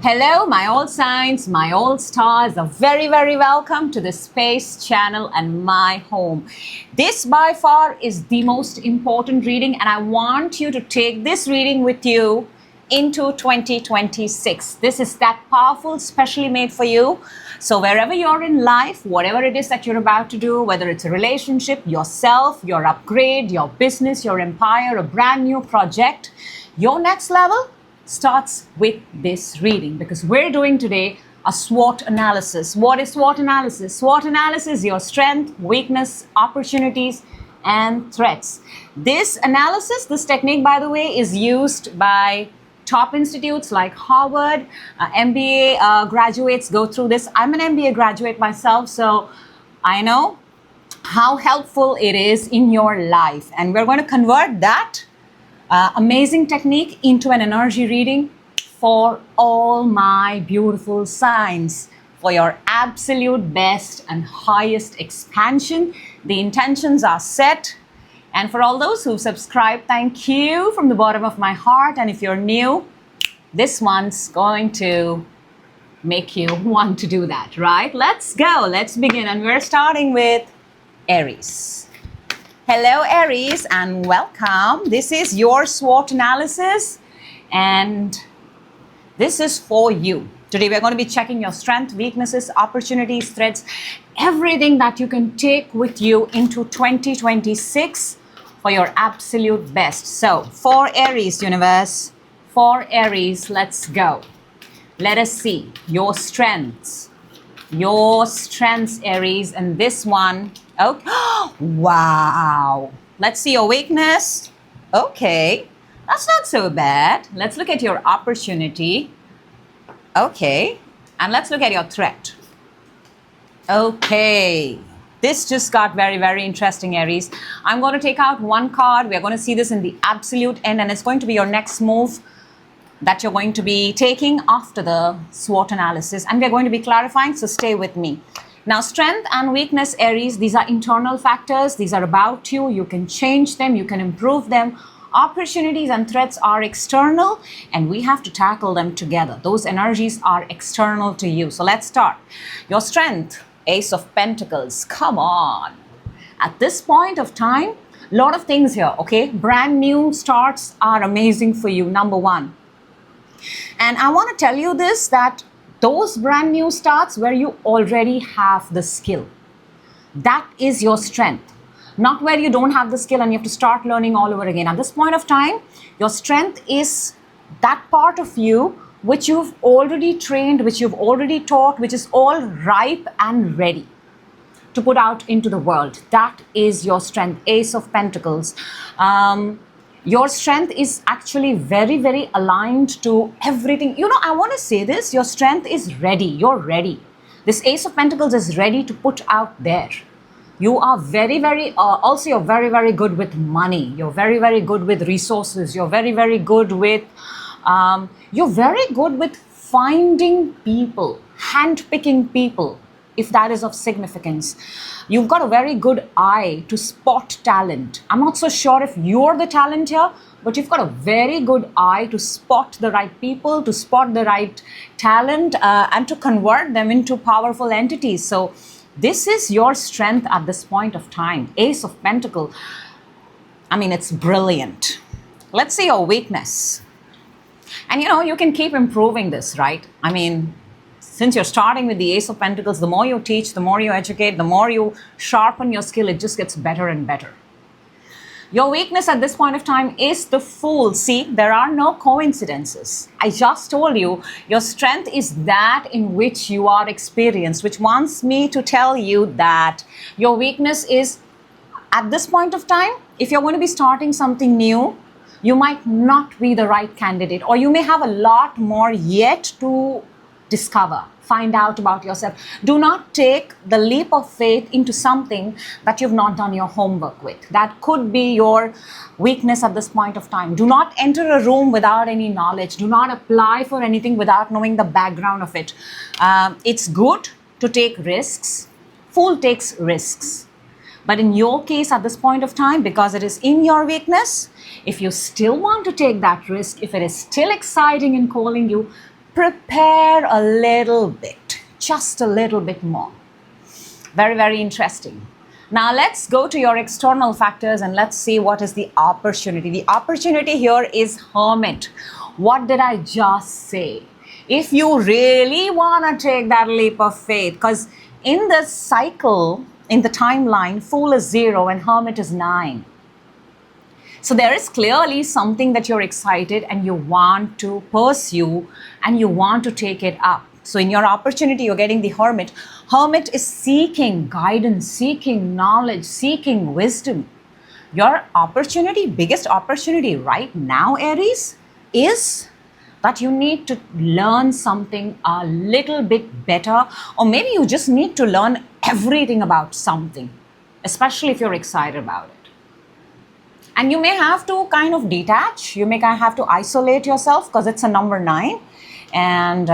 Hello, my old signs, my old stars, a very welcome to the Space Channel and my home. This by far is the most important reading, and I want you to take this reading with you into 2026. This is that powerful, specially made for you. So wherever you're in life, whatever it is that you're about to do, whether it's a relationship, yourself, your upgrade, your business, your empire, a brand new project, your next level starts with this reading, because we're doing today a SWOT analysis. What is SWOT analysis? SWOT analysis, your strength, weakness, opportunities, and threats. This analysis, this technique, by the way, is used by top institutes like Harvard. MBA graduates go through this. I'm an MBA graduate myself, so I know how helpful it is in your life. And we're going to convert that amazing technique into an energy reading for all my beautiful signs, for your absolute best and highest expansion. The intentions are set. And for all those who subscribe, thank you from the bottom of my heart. And if you're new, this one's going to make you want to do that, right? Let's go. Let's begin. And we're starting with Aries. Hello, Aries, and welcome. This is your SWOT analysis, and this is for you. Today, we're going to be checking your strength, weaknesses, opportunities, threats, everything that you can take with you into 2026 for your absolute best. So, for Aries, universe, for Aries, let's go. Let us see your strengths, Aries, and this one. Okay. Wow. Let's see your weakness. Okay. That's not so bad. Let's look at your opportunity. Okay. And let's look at your threat. Okay. This just got very interesting, Aries. I'm going to take out one card. We're going to see this in the absolute end, and it's going to be your next move that you're going to be taking after the SWOT analysis. And we're going to be clarifying, so stay with me. Now, strength and weakness, Aries, these are internal factors. These are about you. You can change them. You can improve them. Opportunities and threats are external, and we have to tackle them together. Those energies are external to you. So let's start. Your strength, Ace of Pentacles. Come on. At this point of time, a lot of things here, okay? Brand new starts are amazing for you, number one. And I want to tell you this, that those brand new starts where you already have the skill, that is your strength. Not where you don't have the skill and you have to start learning all over again. At this point of time, your strength is that part of you which you've already trained, which you've already taught, which is all ripe and ready to put out into the world. That is your strength, Ace of Pentacles. Your strength is actually very aligned to everything. You know, I want to say this, your strength is ready. You're ready. This Ace of Pentacles is ready to put out there. You are also you're very good with money. You're very good with resources. You're very good with, finding people, handpicking people, if that is of significance. You've got a very good eye to spot talent. I'm not so sure if you're the talent here, but you've got a very good eye to spot the right people, to spot the right talent, and to convert them into powerful entities. So this is your strength at this point of time. Ace of Pentacles. I mean, it's brilliant. Let's see your weakness. And you know, you can keep improving this, right? I mean, since you're starting with the Ace of Pentacles, the more you teach, the more you educate, the more you sharpen your skill, it just gets better and better. Your weakness at this point of time is the Fool. See, there are no coincidences. I just told you, your strength is that in which you are experienced, which wants me to tell you that your weakness is, at this point of time, if you're going to be starting something new, you might not be the right candidate, or you may have a lot more yet to discover, find out about yourself. Do not take the leap of faith into something that you've not done your homework with. That could be your weakness at this point of time. Do not enter a room without any knowledge. Do not apply for anything without knowing the background of it. It's good to take risks. Fool takes risks. But in your case at this point of time, because it is in your weakness, if you still want to take that risk, if it is still exciting and calling you, prepare a little bit, just a little bit more. Very, very interesting. Now let's go to your external factors and let's see what is the opportunity. The opportunity here is Hermit. What did I just say? If you really want to take that leap of faith, because in the cycle, in the timeline, Fool is 0 and Hermit is 9. So there is clearly something that you're excited and you want to pursue and you want to take it up. So in your opportunity, you're getting the Hermit. Hermit is seeking guidance, seeking knowledge, seeking wisdom. Your opportunity, biggest opportunity right now, Aries, is that you need to learn something a little bit better, or maybe you just need to learn everything about something, especially if you're excited about it. And you may have to kind of detach, you may have to isolate yourself because it's a number 9. And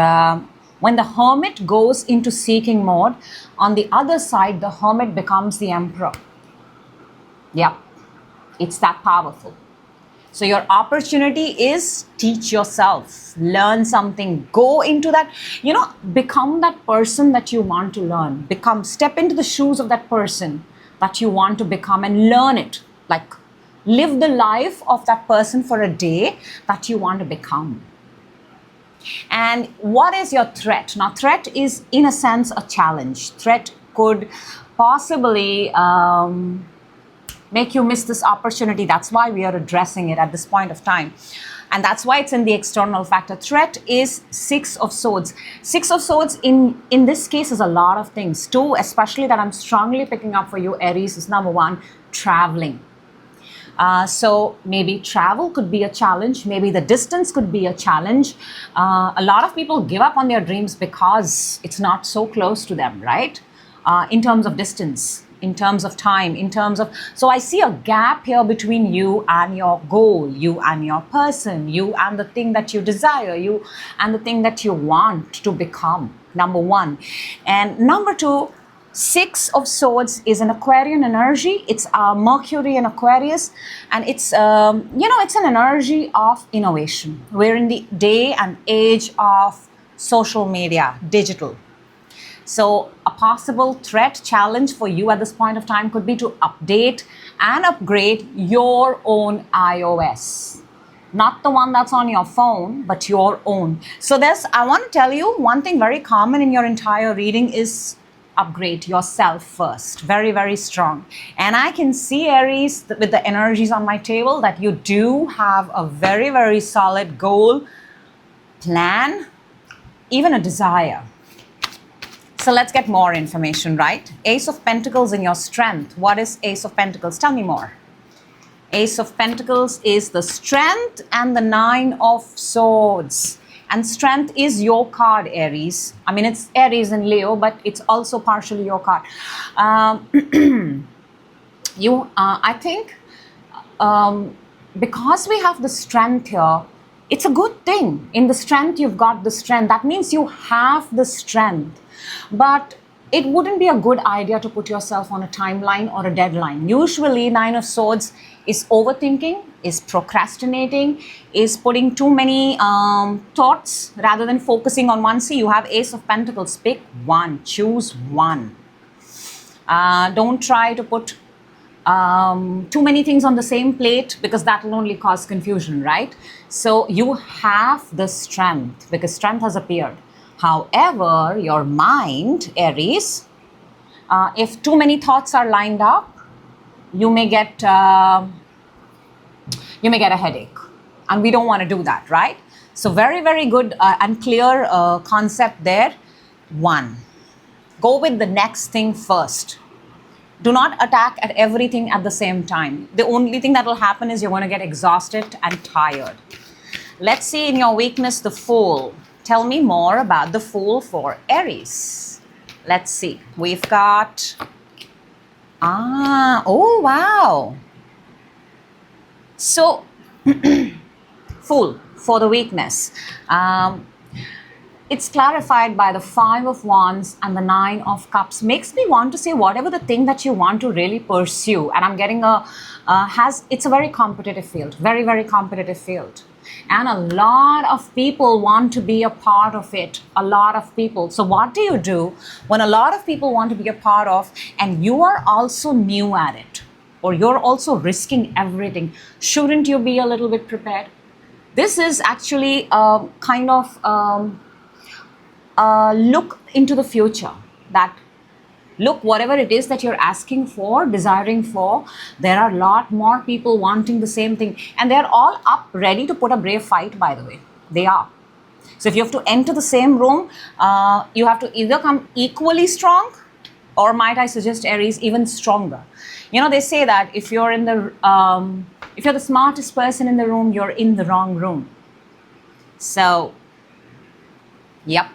when the Hermit goes into seeking mode, on the other side, the Hermit becomes the Emperor. Yep, it's that powerful. So your opportunity is teach yourself, learn something, go into that, become that person that you want to learn. Step into the shoes of that person that you want to become and learn it. Like live the life of that person for a day that you want to become. And what is your threat? Now, threat is in a sense a challenge. Threat could possibly make you miss this opportunity. That's why we are addressing it at this point of time. And that's why it's in the external factor. Threat is 6 of Swords. 6 of Swords in this case is a lot of things. 2, especially that I'm strongly picking up for you, Aries, is number 1, traveling. So maybe travel could be a challenge. Maybe the distance could be a challenge. A lot of people give up on their dreams because it's not so close to them, right? In terms of distance, in terms of time, so I see a gap here between you and your goal, you and your person, you and the thing that you desire, you and the thing that you want to become, number 1. And number 2, 6 of Swords is an Aquarian energy. It's Mercury in Aquarius, and it's it's an energy of innovation. We're in the day and age of social media, digital. So a possible threat challenge for you at this point of time could be to update and upgrade your own iOS. Not the one that's on your phone, but your own. So I want to tell you one thing very common in your entire reading is upgrade yourself first. Very, very strong. And I can see, Aries, with the energies on my table, that you do have a very, very solid goal, plan, even a desire. So let's get more information, right? Ace of Pentacles in your strength. What is Ace of Pentacles? Tell me more. Ace of Pentacles is the strength and the 9 of Swords. And strength is your card, Aries. I mean, it's Aries and Leo, but it's also partially your card. I think because we have the strength here, it's a good thing. In the strength, you've got the strength. That means you have the strength. But it wouldn't be a good idea to put yourself on a timeline or a deadline. Usually, 9 of Swords is overthinking, is procrastinating, is putting too many thoughts rather than focusing on one. See, you have Ace of Pentacles. Pick one. Choose one. Don't try to put too many things on the same plate, because that will only cause confusion, right? So you have the strength because strength has appeared. However, your mind, Aries, if too many thoughts are lined up, you may get a headache, and we don't want to do that, right? So very, very good and clear concept there. 1, go with the next thing first. Do not attack at everything at the same time. The only thing that will happen is you're going to get exhausted and tired. Let's see in your weakness, the Fool. Tell me more about the Fool for Aries. Let's see. We've got... oh, wow. So, Fool for the weakness. It's clarified by the 5 of Wands and the 9 of Cups. Makes me want to say whatever the thing that you want to really pursue. And I'm getting it's a very competitive field. Very, very competitive field. and a lot of people want to be a part of it. A lot of people. So what do you do when a lot of people want to be a part of and you are also new at it, or you're also risking everything? Shouldn't you be a little bit prepared? This is actually a kind of look into the future, that look, whatever it is that you're asking for, desiring for, there are a lot more people wanting the same thing. And they're all up, ready to put a brave fight, by the way. They are. So if you have to enter the same room, you have to either come equally strong, or might I suggest, Aries, even stronger. You know, they say that if you're the smartest person in the room, you're in the wrong room. So, yep.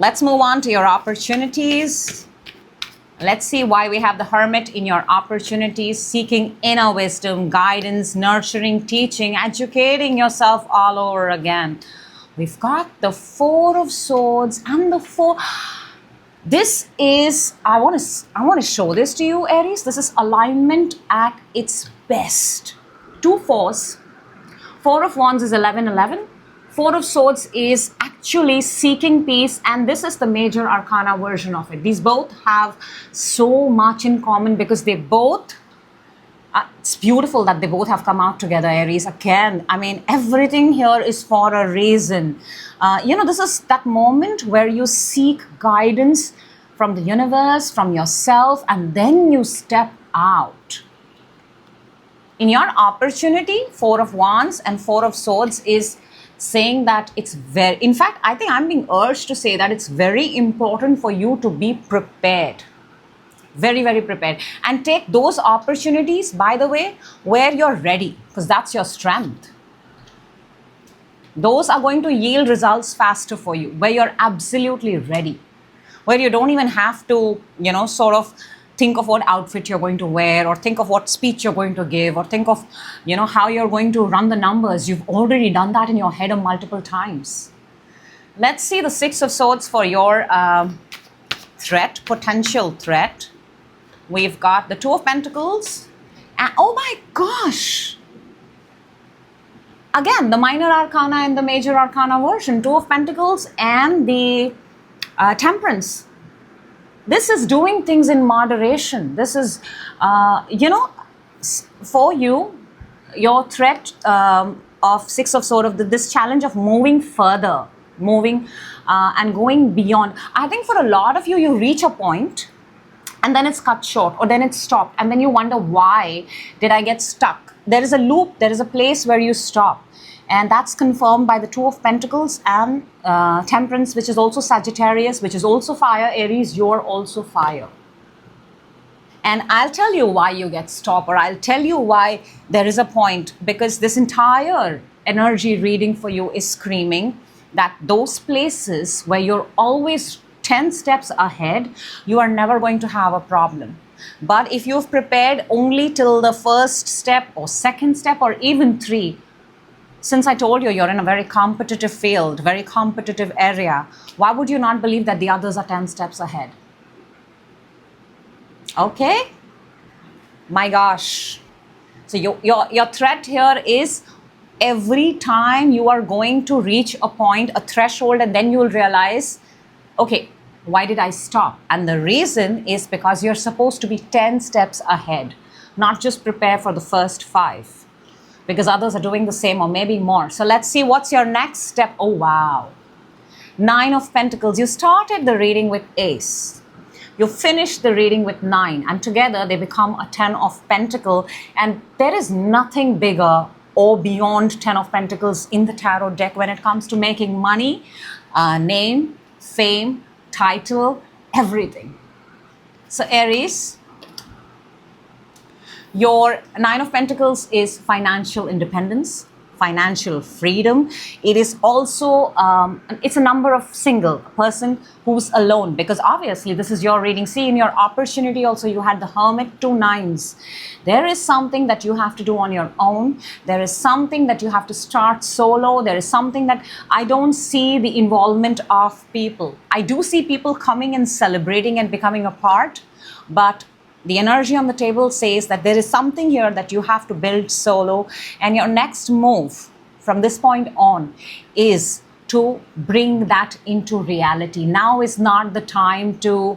Let's move on to your opportunities. Let's see why we have the Hermit in your opportunities, seeking inner wisdom, guidance, nurturing, teaching, educating yourself all over again. We've got the Four of Swords and the Four. This is, I want to show this to you, Aries. This is alignment at its best. Two fours. Four of Wands is 11-11. Four of Swords is actually seeking peace, and this is the major arcana version of it. These both have so much in common because they both, it's beautiful that they both have come out together, Aries. Again, I mean, everything here is for a reason. You know, this is that moment where you seek guidance from the universe, from yourself, and then you step out. In your opportunity, Four of Wands and Four of Swords is saying that it's very, in fact, I think I'm being urged to say that it's very important for you to be prepared. Very, very prepared. And take those opportunities, by the way, where you're ready, because that's your strength. Those are going to yield results faster for you, where you're absolutely ready, where you don't even have to, you know, sort of think of what outfit you're going to wear, or think of what speech you're going to give, or think of, you know, how you're going to run the numbers. You've already done that in your head multiple times. Let's see the Six of Swords for your threat, potential threat. We've got the Two of Pentacles. And oh my gosh! Again, the minor arcana and the major arcana version. Two of Pentacles and the Temperance. This is doing things in moderation. This is, you know, for you, your threat of Six of Swords, of this challenge of moving further, moving and going beyond. I think for a lot of you, you reach a point and then it's cut short, or then it's stopped, and then you wonder, why did I get stuck? There is a loop, there is a place where you stop. And that's confirmed by the Two of Pentacles and Temperance, which is also Sagittarius, which is also fire. Aries, you're also fire. And I'll tell you why you get stopped, or I'll tell you why there is a point, because this entire energy reading for you is screaming that those places where you're always 10 steps ahead, you are never going to have a problem. But if you've prepared only till the first step or second step or even 3, since I told you you're in a very competitive field, very competitive area, why would you not believe that the others are 10 steps ahead? Okay? My gosh. So your threat here is every time you are going to reach a point, a threshold, and then you will realize, okay, why did I stop? And the reason is because you're supposed to be 10 steps ahead, not just prepare for the first 5. Because others are doing the same or maybe more. So let's see what's your next step. Oh, wow. 9 of Pentacles. You started the reading with Ace. You finished the reading with 9. And together they become a 10 of Pentacles. And there is nothing bigger or beyond 10 of Pentacles in the tarot deck when it comes to making money, name, fame, title, everything. So Aries, your 9 of Pentacles is financial independence, financial freedom. It is also, it's a number of single, a person who's alone, because obviously this is your reading. See, in your opportunity also you had the Hermit, 2 9s. There is something that you have to do on your own. There is something that you have to start solo. There is something that I don't see the involvement of people. I do see people coming and celebrating and becoming a part, but The energy on the table says that there is something here that you have to build solo, and your next move from this point on is to bring that into reality. Now is not the time to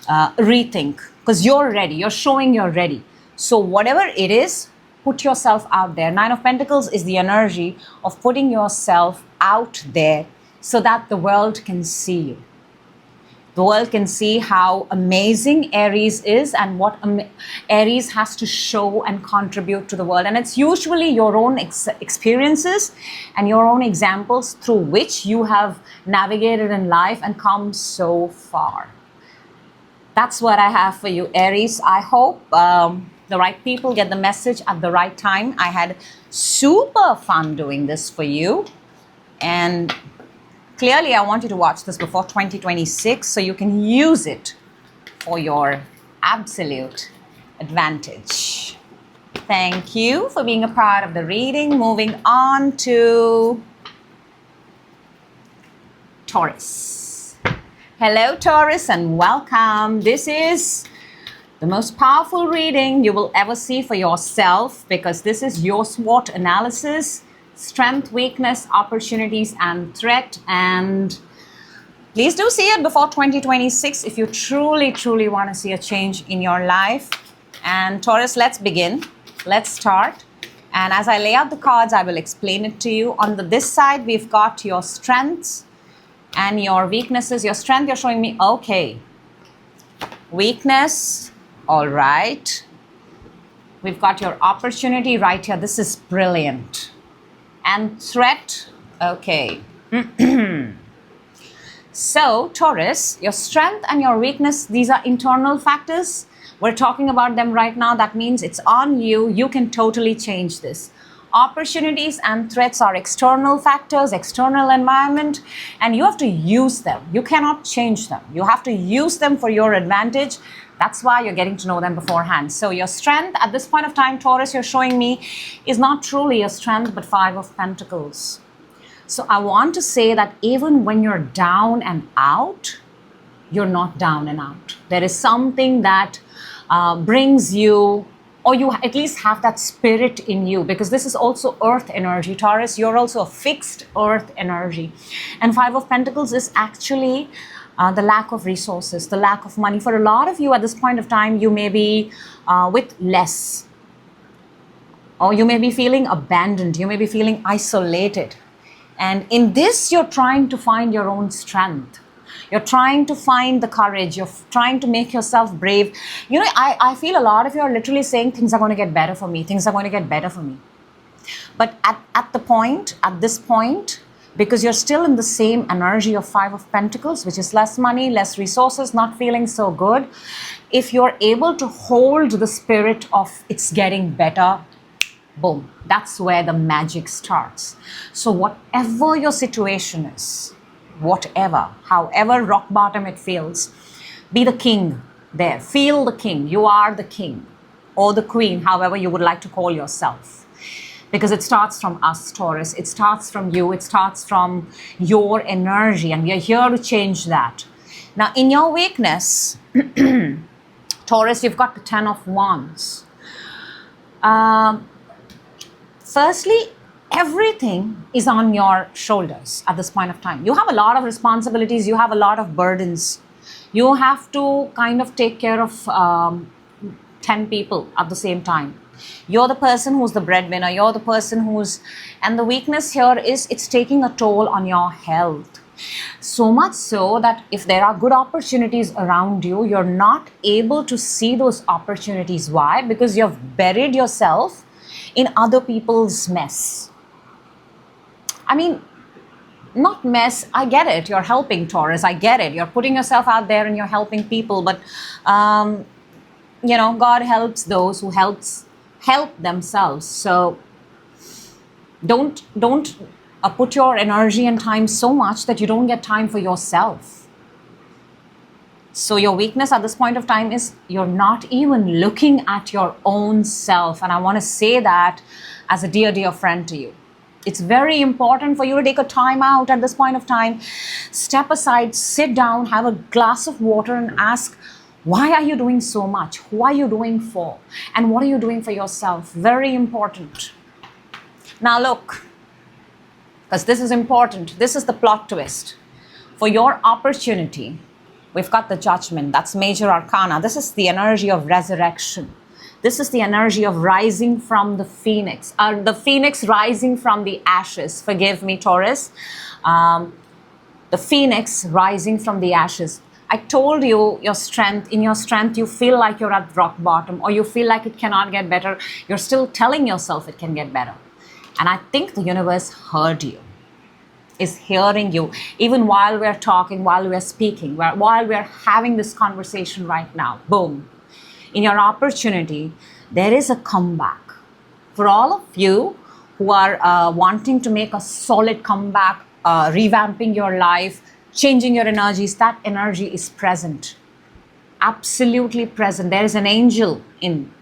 rethink, because you're ready. You're showing you're ready. So whatever it is, put yourself out there. Nine of Pentacles is the energy of putting yourself out there so that the world can see you. The world can see how amazing Aries is and what Aries has to show and contribute to the world. And it's usually your own experiences and your own examples through which you have navigated in life and come so far. That's what I have for you, Aries. I hope the right people get the message at the right time. I had super fun doing this for you. And clearly, I want you to watch this before 2026 so you can use it for your absolute advantage. Thank you for being a part of the reading. Moving on to Taurus. Hello, Taurus, and welcome. This is the most powerful reading you will ever see for yourself, because this is your SWOT analysis. Strength, weakness, opportunities, and threat. And please do see it before 2026 if you truly, truly want to see a change in your life. And Taurus, let's begin. Let's start. And as I lay out the cards, I will explain it to you. On this side, we've got your strengths and your weaknesses. Your strength, you're showing me, okay. Weakness, all right. We've got your opportunity right here. This is brilliant. And threat, okay. So, Taurus, your strength and your weakness, these are internal factors. We're talking about them right now. That means it's on you. You can totally change this. Opportunities and threats are external factors, external environment, and you have to use them. You cannot change them. You have to use them for your advantage. That's why you're getting to know them beforehand. So your strength at this point of time, Taurus, you're showing me, is not truly a strength, but Five of Pentacles. So I want to say that even when you're down and out, you're not down and out. There is something that brings you, or you at least have that spirit in you, because this is also earth energy, Taurus. You're also a fixed earth energy. And Five of Pentacles is actually the lack of resources, the lack of money. For a lot of you at this point of time, you may be with less, or you may be feeling abandoned, you may be feeling isolated. And in this, you're trying to find your own strength. You're trying to find the courage. You're trying to make yourself brave. You know, I feel a lot of you are literally saying things are going to get better for me. Things are going to get better for me. But at this point, because you're still in the same energy of Five of Pentacles, which is less money, less resources, not feeling so good. If you're able to hold the spirit of it's getting better, boom, that's where the magic starts. So whatever your situation is, whatever, however rock bottom it feels, be the king there. Feel the king. You are the king or the queen, however you would like to call yourself. Because it starts from us, Taurus. It starts from you. It starts from your energy. And we are here to change that. Now, in your weakness, Taurus, you've got the Ten of Wands. Firstly, everything is on your shoulders at this point of time. You have a lot of responsibilities. You have a lot of burdens. You have to kind of take care of 10 people at the same time. You're the person who's the breadwinner. You're the person who's... And the weakness here is it's taking a toll on your health. So much so that if there are good opportunities around you, you're not able to see those opportunities. Why? Because you've buried yourself in other people's mess. I mean, not mess. I get it. You're helping, Taurus. I get it. You're putting yourself out there and you're helping people. But, you know, God helps those who help themselves. So don't put your energy and time so much that you don't get time for yourself. So your weakness at this point of time is you're not even looking at your own self. And I want to say that as a dear, dear friend to you. It's very important for you to take a time out at this point of time. Step aside, sit down, have a glass of water and ask, Why are you doing so much? Who are you doing for? And what are you doing for yourself? Very important. Now look, because this is important. This is the plot twist. For your opportunity, we've got the Judgment. That's major arcana. This is the energy of resurrection. This is the energy of rising from the phoenix. The phoenix rising from the ashes. Forgive me, Taurus. The phoenix rising from the ashes. I told you your strength, in your strength, you feel like you're at rock bottom, or you feel like it cannot get better. You're still telling yourself it can get better. And I think the universe heard you, is hearing you, even while we're talking, while we're speaking, while we're having this conversation right now. Boom. In your opportunity, there is a comeback. For all of you who are wanting to make a solid comeback, revamping your life, changing your energies, that energy is present. Absolutely present. There is an angel in,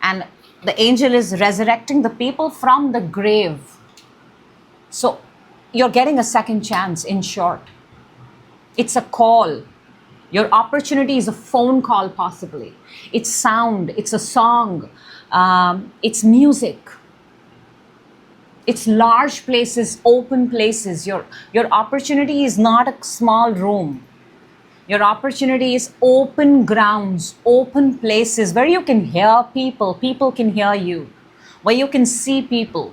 and the angel is resurrecting the people from the grave. So you're getting a second chance, in short. It's a call. Your opportunity is a phone call, possibly. It's sound, it's a song, it's music. It's large places, open places. Your opportunity is not a small room. Your opportunity is open grounds, open places where you can hear people, people can hear you, where you can see people.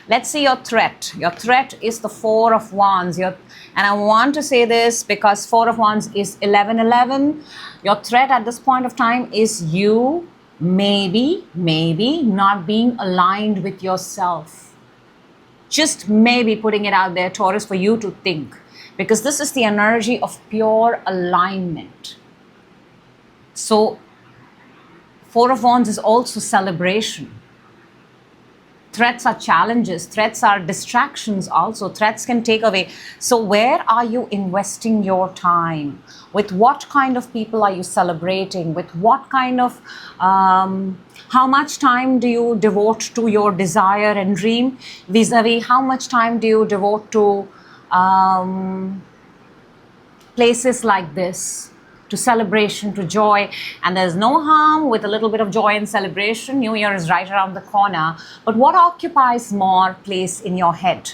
Let's see your threat. Your threat is the Four of Wands. And I want to say this because Four of Wands is 1111. Your threat at this point of time is you maybe not being aligned with yourself. Just maybe putting it out there, Taurus, for you to think. Because this is the energy of pure alignment. So, Four of Wands is also celebration. Threats are challenges. Threats are distractions also. Threats can take away. So where are you investing your time? With what kind of people are you celebrating? With what kind of, how much time do you devote to your desire and dream? Vis-a-vis, how much time do you devote to places like this? To celebration, to joy. And there's no harm with a little bit of joy and celebration. New Year is right around the corner. But what occupies more place in your head?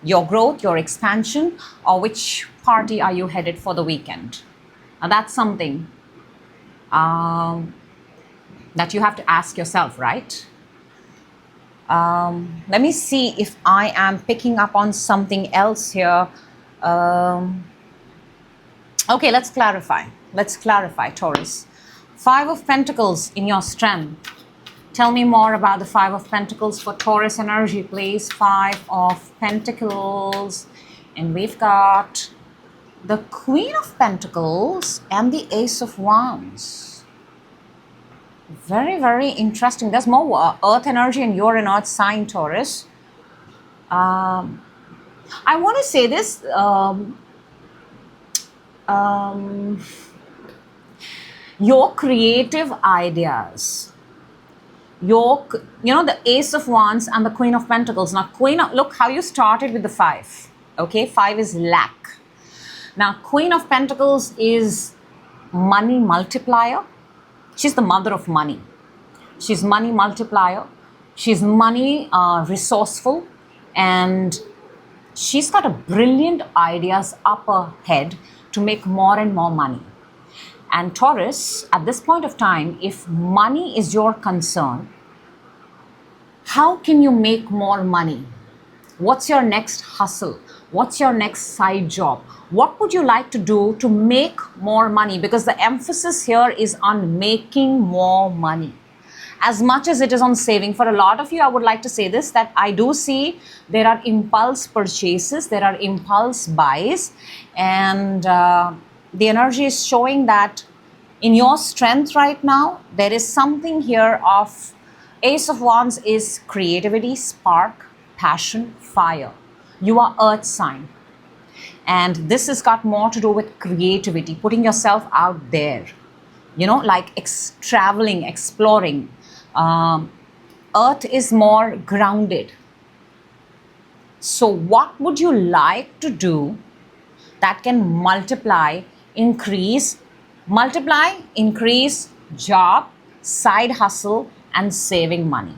Your growth, your expansion, or which party are you headed for the weekend? Now that's something that you have to ask yourself, right? Let me see if I am picking up on something else here. Okay, let's clarify. Let's clarify, Taurus. Five of Pentacles in your strength. Tell me more about the Five of Pentacles for Taurus energy, please. Five of Pentacles. And we've got the Queen of Pentacles and the Ace of Wands. Very, very interesting. There's more Earth energy and you're an Earth sign, Taurus. I want to say this. Your creative ideas, the Ace of Wands and the Queen of Pentacles. Now, look how you started with the five. Okay, five is lack. Now, Queen of Pentacles is money multiplier. She's the mother of money. She's money multiplier. She's money resourceful, and she's got a brilliant ideas up her head to make more and more money. And Taurus, at this point of time, if money is your concern, how can you make more money? What's your next hustle? What's your next side job? What would you like to do to make more money? Because the emphasis here is on making more money, as much as it is on saving. For a lot of you, I would like to say this, that I do see there are impulse purchases, there are impulse buys, and the energy is showing that in your strength right now, there is something here of Ace of Wands is creativity, spark, passion, fire. You are Earth sign. And this has got more to do with creativity, putting yourself out there, like traveling, exploring. Earth is more grounded. So what would you like to do that can increase job, side hustle, and saving money.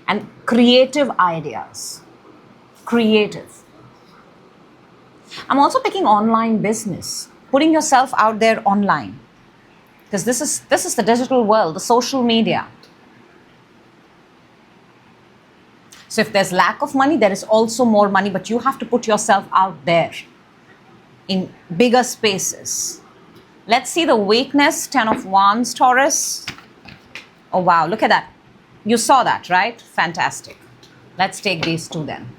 And creative ideas. Creative. I'm also picking online business, putting yourself out there online. Because this is the digital world, the social media. So if there's lack of money, there is also more money, but you have to put yourself out there in bigger spaces. Let's see the weakness, 10 of Wands, Taurus. Oh, wow, look at that. You saw that, right? Fantastic. Let's take these two then.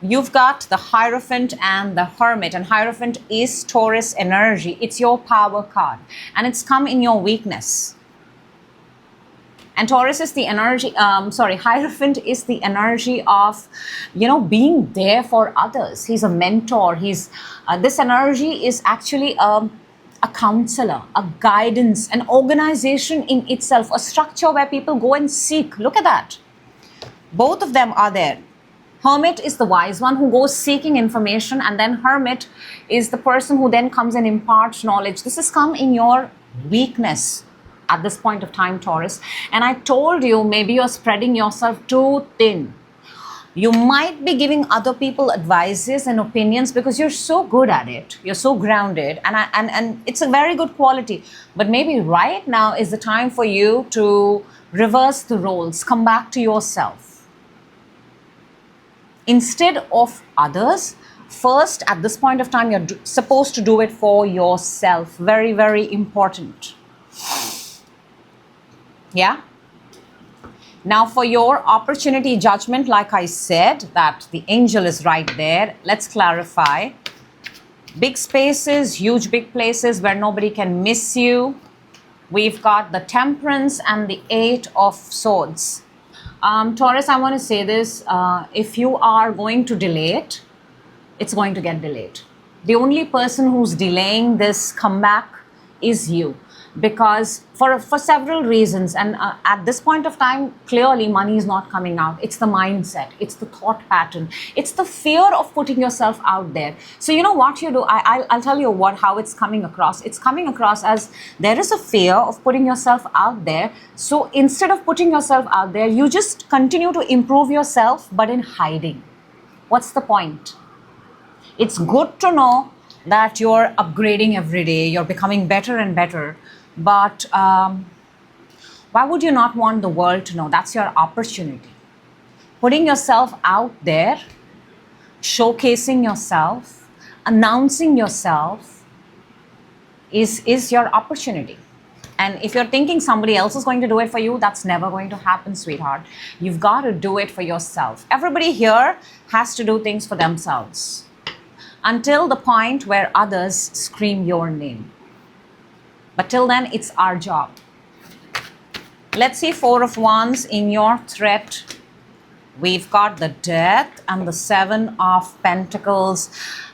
You've got the Hierophant and the Hermit, and Hierophant is Taurus energy. It's your power card, and it's come in your weakness. And Taurus is the energy, Hierophant is the energy of, being there for others. He's a mentor. This energy is actually a counselor, a guidance, an organization in itself, a structure where people go and seek. Look at that. Both of them are there. Hermit is the wise one who goes seeking information, and then Hermit is the person who then comes and imparts knowledge. This has come in your weakness at this point of time, Taurus. And I told you, maybe you're spreading yourself too thin. You might be giving other people advices and opinions because you're so good at it. You're so grounded, and it's a very good quality. But maybe right now is the time for you to reverse the roles, come back to yourself. Instead of others, first at this point of time, you're supposed to do it for yourself. Very, very important. Yeah? Now for your opportunity judgment, like I said, that the angel is right there. Let's clarify. Big spaces, huge big places where nobody can miss you. We've got the Temperance and the 8 of Swords. Taurus, I want to say this. If you are going to delay it, it's going to get delayed. The only person who's delaying this comeback is you. Because for several reasons, and at this point of time, clearly money is not coming out. It's the mindset, it's the thought pattern, it's the fear of putting yourself out there. So you know what you do, I'll tell you how it's coming across. It's coming across as there is a fear of putting yourself out there. So instead of putting yourself out there, you just continue to improve yourself, but in hiding. What's the point? It's good to know that you're upgrading every day, you're becoming better and better. But why would you not want the world to know? That's your opportunity. Putting yourself out there, showcasing yourself, announcing yourself is your opportunity. And if you're thinking somebody else is going to do it for you, that's never going to happen, sweetheart. You've got to do it for yourself. Everybody here has to do things for themselves until the point where others scream your name. But till then, it's our job. Let's see 4 of Wands in your threat. We've got the Death and the 7 of Pentacles.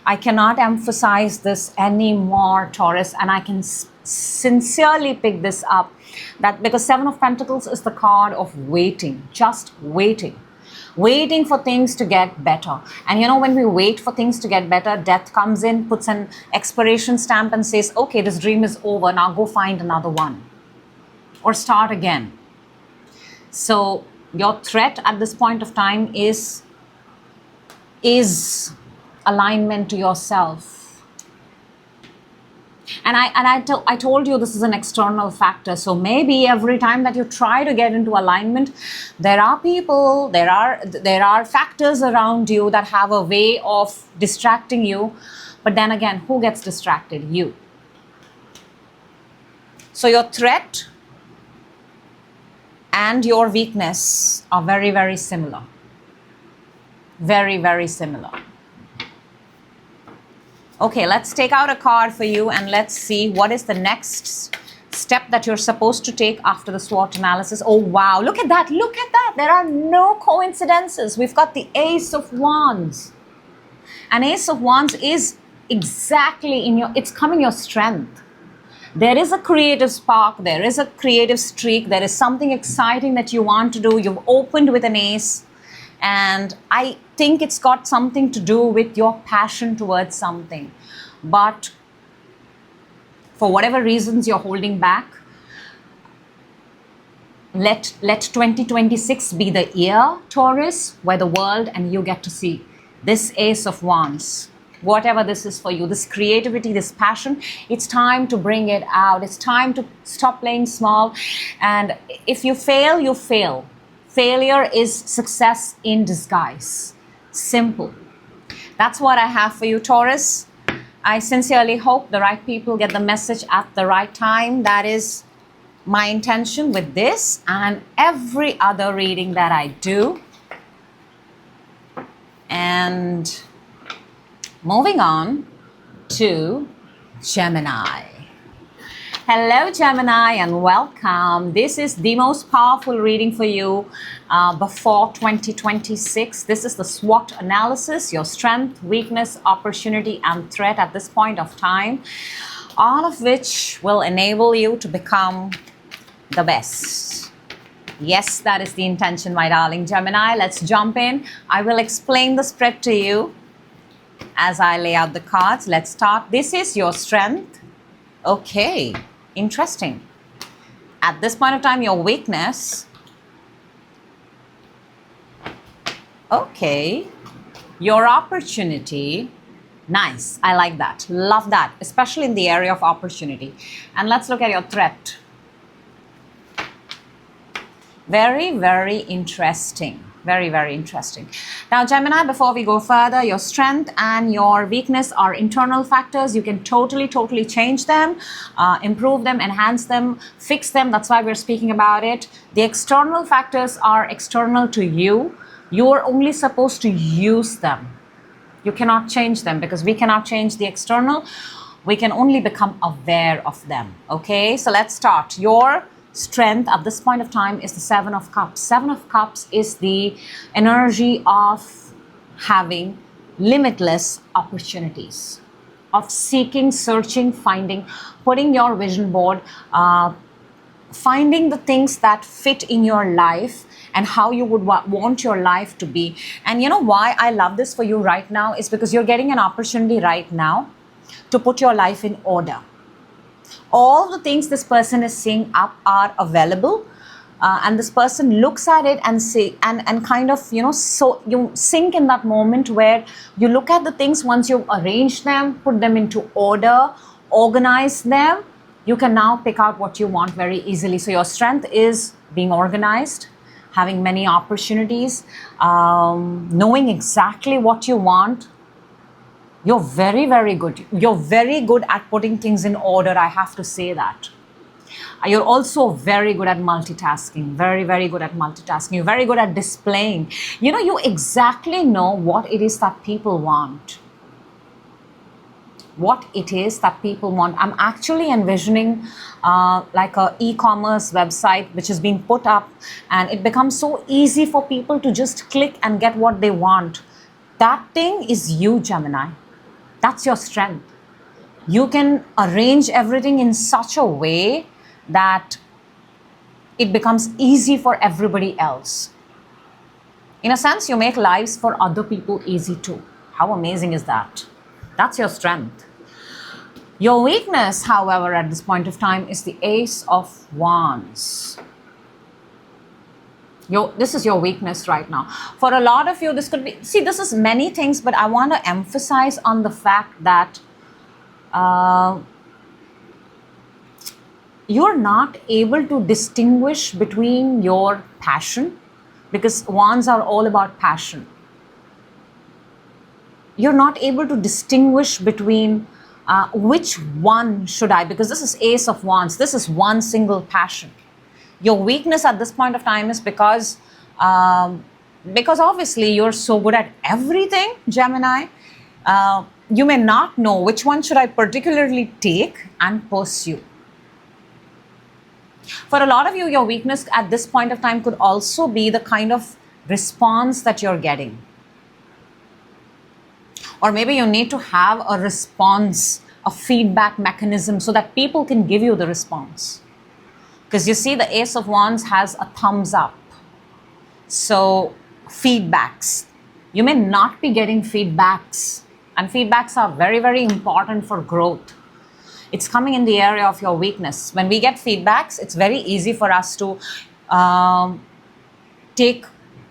I cannot emphasize this anymore, Taurus, and I can sincerely pick this up. That because 7 of Pentacles is the card of waiting, just waiting. Waiting for things to get better. And when we wait for things to get better, Death comes in, puts an expiration stamp and says, okay, this dream is over, now go find another one. Or start again. So your threat at this point of time is alignment to yourself. And I told you this is an external factor. So maybe every time that you try to get into alignment, there are people, there are factors around you that have a way of distracting you. But then again, who gets distracted? You. So your threat and your weakness are very, very similar. Very, very similar. Okay, let's take out a card for you and let's see what is the next step that you're supposed to take after the SWOT analysis. Oh, wow. Look at that. Look at that. There are no coincidences. We've got the Ace of Wands. An Ace of Wands is exactly it's coming your strength. There is a creative spark. There is a creative streak. There is something exciting that you want to do. You've opened with an ace. And I think it's got something to do with your passion towards something. But for whatever reasons you're holding back, let 2026 be the year, Taurus, where the world and you get to see this Ace of Wands. Whatever this is for you, this creativity, this passion, it's time to bring it out. It's time to stop playing small. And if you fail, you fail. Failure is success in disguise. Simple. That's what I have for you, Taurus. I sincerely hope the right people get the message at the right time. That is my intention with this and every other reading that I do. And moving on to Gemini. Hello, Gemini, and welcome. This is the most powerful reading for you before 2026. This is the SWOT analysis, your strength, weakness, opportunity, and threat at this point of time, all of which will enable you to become the best. Yes, that is the intention, my darling Gemini. Let's jump in. I will explain the spread to you as I lay out the cards. Let's start. This is your strength. Okay, interesting. At this point of time, your weakness. Okay, your opportunity. Nice, I like that. Love that, especially in the area of opportunity. And let's look at your threat. Very, very interesting. Very, very interesting. Now, Gemini, before we go further, your strength and your weakness are internal factors. You can totally change them, improve them, enhance them, fix them. That's why we're speaking about it. The external factors are external to you. You are only supposed to use them. You cannot change them because we cannot change the external. We can only become aware of them. Okay, so let's start. Your strength at this point of time is the Seven of Cups. Seven of Cups is the energy of having limitless opportunities, of seeking, searching, finding, putting your vision board, finding the things that fit in your life and how you would want your life to be. And you know why I love this for you right now is because you're getting an opportunity right now to put your life in order. All the things this person is seeing up are available, and this person looks at it and say and kind of, you know, so you sink in that moment where you look at the things. Once you've arranged them, put them into order, organize them, you can now pick out what you want very easily. So your strength is being organized, having many opportunities, knowing exactly what you want. You're very, very good. You're very good at putting things in order. I have to say that. You're also very good at multitasking. Very, very good at multitasking. You're very good at displaying. You know, you exactly know what it is that people want. What it is that people want. I'm actually envisioning like a e-commerce website which is being put up, and it becomes so easy for people to just click and get what they want. That thing is you, Gemini. That's your strength. You can arrange everything in such a way that it becomes easy for everybody else. In a sense, you make lives for other people easy too. How amazing is that? That's your strength. Your weakness, however, at this point of time is the Ace of Wands. This is your weakness right now. For a lot of you, this could be, see, this is many things, but I want to emphasize on the fact that you're not able to distinguish between your passion, because wands are all about passion. You're not able to distinguish between which one should I, because this is Ace of Wands. This is one single passion. Your weakness at this point of time is because obviously you're so good at everything, Gemini. You may not know which one should I particularly take and pursue. For a lot of you, your weakness at this point of time could also be the kind of response that you're getting. Or maybe you need to have a response, a feedback mechanism so that people can give you the response. Because you see, the Ace of Wands has a thumbs up. So feedbacks. You may not be getting feedbacks, and feedbacks are very, very important for growth. It's coming in the area of your weakness. When we get feedbacks, it's very easy for us to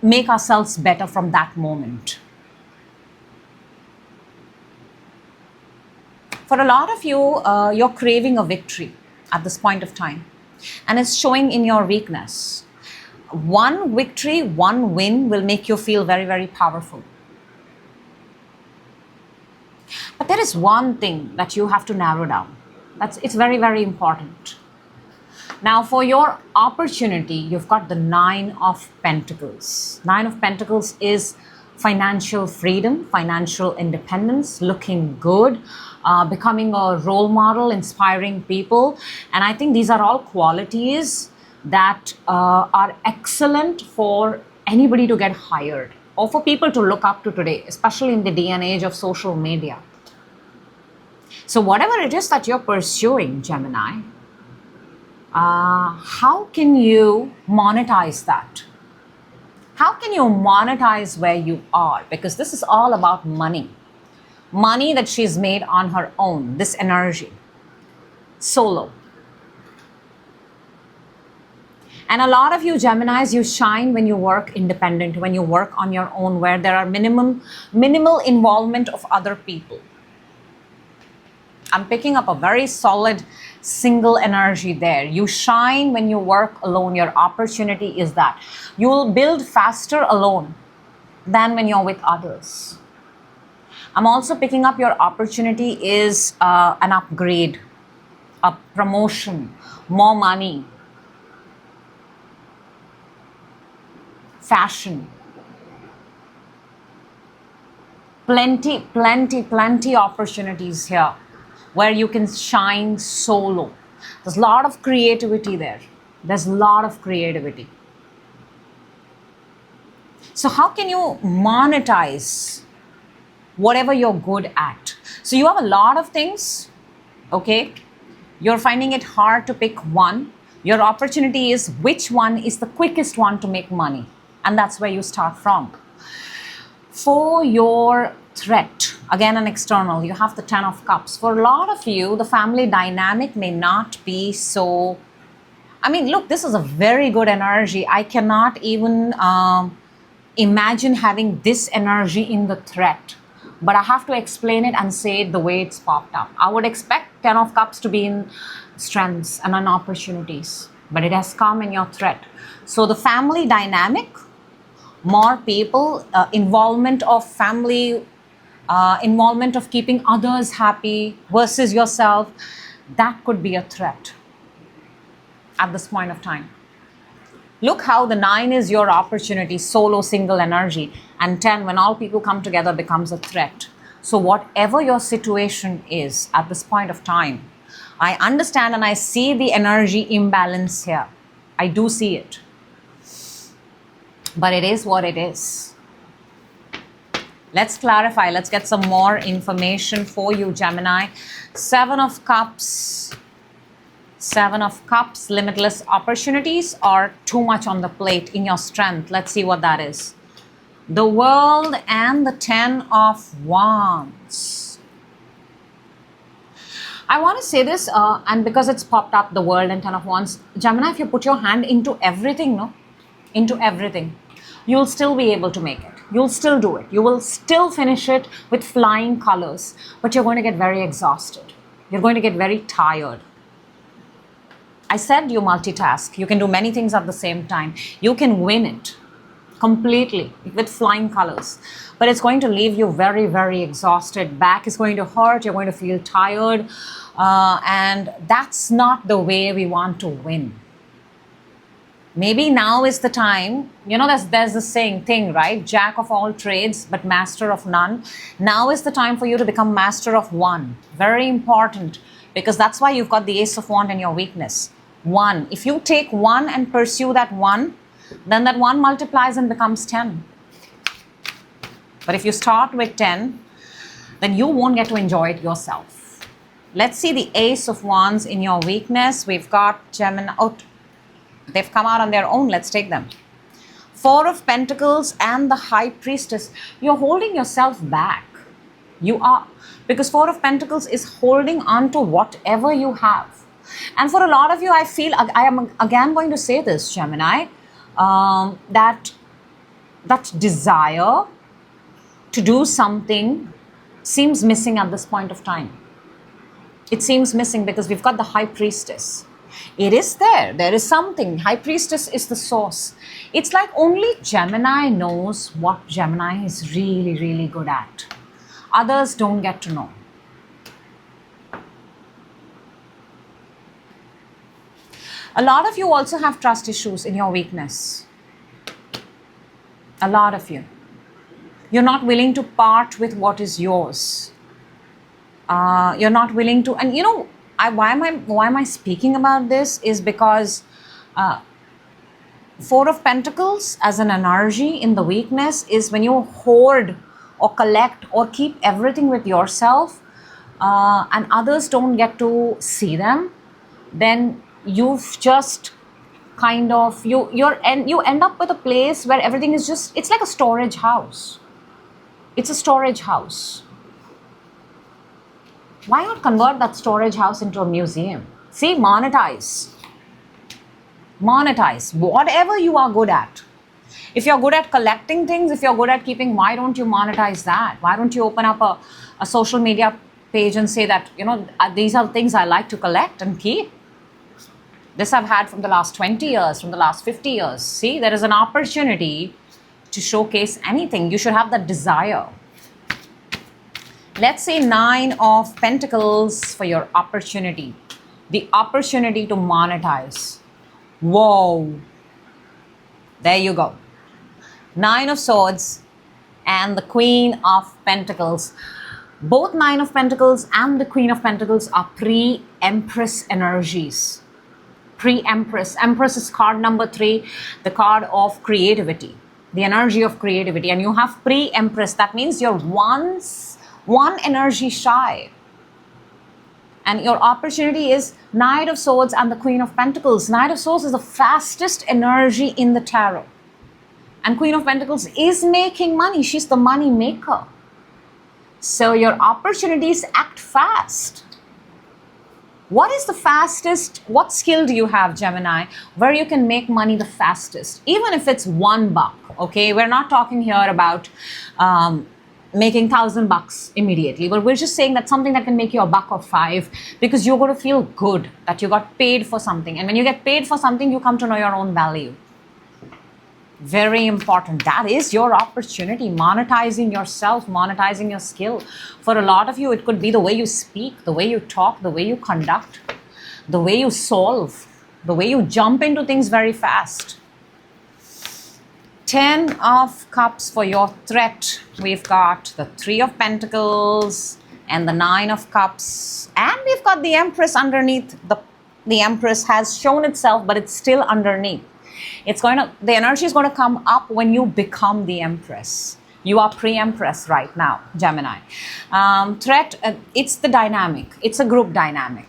make ourselves better from that moment. For a lot of you, you're craving a victory at this point of time, and it's showing in your weakness. One victory, one win will make you feel very, very powerful. But there is one thing that you have to narrow down. It's very, very important. Now, for your opportunity, you've got the 9 of Pentacles. 9 of Pentacles is financial freedom, financial independence, looking good, becoming a role model, inspiring people. And I think these are all qualities that are excellent for anybody to get hired or for people to look up to today, especially in the day and age of social media. So whatever it is that you're pursuing, Gemini, how can you monetize that? How can you monetize where you are? Because this is all about money. Money that she's made on her own, this energy, solo. And a lot of you Geminis, you shine when you work independent, when you work on your own, where there are minimal involvement of other people. I'm picking up a very solid single energy there. You shine when you work alone. Your opportunity is that you will build faster alone than when you're with others. I'm also picking up your opportunity is an upgrade, a promotion, more money, fashion. Plenty opportunities here where you can shine solo. There's a lot of creativity there. There's a lot of creativity. So how can you monetize whatever you're good at? So you have a lot of things, okay? You're finding it hard to pick one. Your opportunity is which one is the quickest one to make money. And that's where you start from. For your threat, again an external, you have the 10 of Cups. For a lot of you, the family dynamic may not be so, I mean, look, this is a very good energy. I cannot even imagine having this energy in the threat, but I have to explain it and say it the way it's popped up. I would expect 10 of Cups to be in strengths and on opportunities, but it has come in your threat. So the family dynamic, more people, involvement of family, involvement of keeping others happy versus yourself, that could be a threat at this point of time. Look how the 9 is your opportunity, solo, single energy, and 10, when all people come together, becomes a threat. So whatever your situation is at this point of time, I understand and I see the energy imbalance here. I do see it. But it is what it is. Let's clarify. Let's get some more information for you, Gemini. 7 of Cups. 7 of Cups, limitless opportunities or too much on the plate in your strength. Let's see what that is. The World and the 10 of Wands. I want to say this, and because it's popped up, the World and 10 of Wands. Gemini, if you put your hand into everything, no? Into everything, you'll still be able to make it. You'll still do it. You will still finish it with flying colors, but you're going to get very exhausted. You're going to get very tired. I said you multitask. You can do many things at the same time. You can win it completely with flying colors, but it's going to leave you very, very exhausted. Back is going to hurt. You're going to feel tired. And that's not the way we want to win. Maybe now is the time, you know, there's the saying thing, right? Jack of all trades, but master of none. Now is the time for you to become master of one. Very important, because that's why you've got the Ace of Wands in your weakness. One. If you take one and pursue that one, then that one multiplies and becomes 10. But if you start with 10, then you won't get to enjoy it yourself. Let's see the Ace of Wands in your weakness. We've got Gemini. Oh, they've come out on their own. Let's take them. Four of Pentacles and the High Priestess. You're holding yourself back. You are. Because Four of Pentacles is holding on to whatever you have. And for a lot of you, I feel, I am again going to say this, Gemini, that desire to do something seems missing at this point of time. It seems missing because we've got the High Priestess. It is there. There is something. High Priestess is the source. It's like only Gemini knows what Gemini is really, really good at. Others don't get to know. A lot of you also have trust issues in your weakness. A lot of you. You're not willing to part with what is yours. You're not willing to, and you know, why am I speaking about this is because Four of Pentacles as an energy in the weakness is when you hoard or collect or keep everything with yourself and others don't get to see them, then you've just kind of, you end up with a place where everything is just, it's like a storage house. It's a storage house. Why not convert that storage house into a museum? See, monetize. Monetize whatever you are good at. If you're good at collecting things, if you're good at keeping, why don't you monetize that? Why don't you open up a social media page and say that, you know, these are things I like to collect and keep. This I've had from the last 20 years, from the last 50 years. See, there is an opportunity to showcase anything. You should have that desire. Let's say Nine of Pentacles for your opportunity. The opportunity to monetize. Whoa. There you go. Nine of Swords and the Queen of Pentacles. Both Nine of Pentacles and the Queen of Pentacles are pre-Empress energies. Pre-Empress. Empress is card number 3, the card of creativity, the energy of creativity. And you have pre-Empress. That means you're one energy shy. And your opportunity is Knight of Swords and the Queen of Pentacles. Knight of Swords is the fastest energy in the tarot. And Queen of Pentacles is making money. She's the money maker. So your opportunities act fast. What is the fastest? What skill do you have, Gemini, where you can make money the fastest? Even if it's $1, okay? We're not talking here about making $1,000 immediately, but we're just saying that something that can make you $1 or $5 because you're going to feel good that you got paid for something. And when you get paid for something, you come to know your own value. Very important. That is your opportunity. Monetizing yourself, monetizing your skill. For a lot of you, it could be the way you speak, the way you talk, the way you conduct, the way you solve, the way you jump into things very fast. 10 of Cups for your threat. We've got the 3 of Pentacles and the 9 of Cups. And we've got the Empress underneath. The Empress has shown itself, but it's still underneath. The energy is going to come up when you become the Empress. You are pre-Empress right now, Gemini. Threat, it's the dynamic. It's a group dynamic.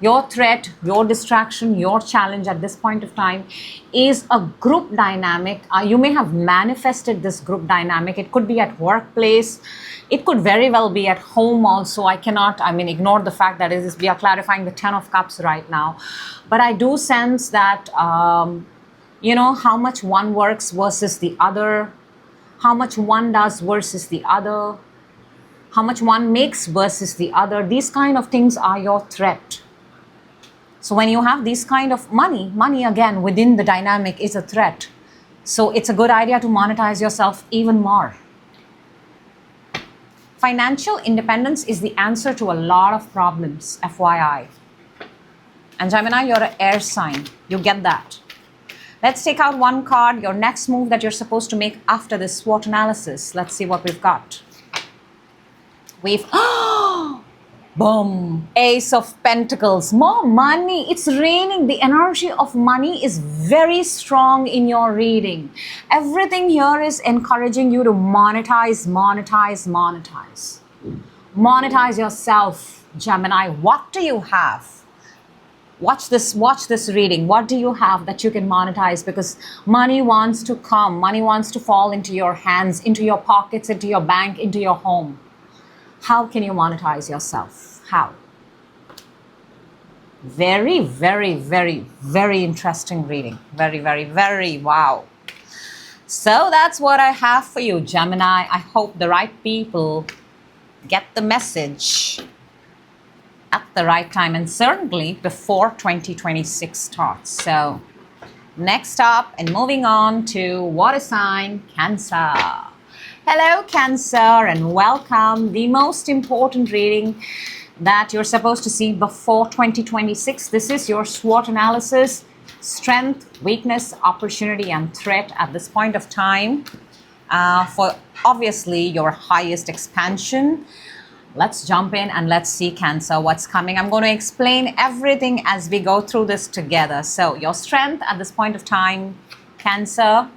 Your threat, your distraction, your challenge at this point of time is a group dynamic. You may have manifested this group dynamic. It could be at workplace. It could very well be at home also. Ignore the fact that we are clarifying the 10 of Cups right now. But I do sense that, how much one works versus the other, how much one does versus the other, how much one makes versus the other. These kind of things are your threat. So when you have these kind of money again within the dynamic is a threat. So it's a good idea to monetize yourself even more. Financial independence is the answer to a lot of problems, FYI. And Gemini, you're an air sign. You get that. Let's take out one card, your next move that you're supposed to make after this SWOT analysis. Let's see what we've got. Boom, Ace of Pentacles, more money. It's raining. The energy of money is very strong in your reading. Everything here is encouraging you to monetize, monetize, monetize. Monetize yourself, Gemini. What do you have? Watch this reading. What do you have that you can monetize? Because money wants to come. Money wants to fall into your hands, into your pockets, into your bank, into your home. How can you monetize yourself? How? Very, very, very, very interesting reading. Very, very, very wow. So that's what I have for you, Gemini. I hope the right people get the message at the right time, and certainly before 2026 starts. So next up, and moving on to water sign Cancer. Hello Cancer, and welcome. The most important reading that you're supposed to see before 2026. This is your SWOT analysis: strength, weakness, opportunity, and threat at this point of time, for obviously your highest expansion. Let's jump in and let's see, Cancer, what's coming. I'm going to explain everything as we go through this together. So your strength at this point of time, Cancer,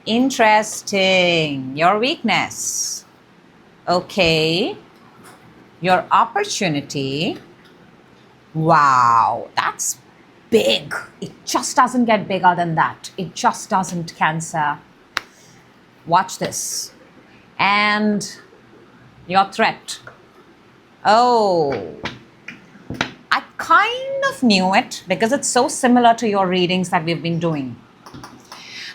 interesting. Your weakness, okay. Your opportunity, wow, that's big. It just doesn't get bigger than that. It just doesn't, Cancer. Watch this. And your threat. Oh, I kind of knew it because it's so similar to your readings that we've been doing.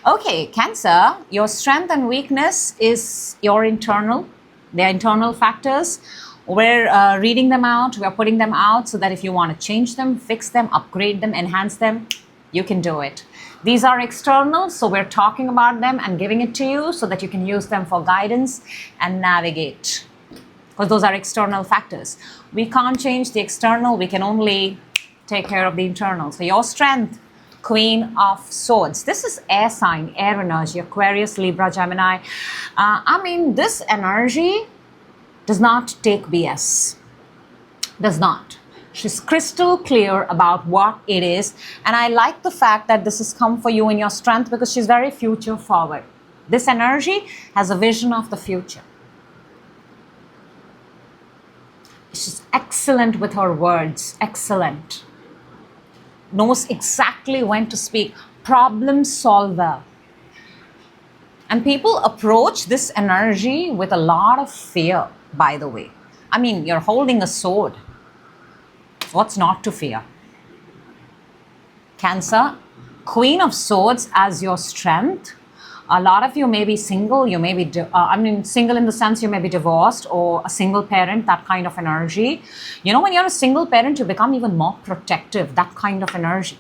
Okay, Cancer, your strength and weakness is your internal. They're internal factors. We're reading them out. We're putting them out so that if you want to change them, fix them, upgrade them, enhance them, you can do it. These are external, so we're talking about them and giving it to you so that you can use them for guidance and navigate. Because those are external factors. We can't change the external. We can only take care of the internal. So your strength, Queen of Swords. This is air sign, air energy, Aquarius, Libra, Gemini. I mean, this energy does not take BS. Does not. She's crystal clear about what it is. And I like the fact that this has come for you in your strength because she's very future forward. This energy has a vision of the future. She's excellent with her words, excellent. Knows exactly when to speak, problem solver. And people approach this energy with a lot of fear, by the way. I mean, you're holding a sword. What's not to fear? Cancer, Queen of Swords as your strength. A lot of you may be single, you may be, single in the sense you may be divorced or a single parent, that kind of energy. You know, when you're a single parent, you become even more protective, that kind of energy.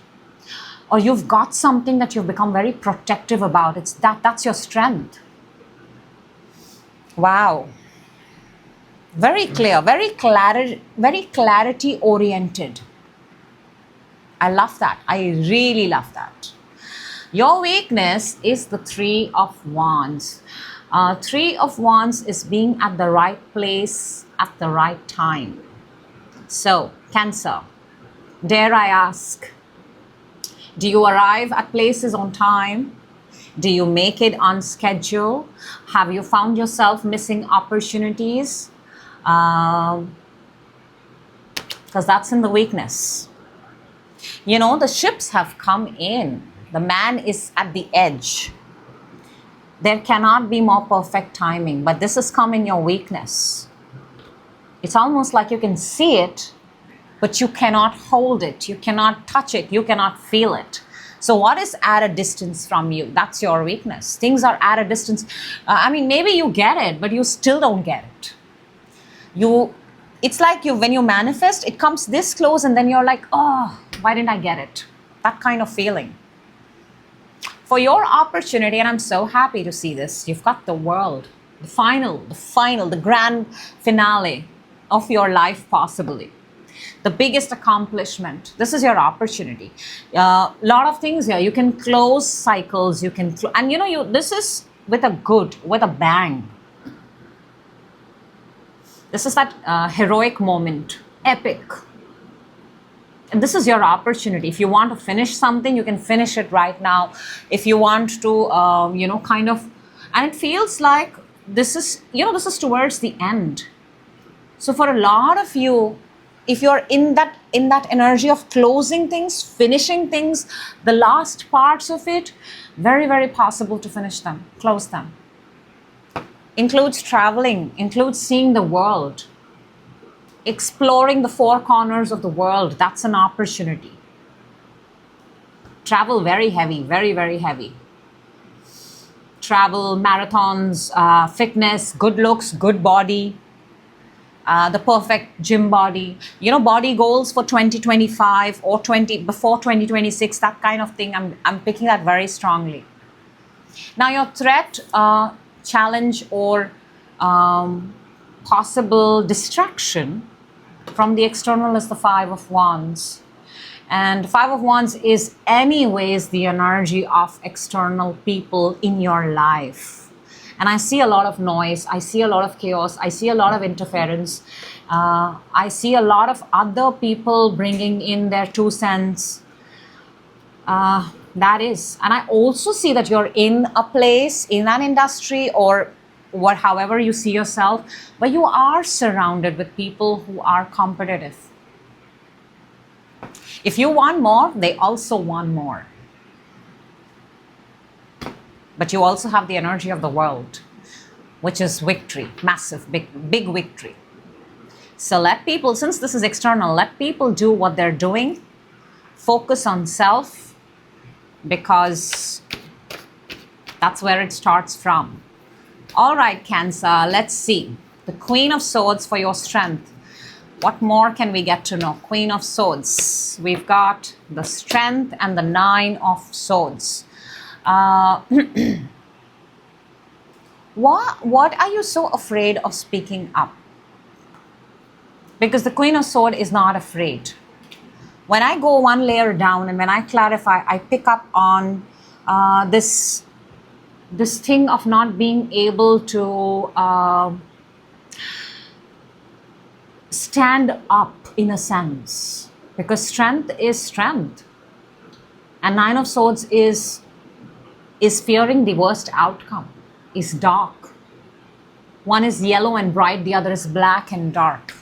Or you've got something that you've become very protective about. That's your strength. Wow. Very clear, very clarity oriented. I love that. I really love that. Your weakness is the Three of Wands. Three of Wands is being at the right place at the right time. So, Cancer, dare I ask, do you arrive at places on time? Do you make it on schedule? Have you found yourself missing opportunities? Because that's in the weakness. You know, the ships have come in. The man is at the edge. There cannot be more perfect timing, but this has come in your weakness. It's almost like you can see it, but you cannot hold it. You cannot touch it. You cannot feel it. So what is at a distance from you? That's your weakness. Things are at a distance. Maybe you get it, but you still don't get it. It's like when you manifest, it comes this close and then you're like, oh, why didn't I get it? That kind of feeling. For your opportunity, and I'm so happy to see this, you've got the world, the grand finale of your life possibly. The biggest accomplishment. This is your opportunity. A lot of things here. You can close cycles. This is with a bang. This is that heroic moment, epic. And this is your opportunity. If you want to finish something, you can finish it right now. If you want to, and it feels like this is towards the end. So for a lot of you, if you're in that energy of closing things, finishing things, the last parts of it, very, very possible to finish them, close them. Includes traveling, includes seeing the world, exploring the four corners of the world. That's an opportunity. Travel, very heavy, very, very heavy. Travel, marathons, fitness, good looks, good body, the perfect gym body, you know, body goals for 2025 or before 2026, that kind of thing. I'm picking that very strongly. Now your threat, challenge, or possible distraction from the external is the Five of Wands. And Five of Wands is anyways the energy of external people in your life. And I see a lot of noise, I see a lot of chaos, I see a lot of interference. I see a lot of other people bringing in their 2 cents. That is. And I also see that you're in a place, in an industry, or however you see yourself, where you are surrounded with people who are competitive. If you want more, they also want more. But you also have the energy of the world, which is victory, massive, big victory. So let people, since this is external, let people do what they're doing. Focus on self, because that's where it starts from. All right, Cancer, let's see. The Queen of Swords for your strength. What more can we get to know? Queen of Swords. We've got the Strength and the Nine of Swords. What are you so afraid of speaking up? Because the Queen of Swords is not afraid. When I go one layer down and when I clarify, I pick up on this thing of not being able to stand up in a sense, because strength is strength, and Nine of Swords is fearing the worst outcome, is dark. One is yellow and bright, the other is black and dark.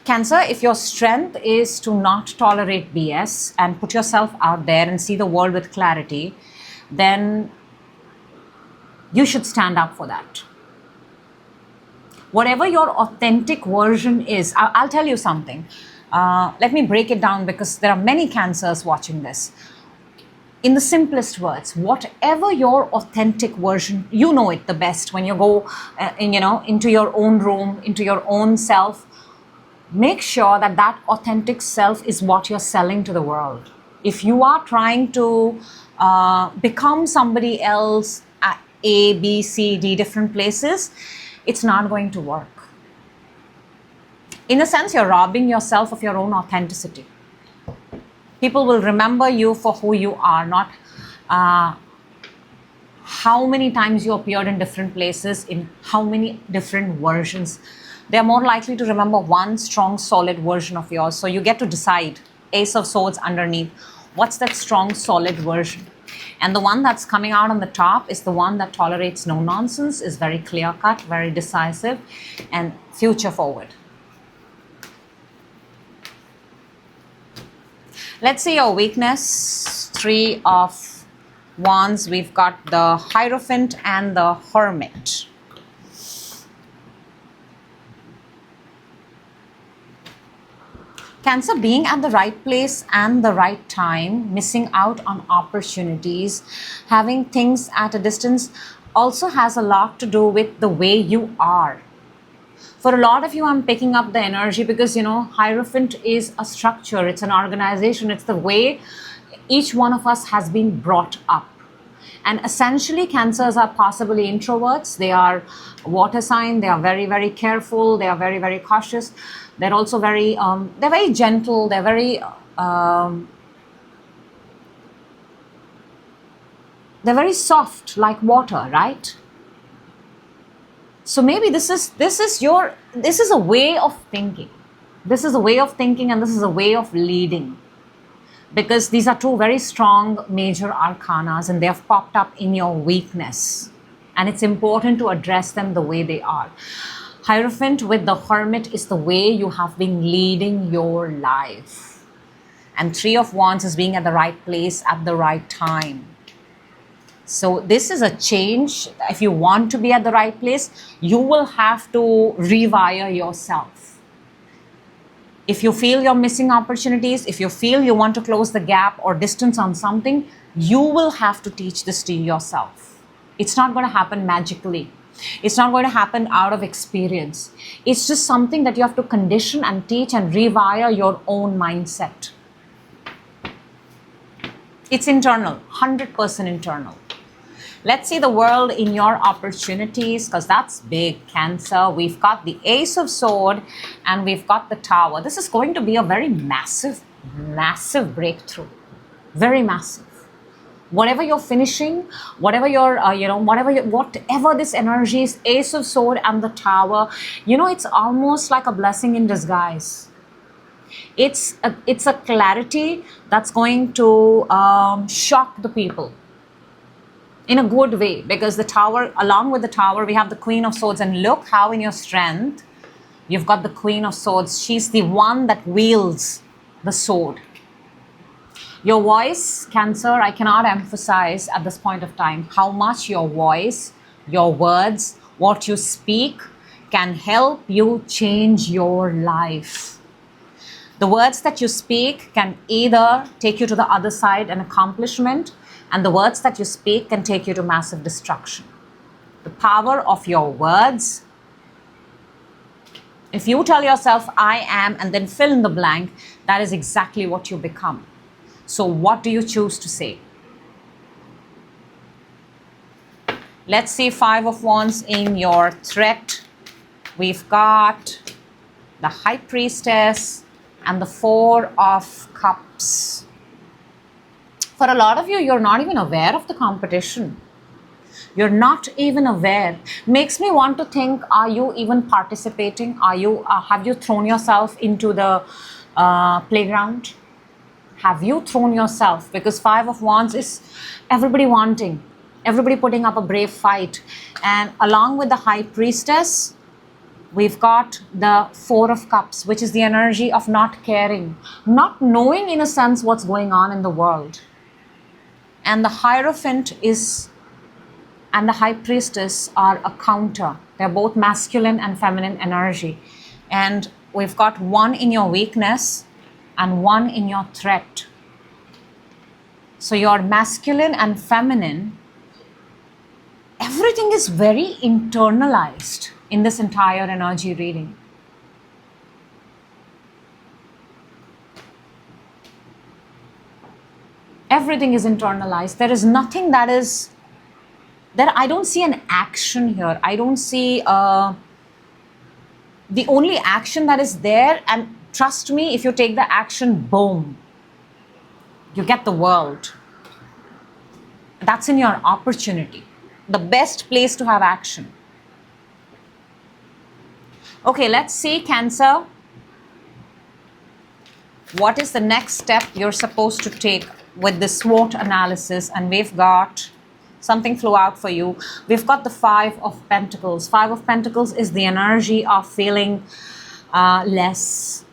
Cancer, if your strength is to not tolerate BS and put yourself out there and see the world with clarity, then you should stand up for that. Whatever your authentic version is, I'll tell you something. Let me break it down, because there are many Cancers watching this. In the simplest words, whatever your authentic version, you know it the best when you go into your own room, into your own self. Make sure that that authentic self is what you're selling to the world. If you are trying to become somebody else at A, B, C, D, different places, it's not going to work. In a sense, you're robbing yourself of your own authenticity. People will remember you for who you are, not how many times you appeared in different places, in how many different versions. They're more likely to remember one strong, solid version of yours. So you get to decide, Ace of Swords underneath, what's that strong, solid version? And the one that's coming out on the top is the one that tolerates no nonsense, is very clear-cut, very decisive, and future-forward. Let's see your weakness. Three of Wands. We've got the Hierophant and the Hermit. Cancer, being at the right place and the right time, missing out on opportunities, having things at a distance, also has a lot to do with the way you are. For a lot of you, I'm picking up the energy because, Hierophant is a structure, it's an organization, it's the way each one of us has been brought up. And essentially, Cancers are possibly introverts. They are water sign. They are very, very careful. They are very, very cautious. They're also very, they're very gentle. They're very, they're very soft, like water, right? So maybe this is a way of thinking. This is a way of thinking, and this is a way of leading. Because these are two very strong major arcanas, and they have popped up in your weakness. And it's important to address them the way they are. Hierophant with the Hermit is the way you have been leading your life. And Three of Wands is being at the right place at the right time. So this is a change. If you want to be at the right place, you will have to rewire yourself. If you feel you're missing opportunities, if you feel you want to close the gap or distance on something, you will have to teach this to yourself. It's not going to happen magically. It's not going to happen out of experience. It's just something that you have to condition and teach and rewire your own mindset. It's internal, 100% internal. Let's see the world in your opportunities, because that's big, Cancer. We've got the Ace of Swords and we've got the Tower. This is going to be a very massive, massive breakthrough. Very massive. Whatever you're finishing, whatever you're, whatever this energy is, Ace of Swords and the Tower, it's almost like a blessing in disguise. It's a clarity that's going to shock the people. In a good way, because the Tower, along with the Tower, we have the Queen of Swords, and look how in your strength, you've got the Queen of Swords. She's the one that wields the sword. Your voice, Cancer, I cannot emphasize at this point of time how much your voice, your words, what you speak can help you change your life. The words that you speak can either take you to the other side and accomplishment, and the words that you speak can take you to massive destruction. The power of your words. If you tell yourself, I am, and then fill in the blank, that is exactly what you become. So what do you choose to say? Let's see Five of Wands in your threat. We've got the High Priestess and the Four of Cups. For a lot of you, you're not even aware of the competition. You're not even aware. Makes me want to think, are you even participating? Have you thrown yourself into the playground? Have you thrown yourself? Because Five of Wands is everybody wanting, everybody putting up a brave fight. And along with the High Priestess, we've got the Four of Cups, which is the energy of not caring, not knowing in a sense what's going on in the world. And the Hierophant and the High Priestess are a counter. They're both masculine and feminine energy. And we've got one in your weakness and one in your threat. So your masculine and feminine, everything is very internalized in this entire energy reading. Everything is internalized. There is nothing that I don't see an action here. I don't see the only action that is there, and trust me, if you take the action, boom, you get the world. That's in your opportunity. The best place to have action. Okay, let's see, Cancer. What is the next step you're supposed to take with the SWOT analysis? And we've got something flew out for you. We've got the Five of Pentacles. Five of Pentacles is the energy of feeling less,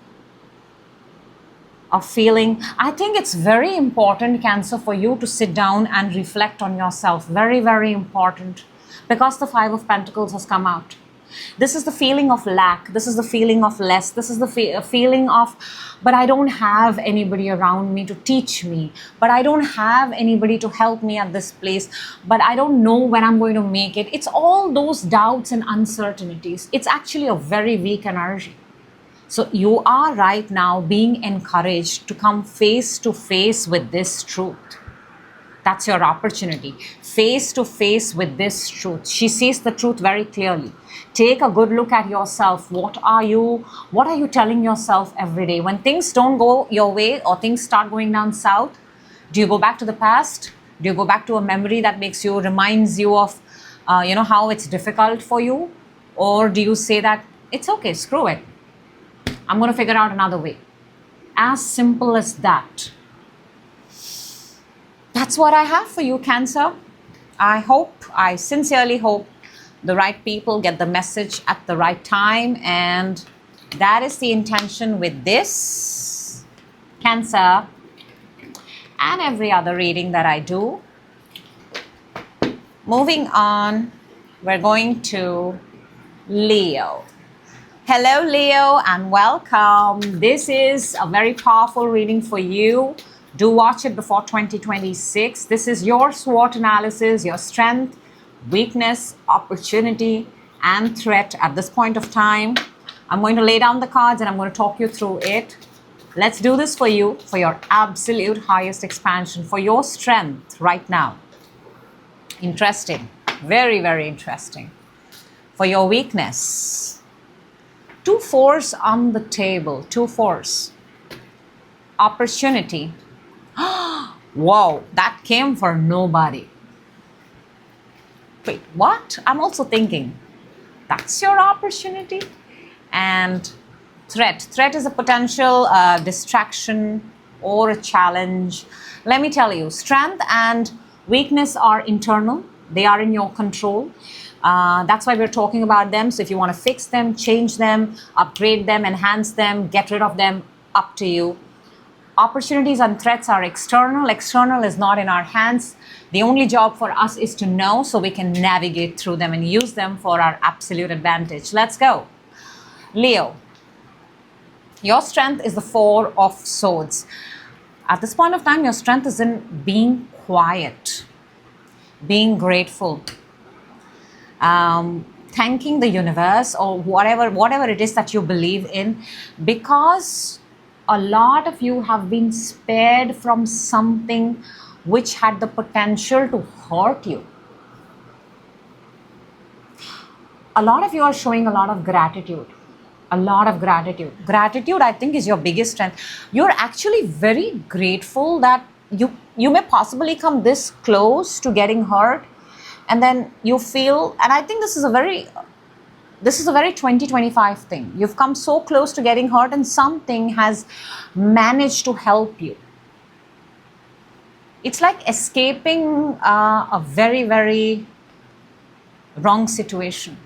of feeling. I think it's very important, Cancer, for you to sit down and reflect on yourself. Very, very important, because the Five of Pentacles has come out. This is the feeling of lack. This is the feeling of less. This is the feeling of, but I don't have anybody around me to teach me. But I don't have anybody to help me at this place. But I don't know when I'm going to make it. It's all those doubts and uncertainties. It's actually a very weak energy. So you are right now being encouraged to come face to face with this truth. That's your opportunity. Face to face with this truth. She sees the truth very clearly. Take a good look at yourself. What are you telling yourself every day? When things don't go your way or things start going down south, do you go back to the past? Do you go back to a memory that reminds you of, how it's difficult for you? Or do you say that it's okay, screw it, I'm going to figure out another way? As simple as that. That's what I have for you, Cancer. I sincerely hope the right people get the message at the right time, and that is the intention with this Cancer and every other reading that I do. Moving on, we're going to Leo. Hello, Leo, and welcome. This is a very powerful reading for you. Do watch it before 2026. This is your SWOT analysis, your strength, weakness, opportunity, and threat at this point of time. I'm going to lay down the cards and I'm going to talk you through it. Let's do this for you, for your absolute highest expansion, for your strength right now. Interesting. Very, very interesting. For your weakness. 2 fours on the table. 2 fours. Opportunity. Whoa, that came for nobody. Wait, what? I'm also thinking, that's your opportunity? And threat. Threat is a potential distraction or a challenge. Let me tell you, strength and weakness are internal. They are in your control. That's why we're talking about them. So if you want to fix them, change them, upgrade them, enhance them, get rid of them, up to you. Opportunities and threats are external. External is not in our hands. The only job for us is to know so we can navigate through them and use them for our absolute advantage. Let's go. Leo, your strength is the 4 of Swords. At this point of time, your strength is in being quiet, being grateful, thanking the universe or whatever it is that you believe in, because a lot of you have been spared from something which had the potential to hurt you. A lot of you are showing a lot of gratitude. A lot of gratitude. Gratitude, I think, is your biggest strength. You're actually very grateful that you may possibly come this close to getting hurt, and then you feel, and I think this is a very 2025 thing. You've come so close to getting hurt and something has managed to help you. It's like escaping a very, very wrong situation.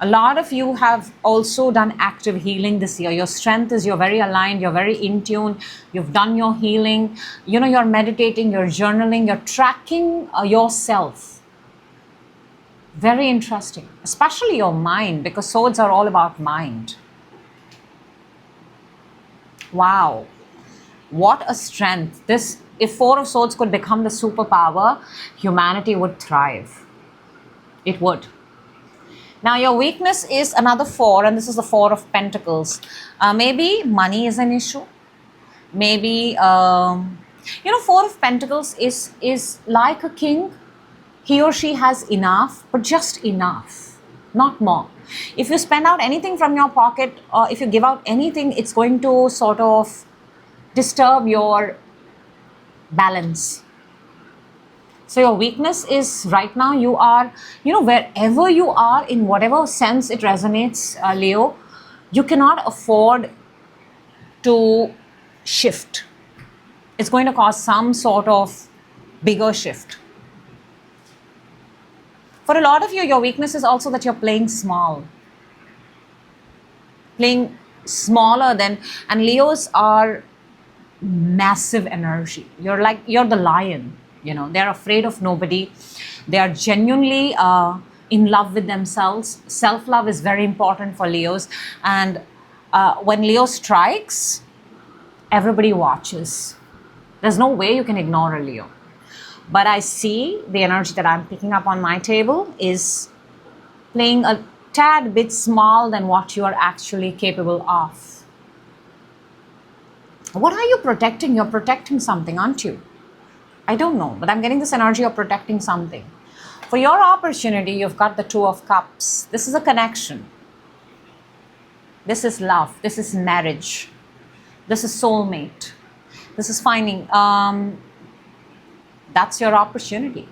A lot of you have also done active healing this year. Your strength is you're very aligned, you're very in tune, you've done your healing, you're meditating, you're journaling, you're tracking yourself. Very interesting, especially your mind, because swords are all about mind. Wow, what a strength. If 4 of Swords could become the superpower, humanity would thrive. It would. Now your weakness is another 4, and this is the 4 of Pentacles. Maybe money is an issue. Maybe, 4 of Pentacles is like a king. He or she has enough, but just enough, not more. If you spend out anything from your pocket, or if you give out anything, it's going to sort of disturb your balance. So your weakness is right now you are, wherever you are, in whatever sense it resonates, Leo, you cannot afford to shift. It's going to cause some sort of bigger shift. For a lot of you, your weakness is also that you're playing small. Playing smaller than, and Leos are massive energy. You're the lion. They're afraid of nobody. They are genuinely in love with themselves. Self-love is very important for Leos. And when Leo strikes, everybody watches. There's no way you can ignore a Leo. But I see the energy that I'm picking up on my table is playing a tad bit small than what you are actually capable of. What are you protecting? You're protecting something, aren't you? I don't know, but I'm getting this energy of protecting something. For your opportunity, you've got the 2 of Cups. This is a connection. This is love. This is marriage. This is soulmate. This is finding, that's your opportunity.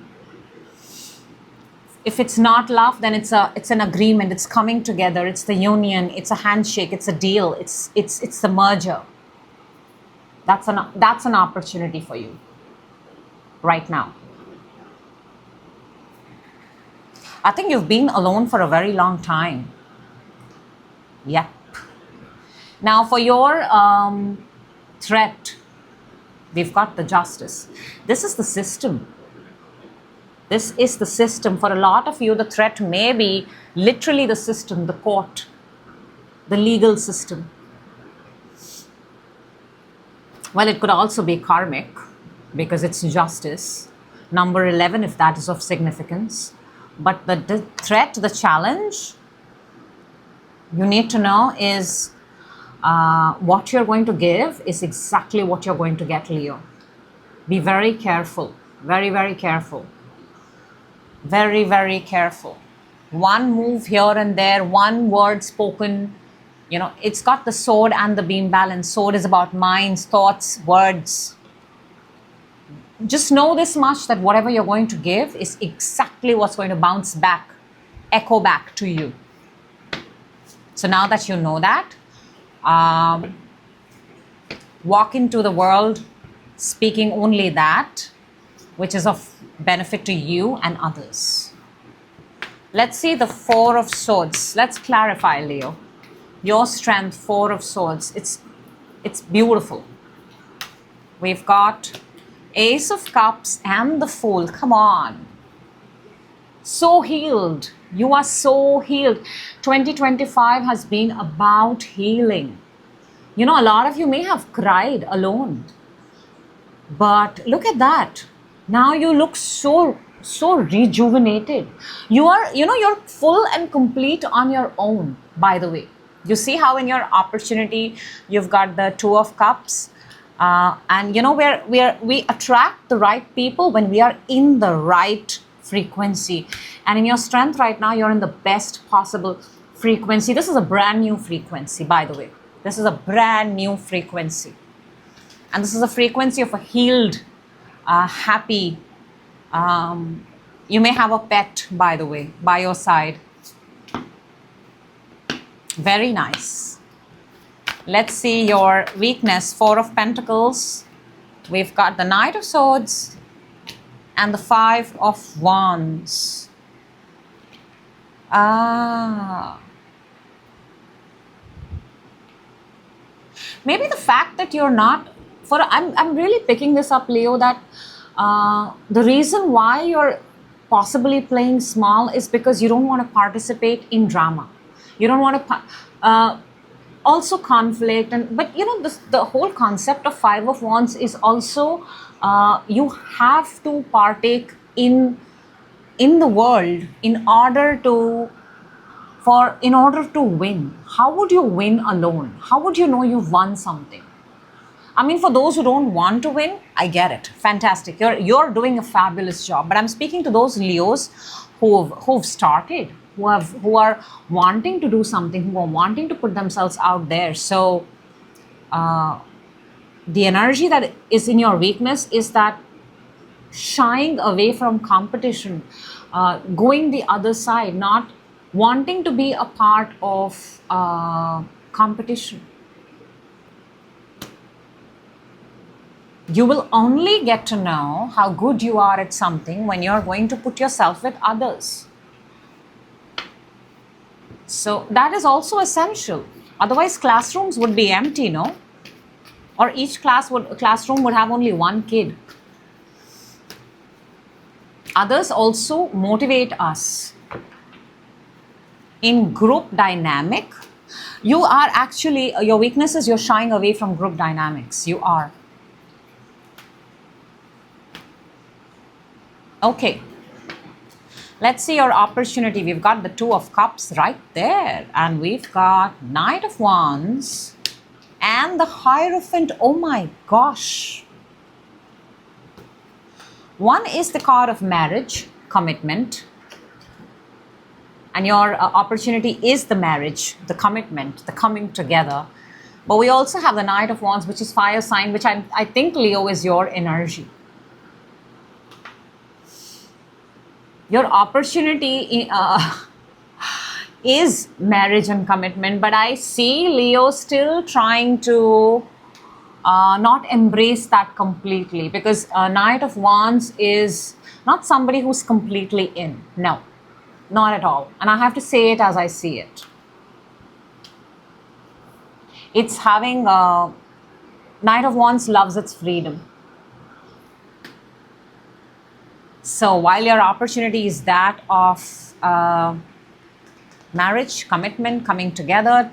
If it's not love, then it's an agreement. It's coming together. It's the union. It's a handshake. It's a deal. It's the merger. That's an opportunity for you right now. I think you've been alone for a very long time. Yep. Now for your threat, we've got the Justice. This is the system. This is the system. For a lot of you, the threat may be literally the system, the court, the legal system. Well, it could also be karmic because it's justice. Number 11, if that is of significance. But the threat, the challenge, you need to know is what you're going to give is exactly what you're going to get, Leo. Be very careful. Very, very careful. Very, very careful. One move here and there, one word spoken, you know, it's got the sword and the beam balance. Sword is about minds, thoughts, words. Just know this much, that whatever you're going to give is exactly what's going to bounce back, echo back to you. So now that you know that, walk into the world speaking only that which is of benefit to you and others. Let's see the Four of Swords. Let's clarify, Leo. Your strength, Four of Swords. It's beautiful. We've got Ace of Cups and the Fool. Come on. So healed. You are so healed. 2025 has been about healing. You know, a lot of you may have cried alone. But look at that. Now you look so rejuvenated. You're full and complete on your own, by the way. You see how in your opportunity, you've got the Two of Cups. And you know, we attract the right people when we are in the right frequency. And in your strength right now, you're in the best possible frequency. This is a brand new frequency, by the way. This is a brand new frequency. And this is a frequency of a healed, happy. You may have a pet, by the way, by your side. Very nice. Let's see your weakness. Four of Pentacles. We've got the Knight of Swords and the Five of Wands. Maybe the fact that you're not, I'm really picking this up, Leo, that the reason why you're possibly playing small is because you don't want to participate in drama. You don't want to also conflict, but you know, the whole concept of Five of Wands is also you have to partake in the world in order to win. How would you win alone? How would you know you've won something? I mean, for those who don't want to win, I get it. Fantastic. You're doing a fabulous job. But I'm speaking to those Leos who've started, who are wanting to do something, who are wanting to put themselves out there. So the energy that is in your weakness is that shying away from competition, going the other side, not wanting to be a part of competition. You will only get to know how good you are at something when you're going to put yourself with others. So that is also essential. Otherwise, classrooms would be empty, no? Or each classroom would have only one kid. Others also motivate us. In group dynamic, you are actually, your weakness is you're shying away from group dynamics. You are. Okay, let's see your opportunity. We've got the Two of Cups right there, and we've got Knight of Wands and the Hierophant. Oh my gosh. One is the card of marriage, commitment, and your opportunity is the marriage, the commitment, the coming together. But we also have the Knight of Wands, which is fire sign, which I think, Leo, is your energy. Your opportunity is marriage and commitment, but I see Leo still trying to not embrace that completely, because Knight of Wands is not somebody who's completely in. No. Not at all. And I have to say it as I see it. It's having a Knight of Wands loves its freedom. So while your opportunity is that of marriage, commitment, coming together,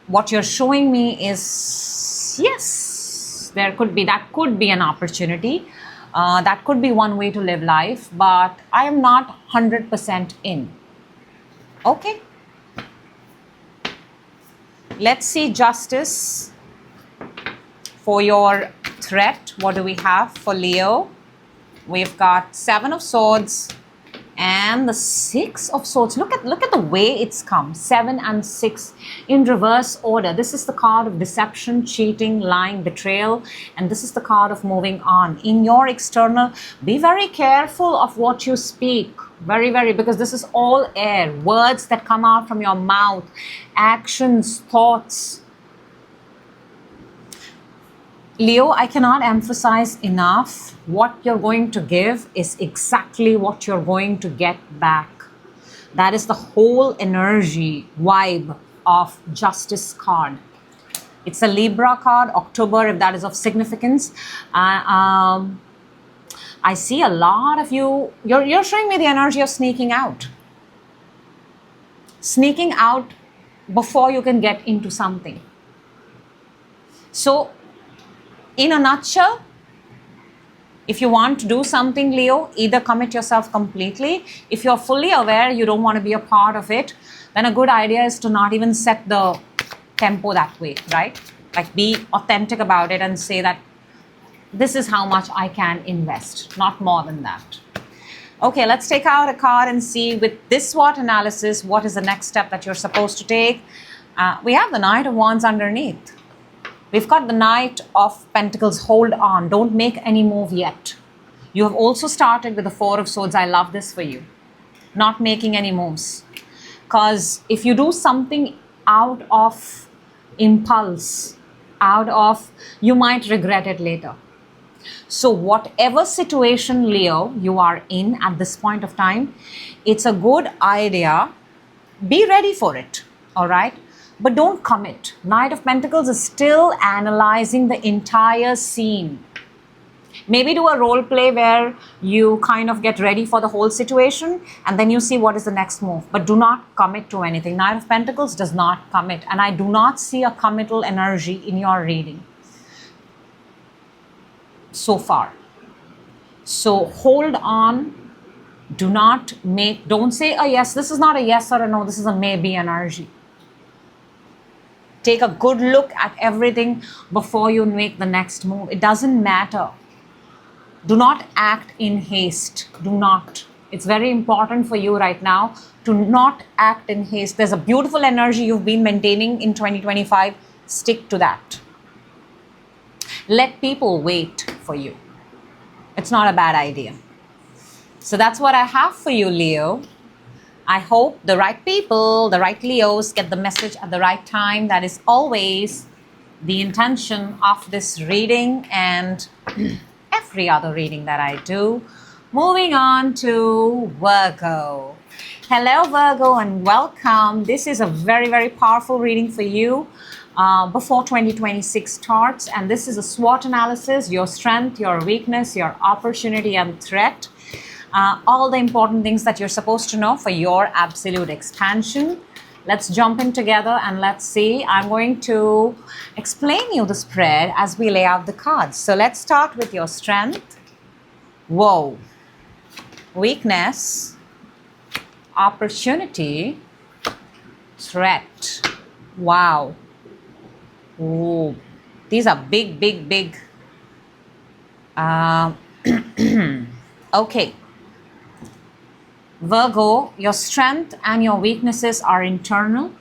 what you're showing me is, yes, that could be an opportunity. That could be one way to live life, but I am not 100% in. Okay. Let's see justice for your threat. What do we have for Leo? We've got 7 of Swords and the 6 of Swords. Look at the way it's come. 7 and 6 in reverse order. This is the card of deception, cheating, lying, betrayal, and this is the card of moving on. In your external, be very careful of what you speak. Very, very, because this is all air. Words that come out from your mouth, actions, thoughts. Leo, I cannot emphasize enough, what you're going to give is exactly what you're going to get back. That is the whole energy, vibe of Justice card. It's a Libra card, October, if that is of significance. I see a lot of you, you're showing me the energy of sneaking out. Sneaking out before you can get into something. So, in a nutshell, if you want to do something, Leo, either commit yourself completely. If you're fully aware you don't want to be a part of it, then a good idea is to not even set the tempo that way, right? Like, be authentic about it and say that this is how much I can invest, not more than that. Okay, let's take out a card and see with this SWOT analysis, what is the next step that you're supposed to take. We have the Knight of Wands underneath. We've got the Knight of Pentacles. Hold on. Don't make any move yet. You have also started with the 4 of Swords. I love this for you. Not making any moves. Because if you do something out of impulse, you might regret it later. So whatever situation, Leo, you are in at this point of time, it's a good idea. Be ready for it. All right? But don't commit. Knight of Pentacles is still analyzing the entire scene. Maybe do a role play where you kind of get ready for the whole situation and then you see what is the next move. But do not commit to anything. Knight of Pentacles does not commit. And I do not see a committal energy in your reading so far. So hold on. Don't say a yes. This is not a yes or a no. This is a maybe energy. Take a good look at everything before you make the next move. It doesn't matter. Do not act in haste. Do not. It's very important for you right now to not act in haste. There's a beautiful energy you've been maintaining in 2025. Stick to that. Let people wait for you. It's not a bad idea. So that's what I have for you, Leo. I hope the right people, the right Leos, get the message at the right time. That is always the intention of this reading and every other reading that I do. Moving on to Virgo. Hello, Virgo, and welcome. This is a very, very powerful reading for you before 2026 starts. And this is a SWOT analysis, your strength, your weakness, your opportunity and threat. All the important things that you're supposed to know for your absolute expansion. Let's jump in together and let's see. I'm going to explain you the spread as we lay out the cards. So let's start with your strength. Whoa. Weakness. Opportunity. Threat. Wow. Ooh. These are big, big, big. Okay. Virgo, your strength and your weaknesses are internal.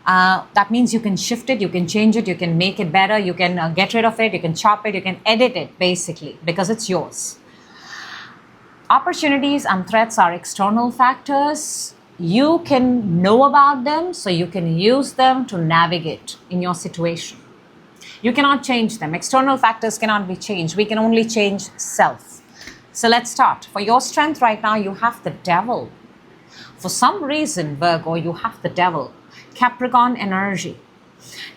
That means you can shift it, you can change it, you can make it better, you can get rid of it, you can chop it, you can edit it basically because it's yours. Opportunities and threats are external factors. You can know about them so you can use them to navigate in your situation. You cannot change them. External factors cannot be changed. We can only change self. So let's start. For your strength right now, you have the devil. For some reason, Virgo, you have the devil. Capricorn energy.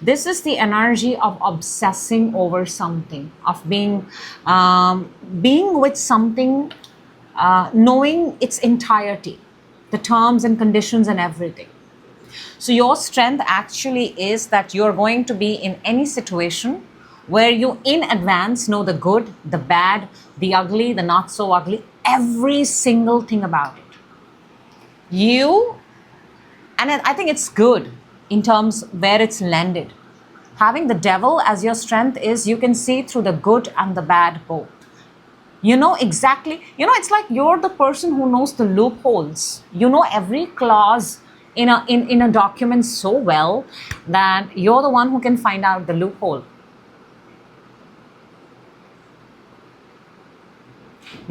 This is the energy of obsessing over something, of being with something, knowing its entirety, the terms and conditions and everything. So your strength actually is that you're going to be in any situation where you in advance know the good, the bad, the ugly, the not so ugly, every single thing about it. And I think it's good in terms where it's landed. Having the devil as your strength is you can see through the good and the bad both. You know exactly, it's like you're the person who knows the loopholes. You know every clause in a document so well that you're the one who can find out the loophole.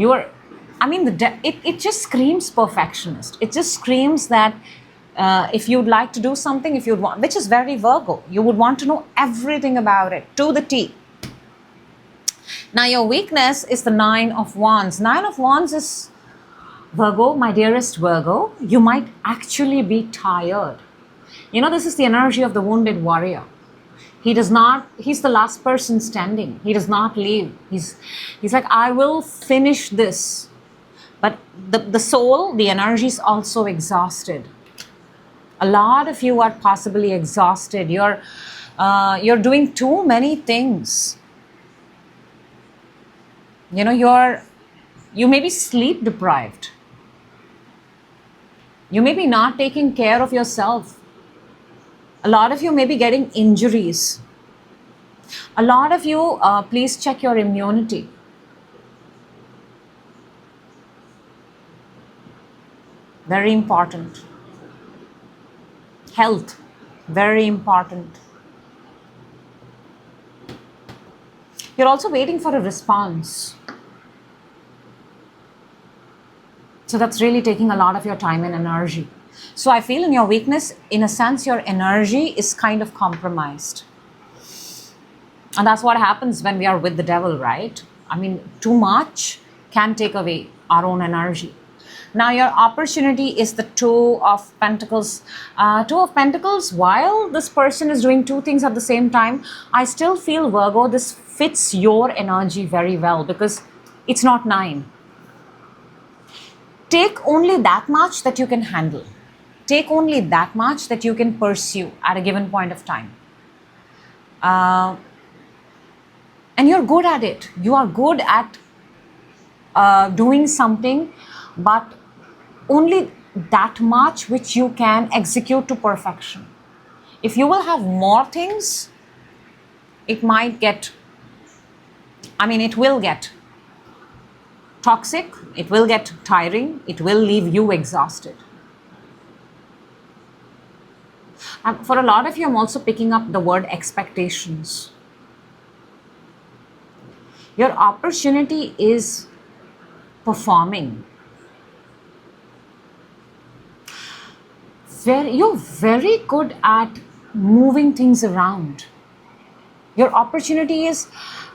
It just screams perfectionist. It just screams that if you'd like to do something, if you'd want, which is very Virgo, you would want to know everything about it to the T. Now your weakness is the 9 of Wands. 9 of Wands is, Virgo, my dearest Virgo, you might actually be tired. This is the energy of the wounded warrior. He's the last person standing. He does not leave. He's like, I will finish this. But the soul, the energy is also exhausted. A lot of you are possibly exhausted. You're doing too many things. You may be sleep deprived. You may be not taking care of yourself. A lot of you may be getting injuries. A lot of you, please check your immunity. Very important. Health, very important. You're also waiting for a response. So that's really taking a lot of your time and energy. So I feel in your weakness, in a sense, your energy is kind of compromised. And that's what happens when we are with the devil, right? Too much can take away our own energy. Now your opportunity is the 2 of Pentacles. 2 of Pentacles, while this person is doing 2 things at the same time, I still feel, Virgo, this fits your energy very well because it's not 9. Take only that much that you can handle. Take only that much that you can pursue at a given point of time. And you're good at it. You are good at doing something, but only that much which you can execute to perfection. If you will have more things, it might get, it will get toxic, it will get tiring, it will leave you exhausted. And for a lot of you, I'm also picking up the word expectations. Your opportunity is performing. You're very good at moving things around. Your opportunity is,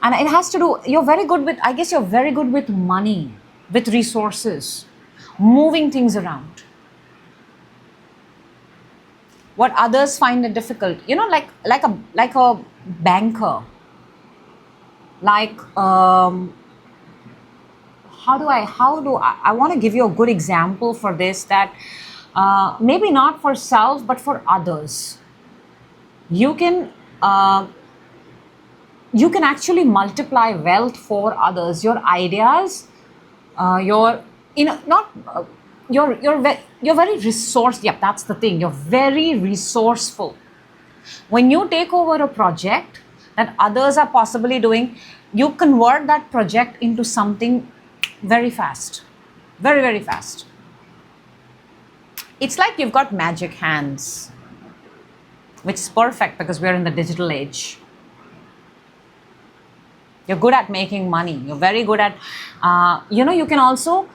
and it has to do, you're very good with money, with resources, moving things around. What others find it difficult, like a banker, I want to give you a good example for this, that maybe not for self, but for others. You can actually multiply wealth for others. Your ideas, you're very resourceful. Yep, that's the thing. You're very resourceful. When you take over a project that others are possibly doing, you convert that project into something very fast. Very, very fast. It's like you've got magic hands, which is perfect because we're in the digital age. You're good at making money. You're very good at, you can also,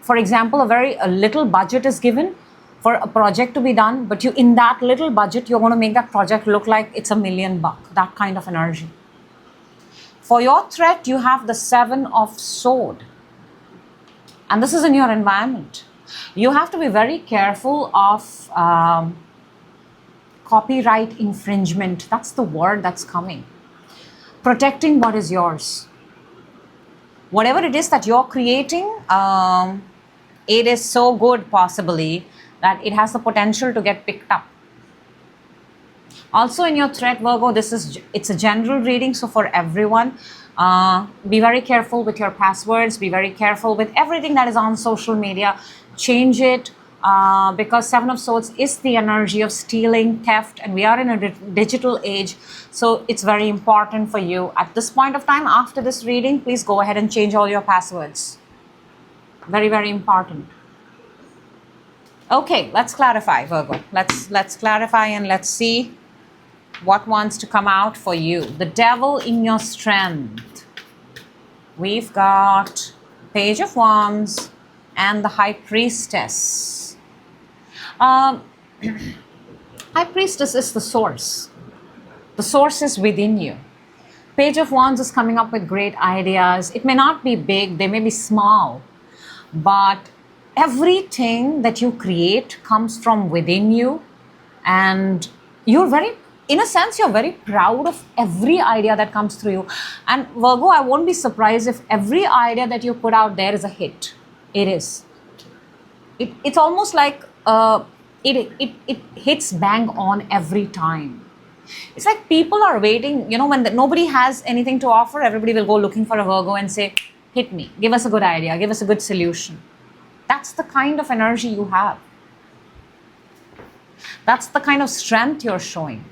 for example, a little budget is given for a project to be done, but in that little budget, you're going to make that project look like it's $1 million, that kind of energy. For your threat, you have the Seven of Swords. And this is in your environment. You have to be very careful of copyright infringement. That's the word that's coming. Protecting what is yours. Whatever it is that you're creating, it is so good possibly that it has the potential to get picked up. Also in your threat, Virgo, it's a general reading, so for everyone, be very careful with your passwords, be very careful with everything that is on social media. Change it, because Seven of Swords is the energy of stealing, theft, and we are in a digital age, so it's very important for you. At this point of time, after this reading, please go ahead and change all your passwords. Very, very important. Okay, let's clarify, Virgo. Let's clarify and let's see what wants to come out for you. The Devil in your strength. We've got Page of Wands and the High Priestess. High Priestess is the source. The source is within you. Page of Wands is coming up with great ideas. It may not be big, they may be small, but everything that you create comes from within you, and you're very, in a sense, you're very proud of every idea that comes through you. And Virgo, I won't be surprised if every idea that you put out there is a hit. It is. It's almost like it hits bang on every time. It's like people are waiting, you know, when nobody has anything to offer, everybody will go looking for a Virgo and say, hit me, give us a good idea, give us a good solution. That's the kind of energy you have. That's the kind of strength you're showing.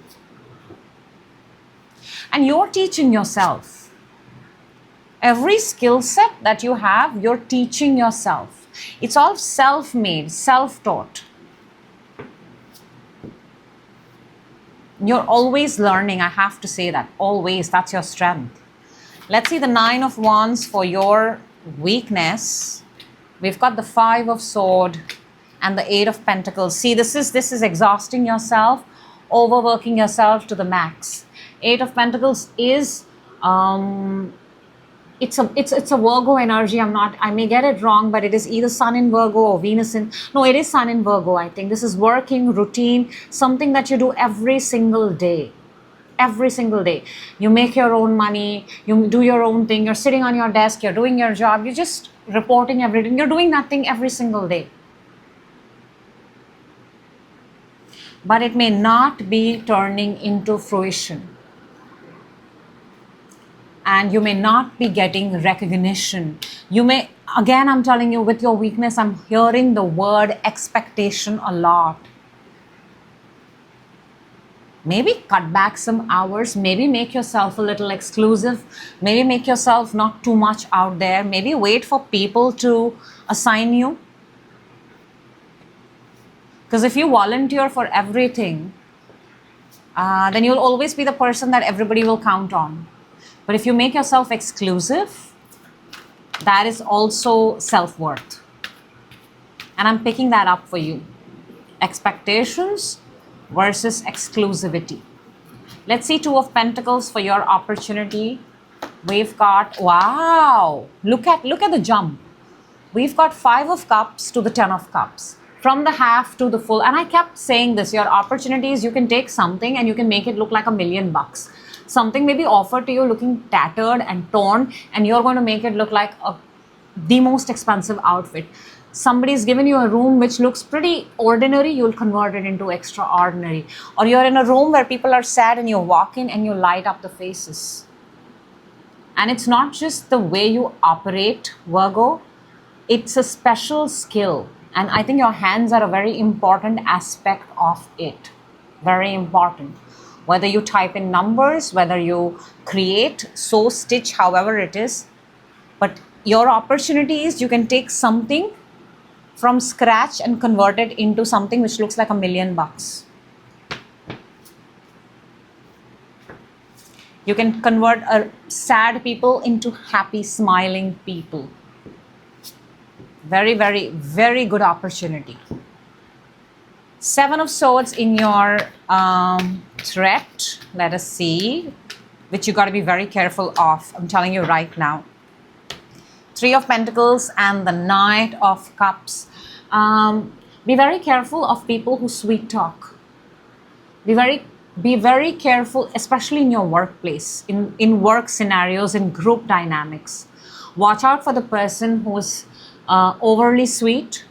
And you're teaching yourself. Every skill set that you have, you're teaching yourself. It's all self-made, self-taught. You're always learning, I have to say that. Always, that's your strength. Let's see the Nine of Wands for your weakness. We've got the Five of Swords and the Eight of Pentacles. See, this is exhausting yourself, overworking yourself to the max. Eight of Pentacles is it's a Virgo energy. I may get it wrong, but it is either Sun in Virgo or Venus in, no, it is Sun in Virgo, I think. This is working, routine, something that you do every single day. Every single day. You make your own money, you do your own thing, you're sitting on your desk, you're doing your job, you're just reporting everything, you're doing that thing every single day. But it may not be turning into fruition. And you may not be getting recognition. You may, again, I'm telling you, with your weakness, I'm hearing the word expectation a lot. Maybe cut back some hours, maybe make yourself a little exclusive, maybe make yourself not too much out there, maybe wait for people to assign you. Because if you volunteer for everything, then you'll always be the person that everybody will count on. But if you make yourself exclusive, that is also self-worth. And I'm picking that up for you. Expectations versus exclusivity. Let's see Two of Pentacles for your opportunity. We've got, wow, look at the jump. We've got Five of Cups to the Ten of Cups. From the half to the full. And I kept saying this, your opportunities, you can take something and you can make it look like $1 million. Something may be offered to you looking tattered and torn, and you're going to make it look like the most expensive outfit. Somebody's given you a room which looks pretty ordinary, you'll convert it into extraordinary. Or you're in a room where people are sad and you walk in and you light up the faces. And it's not just the way you operate, Virgo, it's a special skill. And I think your hands are a very important aspect of it. Very important. Whether you type in numbers, whether you create, sew, stitch, however it is. But your opportunity is you can take something from scratch and convert it into something which looks like $1 million. You can convert sad people into happy, smiling people. Very, very, very good opportunity. Seven of Swords in your threat. Let us see. which you got to be very careful of. I'm telling you right now. Three of Pentacles and the Knight of Cups. Be very careful of people who sweet talk. Be very careful, especially in your workplace, in work scenarios, in group dynamics. Watch out for the person who is overly sweet,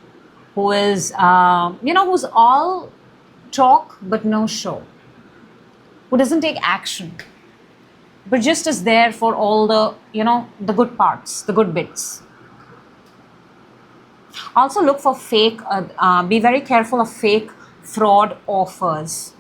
who is, who's all talk but no show, who doesn't take action, but just is there for all the, the good parts, the good bits. Also look for fake, be very careful of fake fraud offers.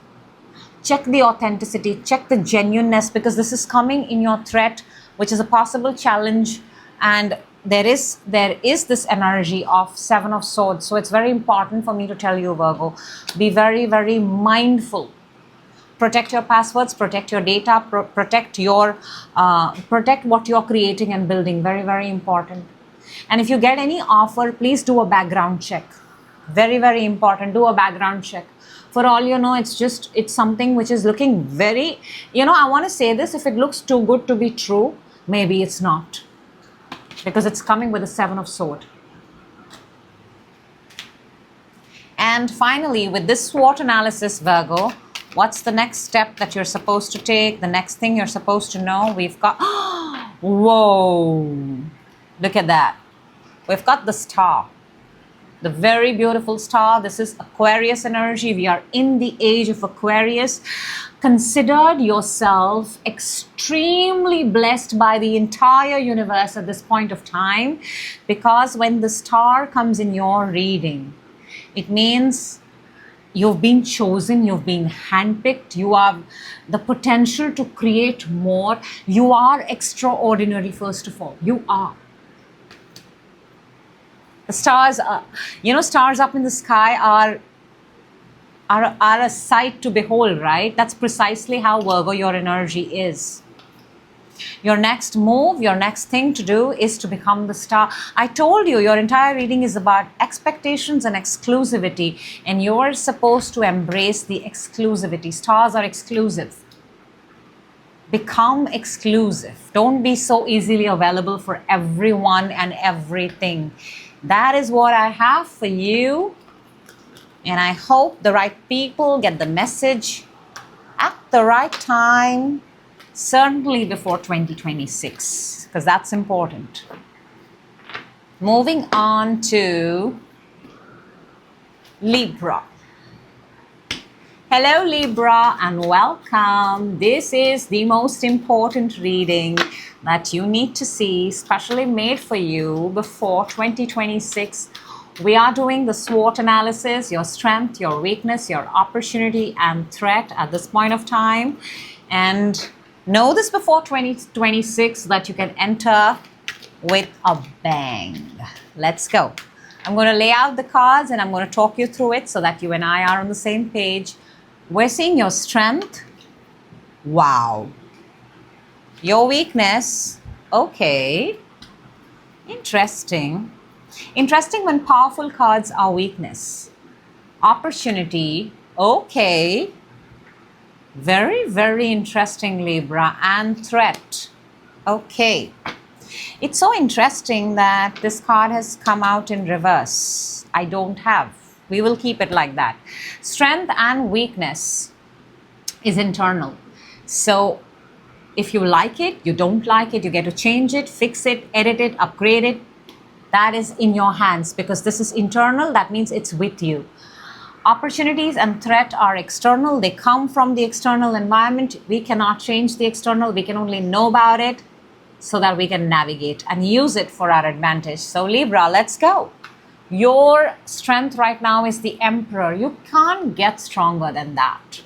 Check the authenticity, check the genuineness, because this is coming in your threat, which is a possible challenge, and there is this energy of Seven of Swords. So it's very important for me to tell you, Virgo, be very, very mindful. Protect your passwords, protect your data, protect what you're creating and building. Very, very important. And if you get any offer, please do a background check. Very, very important. Do a background check. For all you know, it's something which is looking very, I want to say this, if it looks too good to be true, maybe it's not. Because it's coming with a Seven of Swords. And finally, with this SWOT analysis, Virgo, what's the next step that you're supposed to take? The next thing you're supposed to know? We've got, whoa, look at that. We've got the Star. The very beautiful Star. This is Aquarius energy. We are in the age of Aquarius. Consider yourself extremely blessed by the entire universe at this point of time, because when the Star comes in your reading, it means you've been chosen, you've been handpicked, you have the potential to create more. You are extraordinary, first of all. You are. The stars, stars up in the sky are a sight to behold, right? That's precisely how, Virgo, your energy is. Your next move, your next thing to do is to become the star. I told you, your entire reading is about expectations and exclusivity, and you're supposed to embrace the exclusivity. Stars are exclusive. Become exclusive. Don't be so easily available for everyone and everything. That is what I have for you. And I hope the right people get the message at the right time, certainly before 2026, because that's important. Moving on to Libra. Hello, Libra, and welcome. This is the most important reading that you need to see, specially made for you before 2026. We are doing the SWOT analysis, your strength, your weakness, your opportunity and threat at this point of time. And know this before 2026 that you can enter with a bang. Let's go. I'm going to lay out the cards and I'm going to talk you through it so that you and I are on the same page. We're seeing your strength. Wow. Your weakness. Okay. Interesting. Interesting when powerful cards are weakness. Opportunity. Okay. Very, very interesting, Libra. And threat. Okay. It's so interesting that this card has come out in reverse. I don't have. We will keep it like that. Strength and weakness is internal. So if you like it, you don't like it, you get to change it, fix it, edit it, upgrade it. That is in your hands, because this is internal. That means it's with you. Opportunities and threat are external. They come from the external environment. We cannot change the external. We can only know about it so that we can navigate and use it for our advantage. So Libra, let's go. Your strength right now is the Emperor. You can't get stronger than that.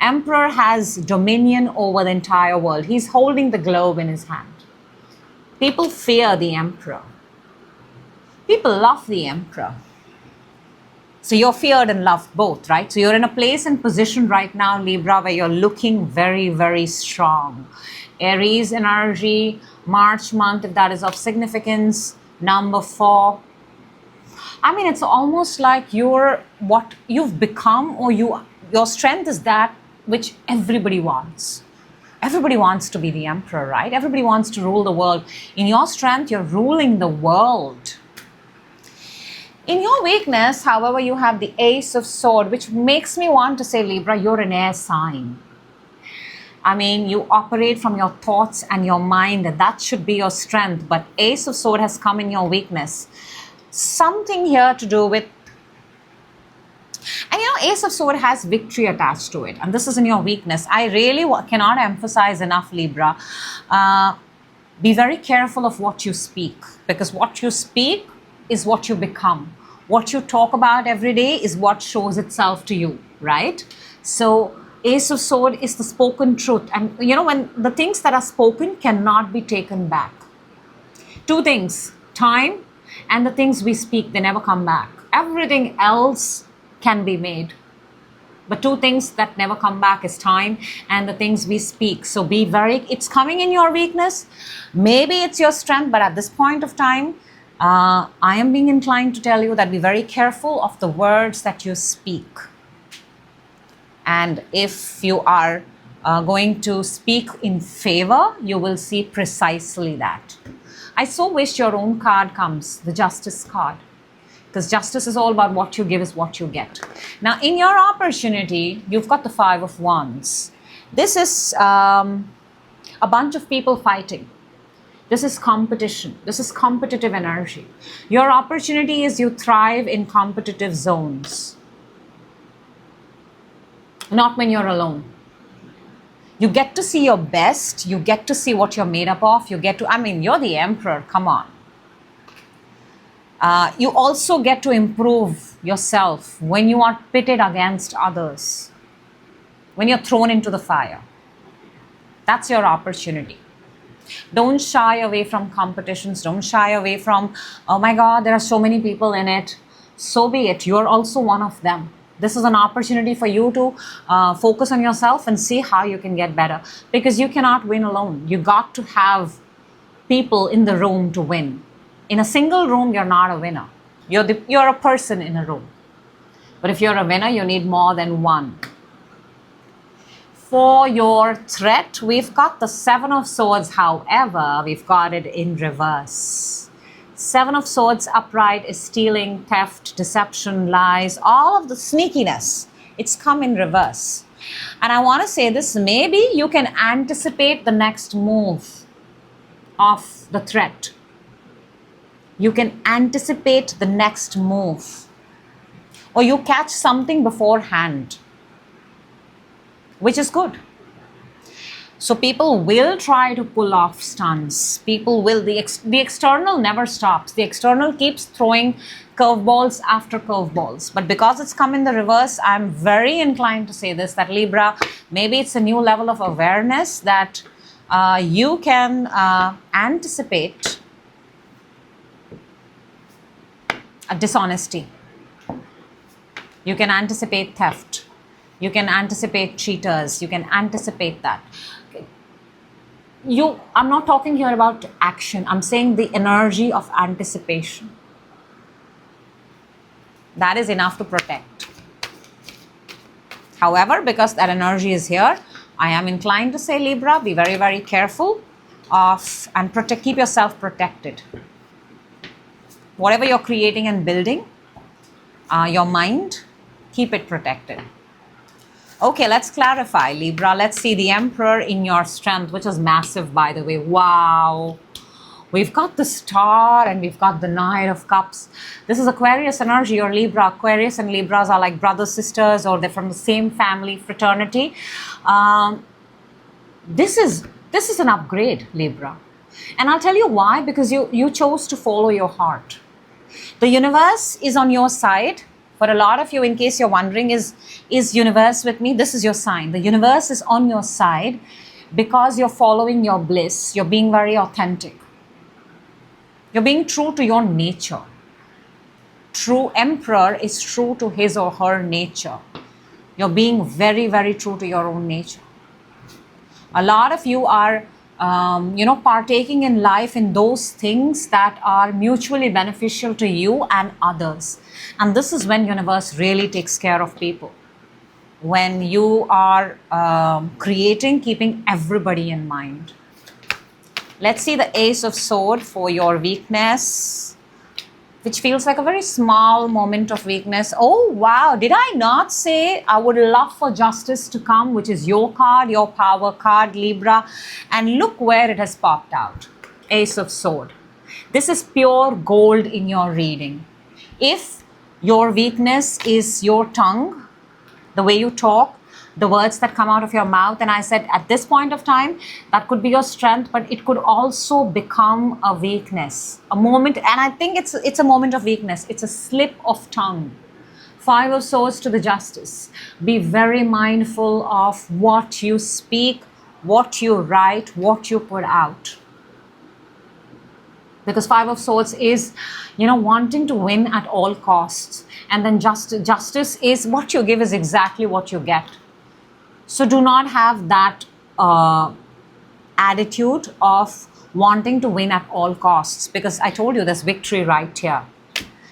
Emperor has dominion over the entire world. He's holding the globe in his hand. People fear the Emperor. People love the Emperor. So you're feared and loved both, right? So you're in a place and position right now, Libra, where you're looking very, very strong. Aries energy, March month, if that is of significance, number 4. I mean, it's almost like you're what you've become, or your strength is that which everybody wants. Everybody wants to be the emperor, right? Everybody wants to rule the world. In your strength, you're ruling the world. In your weakness, however, you have the Ace of Swords, which makes me want to say, Libra, you're an air sign. I mean, you operate from your thoughts and your mind, and that should be your strength. But Ace of Swords has come in your weakness. Something here to do with, and you know, Ace of Swords has victory attached to it. And this is in your weakness. I really cannot emphasize enough, Libra. Be very careful of what you speak. Because what you speak is what you become. What you talk about every day is what shows itself to you, right? So Ace of Swords is the spoken truth. And you know, when the things that are spoken cannot be taken back. Two things, time and the things we speak, they never come back. Everything else can be made. But two things that never come back is time and the things we speak. So be very, it's coming in your weakness. Maybe it's your strength, but at this point of time, I am being inclined to tell you that be very careful of the words that you speak. And if you are going to speak in favor, you will see precisely that. I so wish your own card comes, the Justice card. Because justice is all about what you give is what you get. Now, in your opportunity, you've got the Five of Wands. This is a bunch of people fighting. This is competition. This is competitive energy. Your opportunity is you thrive in competitive zones. Not when you're alone. You get to see your best. You get to see what you're made up of. You get to, I mean, you're the emperor. Come on. You also get to improve yourself when you are pitted against others. When you're thrown into the fire. That's your opportunity. Don't shy away from competitions. Don't shy away from, oh my God, there are so many people in it. So be it. You're also one of them. This is an opportunity for you to focus on yourself and see how you can get better. Because you cannot win alone. You got to have people in the room to win. In a single room, you're not a winner. You're a person in a room. But if you're a winner, you need more than one. For your threat, we've got the Seven of Swords. However, we've got it in reverse. Seven of Swords upright is stealing, theft, deception, lies, all of the sneakiness. It's come in reverse. And I want to say this, maybe you can anticipate the next move of the threat. You can anticipate the next move. Or you catch something beforehand, which is good. So people will try to pull off stunts. People will, the external never stops. The external keeps throwing curveballs after curveballs. But because it's come in the reverse, I'm very inclined to say this, that Libra, maybe it's a new level of awareness that you can anticipate a dishonesty. You can anticipate theft. You can anticipate cheaters. You can anticipate that. I'm not talking here about action. I'm saying the energy of anticipation. That is enough to protect. However, because that energy is here, I am inclined to say, Libra, be very, very careful of and keep yourself protected. Whatever you're creating and building, your mind, keep it protected. Okay, let's clarify, Libra. Let's see the Emperor in your strength, which is massive, by the way. Wow. We've got the Star and we've got the Knight of Cups. This is Aquarius energy or Libra. Aquarius and Libras are like brothers, sisters, or they're from the same family, fraternity. This is an upgrade, Libra. And I'll tell you why. Because you chose to follow your heart. The universe is on your side. For a lot of you, in case you're wondering, is universe with me? This is your sign. The universe is on your side because you're following your bliss. You're being very authentic. You're being true to your nature. True Emperor is true to his or her nature. You're being very, very true to your own nature. A lot of you are partaking in life in those things that are mutually beneficial to you and others. And this is when universe really takes care of people. when you are creating, keeping everybody in mind. Let's see the Ace of Swords for your weakness, which feels like a very small moment of weakness. Oh, wow. Did I not say I would love for justice to come, which is your card, your power card, Libra. And look where it has popped out. Ace of Swords. This is pure gold in your reading. If your weakness is your tongue, the way you talk, the words that come out of your mouth, and I said at this point of time, that could be your strength, but it could also become a weakness, a moment, and I think it's a moment of weakness. It's a slip of tongue. Five of Swords to the Justice. Be very mindful of what you speak, what you write, what you put out. Because Five of Swords is, wanting to win at all costs. And then justice is what you give is exactly what you get. So do not have that attitude of wanting to win at all costs, because I told you there's victory right here.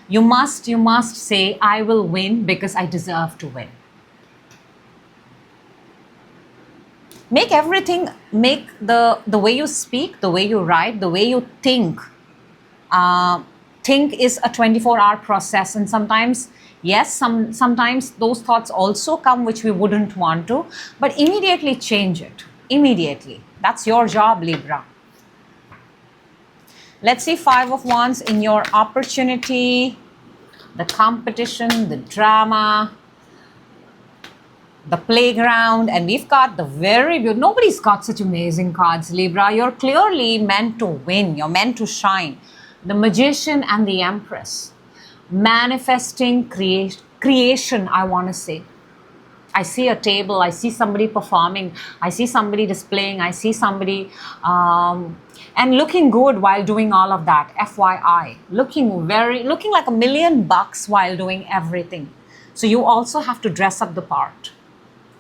You must say, I will win because I deserve to win. Make the way you speak, the way you write, the way you think. Think is a 24-hour process, and sometimes, yes, sometimes those thoughts also come which we wouldn't want to, but immediately change it. Immediately. That's your job, Libra. Let's see Five of Wands in your opportunity, the competition, the drama, the playground, and we've got the very beautiful. Nobody's got such amazing cards, Libra. You're clearly meant to win. You're meant to shine. The Magician and the Empress. Manifesting creation, I want to say. I see a table, I see somebody performing, I see somebody displaying, I see somebody and looking good while doing all of that, FYI. Looking like $1 million while doing everything. So you also have to dress up the part.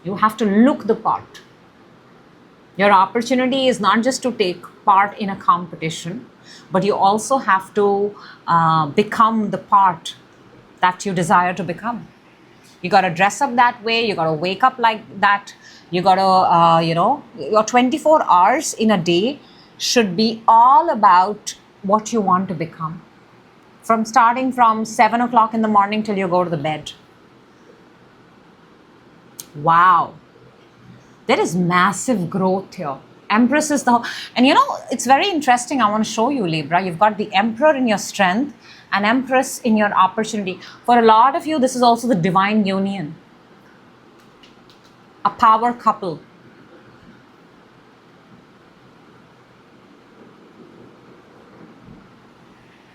You have to look the part. Your opportunity is not just to take part in a competition, but you also have to become the part that you desire to become. You got to dress up that way. You got to wake up like that. You got to, your 24 hours in a day should be all about what you want to become. Starting from 7 o'clock in the morning till you go to the bed. Wow. There is massive growth here. Empress is and it's very interesting. I want to show you, Libra. You've got the Emperor in your strength and Empress in your opportunity. For a lot of you, this is also the divine union. A power couple.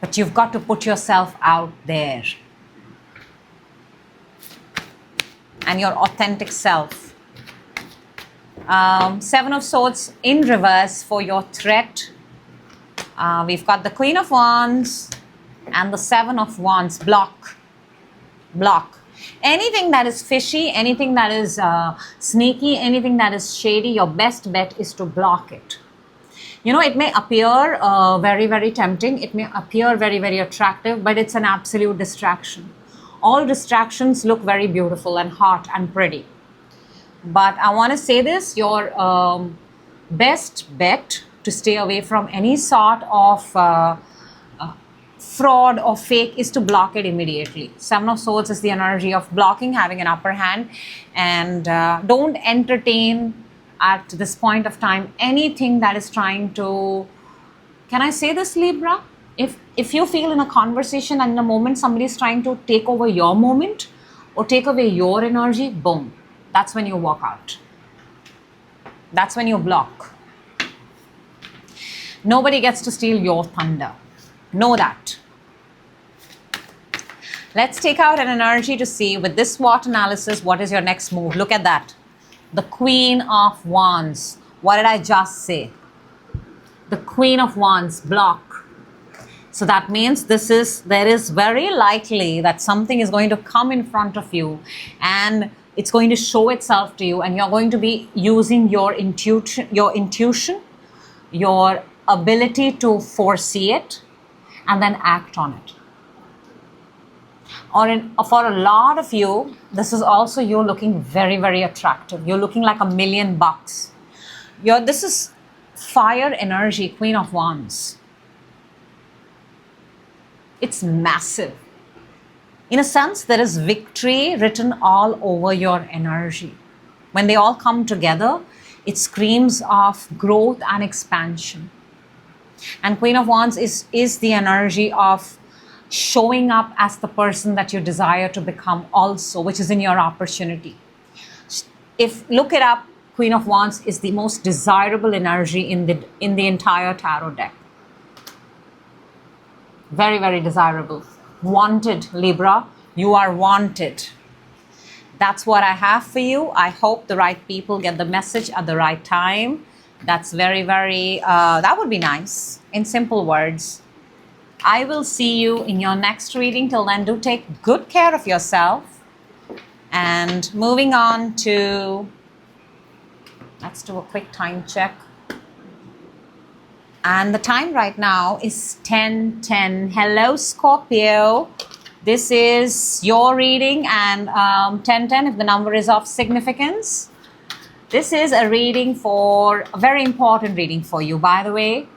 But you've got to put yourself out there. And your authentic self. Seven of Swords in reverse for your threat. We've got the Queen of Wands and the Seven of Wands. Block. Anything that is fishy, anything that is sneaky, anything that is shady, your best bet is to block it. It may appear very, very tempting. It may appear very, very attractive, but it's an absolute distraction. All distractions look very beautiful and hot and pretty. But I want to say this, your best bet to stay away from any sort of fraud or fake is to block it immediately. Seven of Swords is the energy of blocking, having an upper hand. And don't entertain at this point of time anything that is trying to... Can I say this, Libra? If you feel in a conversation and in a moment somebody is trying to take over your moment or take away your energy, boom. That's when you walk out. That's when you block. Nobody gets to steal your thunder. Know that. Let's take out an energy to see with this SWOT analysis, what is your next move? Look at that. The Queen of Wands. What did I just say? The Queen of Wands, block. So that means there is very likely that something is going to come in front of you and it's going to show itself to you, and you're going to be using your intuition, your ability to foresee it and then act on it. for a lot of you, this is also you looking very, very attractive. You're looking like $1,000,000. This is fire energy, Queen of Wands. It's massive. In a sense, there is victory written all over your energy. When they all come together, it screams of growth and expansion. And Queen of Wands is the energy of showing up as the person that you desire to become also, which is in your opportunity. Look it up, Queen of Wands is the most desirable energy in the entire tarot deck. Very, very desirable. Wanted, Libra. You are wanted. That's what I have for you. I hope the right people get the message at the right time. That's very, very, that would be nice. In simple words. I will see you in your next reading. Till then, do take good care of yourself. And moving on to, let's do a quick time check. And the time right now is 10:10. Hello, Scorpio. This is your reading, and 10:10 if the number is of significance. This is a reading for, a very important reading for you, by the way.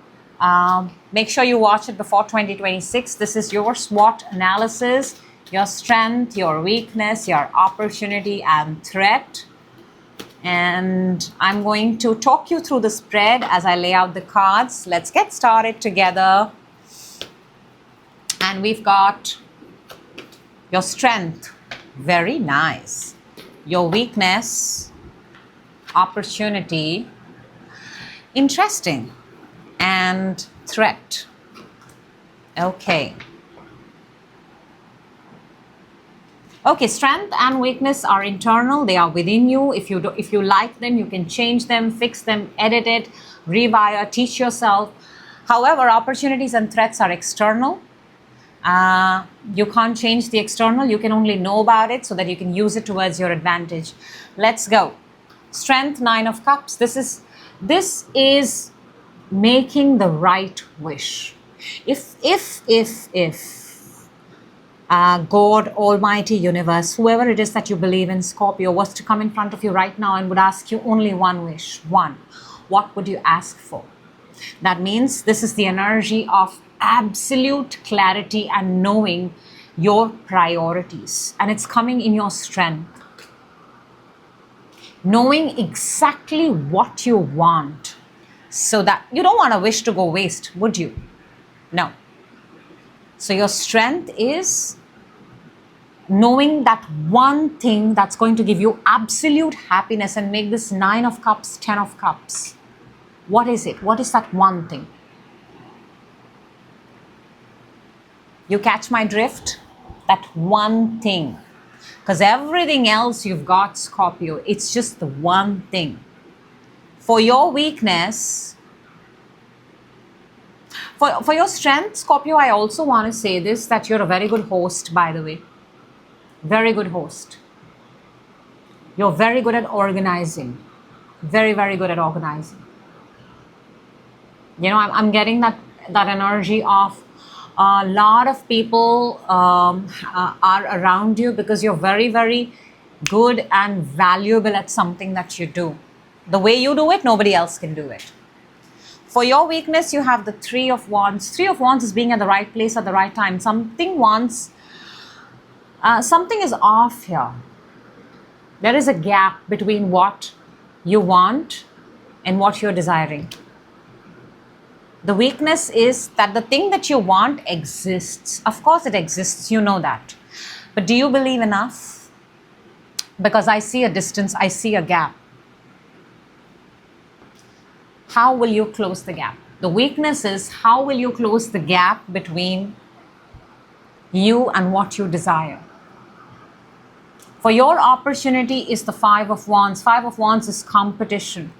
Make sure you watch it before 2026. This is your SWOT analysis, your strength, your weakness, your opportunity and threat. And I'm going to talk you through the spread as I lay out the cards. Let's get started together. And we've got your strength, very nice. Your weakness, opportunity, interesting, and threat. Okay. Okay, strength and weakness are internal. They are within you. If you like them, you can change them, fix them, edit it, rewire, teach yourself. However, opportunities and threats are external. You can't change the external. You can only know about it so that you can use it towards your advantage. Let's go. Strength, 9 of Cups. This is making the right wish. If God, Almighty Universe, whoever it is that you believe in, Scorpio, was to come in front of you right now and would ask you only one wish, one, what would you ask for? That means this is the energy of absolute clarity and knowing your priorities, and it's coming in your strength. Knowing exactly what you want, so that you don't want a wish to go waste, would you? No. So your strength is knowing that one thing that's going to give you absolute happiness and make this 9 of Cups, 10 of Cups. What is it? What is that one thing? You catch my drift? That one thing. Because everything else you've got, Scorpio, it's just the one thing. For your weakness, for your strength, Scorpio, I also want to say this, that you're a very good host, by the way. Very good host. You're very good at organizing. Very, very good at organizing. You know, I'm getting that energy of a lot of people are around you because you're very, very good and valuable at something that you do. The way you do it, nobody else can do it. For your weakness, you have the 3 of Wands. 3 of Wands is being at the right place at the right time. Something is off here. There is a gap between what you want and what you're desiring. The weakness is that the thing that you want exists. Of course it exists, you know that. But do you believe enough? Because I see a distance, I see a gap. How will you close the gap? The weakness is, how will you close the gap between you and what you desire? For your opportunity is the 5 of Wands. 5 of Wands is competition.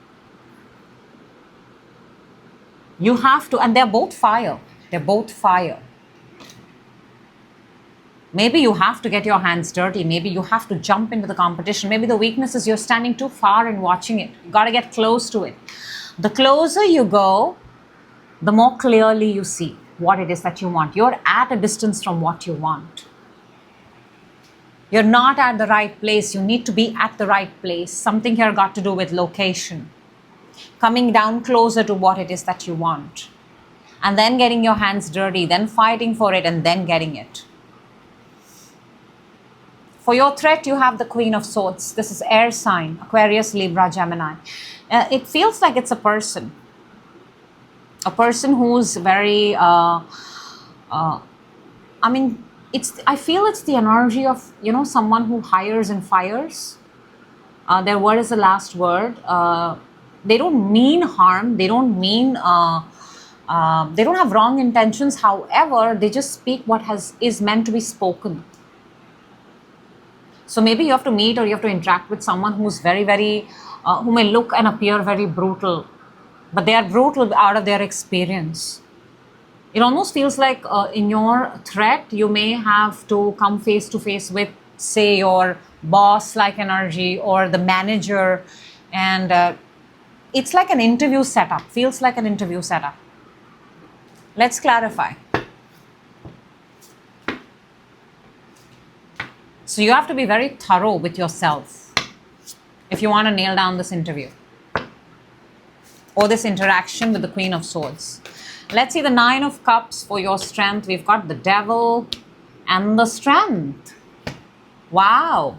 You have to, and they're both fire. They're both fire. Maybe you have to get your hands dirty. Maybe you have to jump into the competition. Maybe the weakness is you're standing too far and watching it. You got to get close to it. The closer you go, the more clearly you see what it is that you want. You're at a distance from what you want. You're not at the right place. You need to be at the right place. Something here got to do with location. Coming down closer to what it is that you want. And then getting your hands dirty, then fighting for it, and then getting it. For your threat, you have the Queen of Swords. This is air sign, Aquarius, Libra, Gemini. It feels like it's a person. A person who's very, I feel it's the energy of, someone who hires and fires. Their word is the last word. They don't mean harm. They don't mean, they don't have wrong intentions. However, they just speak what is meant to be spoken. So maybe you have to meet or you have to interact with someone who's very, very, who may look and appear very brutal, but they are brutal out of their experience. It almost feels like in your threat, you may have to come face to face with, say, your boss-like energy or the manager. And it's like an interview setup, feels like an interview setup. Let's clarify. So you have to be very thorough with yourself if you want to nail down this interview or this interaction with the Queen of Swords. Let's see the Nine of Cups for your strength. We've got the Devil and the Strength. Wow.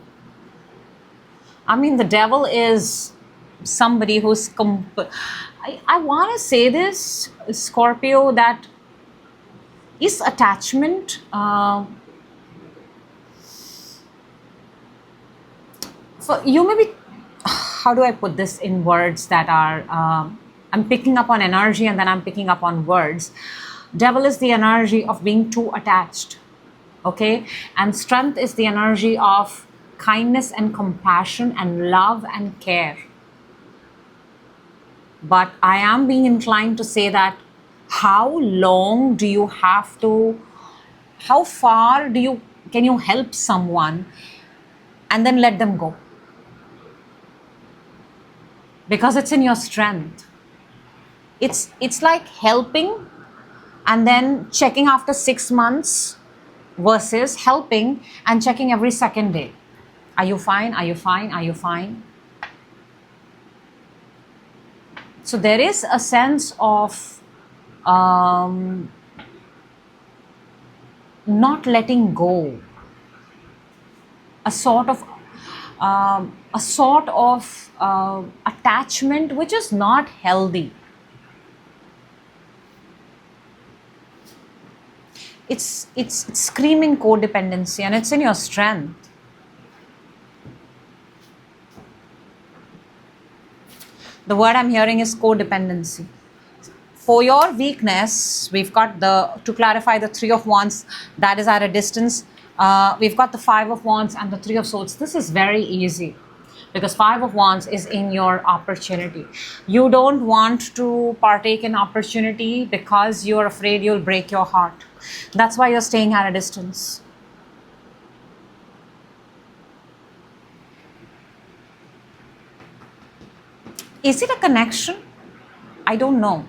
I mean, the Devil is somebody who's... I want to say this, Scorpio, that is attachment... So you may be, how do I put this in words that are, I'm picking up on energy and then I'm picking up on words. Devil is the energy of being too attached, okay? And strength is the energy of kindness and compassion and love and care. But I am being inclined to say that how long do you have to, how far can you help someone and then let them go? Because it's in your strength. It's like helping and then checking after 6 months versus helping and checking every second day. Are you fine? Are you fine? Are you fine? So there is a sense of not letting go. A sort of attachment which is not healthy. It's screaming codependency, and it's in your strength. The word I'm hearing is codependency. For your weakness, we've got to clarify the Three of Wands, that is at a distance. We've got the Five of Wands and the Three of Swords. This is very easy because Five of Wands is in your opportunity. You don't want to partake in opportunity because you're afraid you'll break your heart. That's why you're staying at a distance. Is it a connection? I don't know.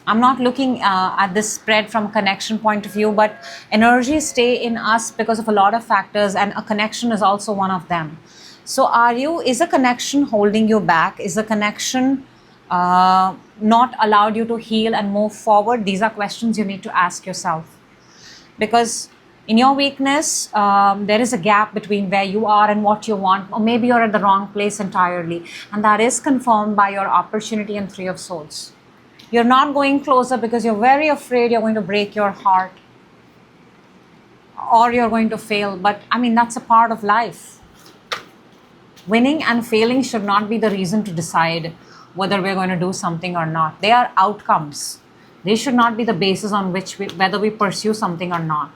I'm not looking at this spread from a connection point of view, but energies stay in us because of a lot of factors, and a connection is also one of them. So is a connection holding you back? Is a connection not allowed you to heal and move forward? These are questions you need to ask yourself. Because in your weakness, there is a gap between where you are and what you want, or maybe you're at the wrong place entirely. And that is confirmed by your opportunity and Three of Swords. You're not going closer because you're very afraid you're going to break your heart or you're going to fail. But I mean, that's a part of life. Winning and failing should not be the reason to decide whether we're going to do something or not. They are outcomes. They should not be the basis on which whether we pursue something or not.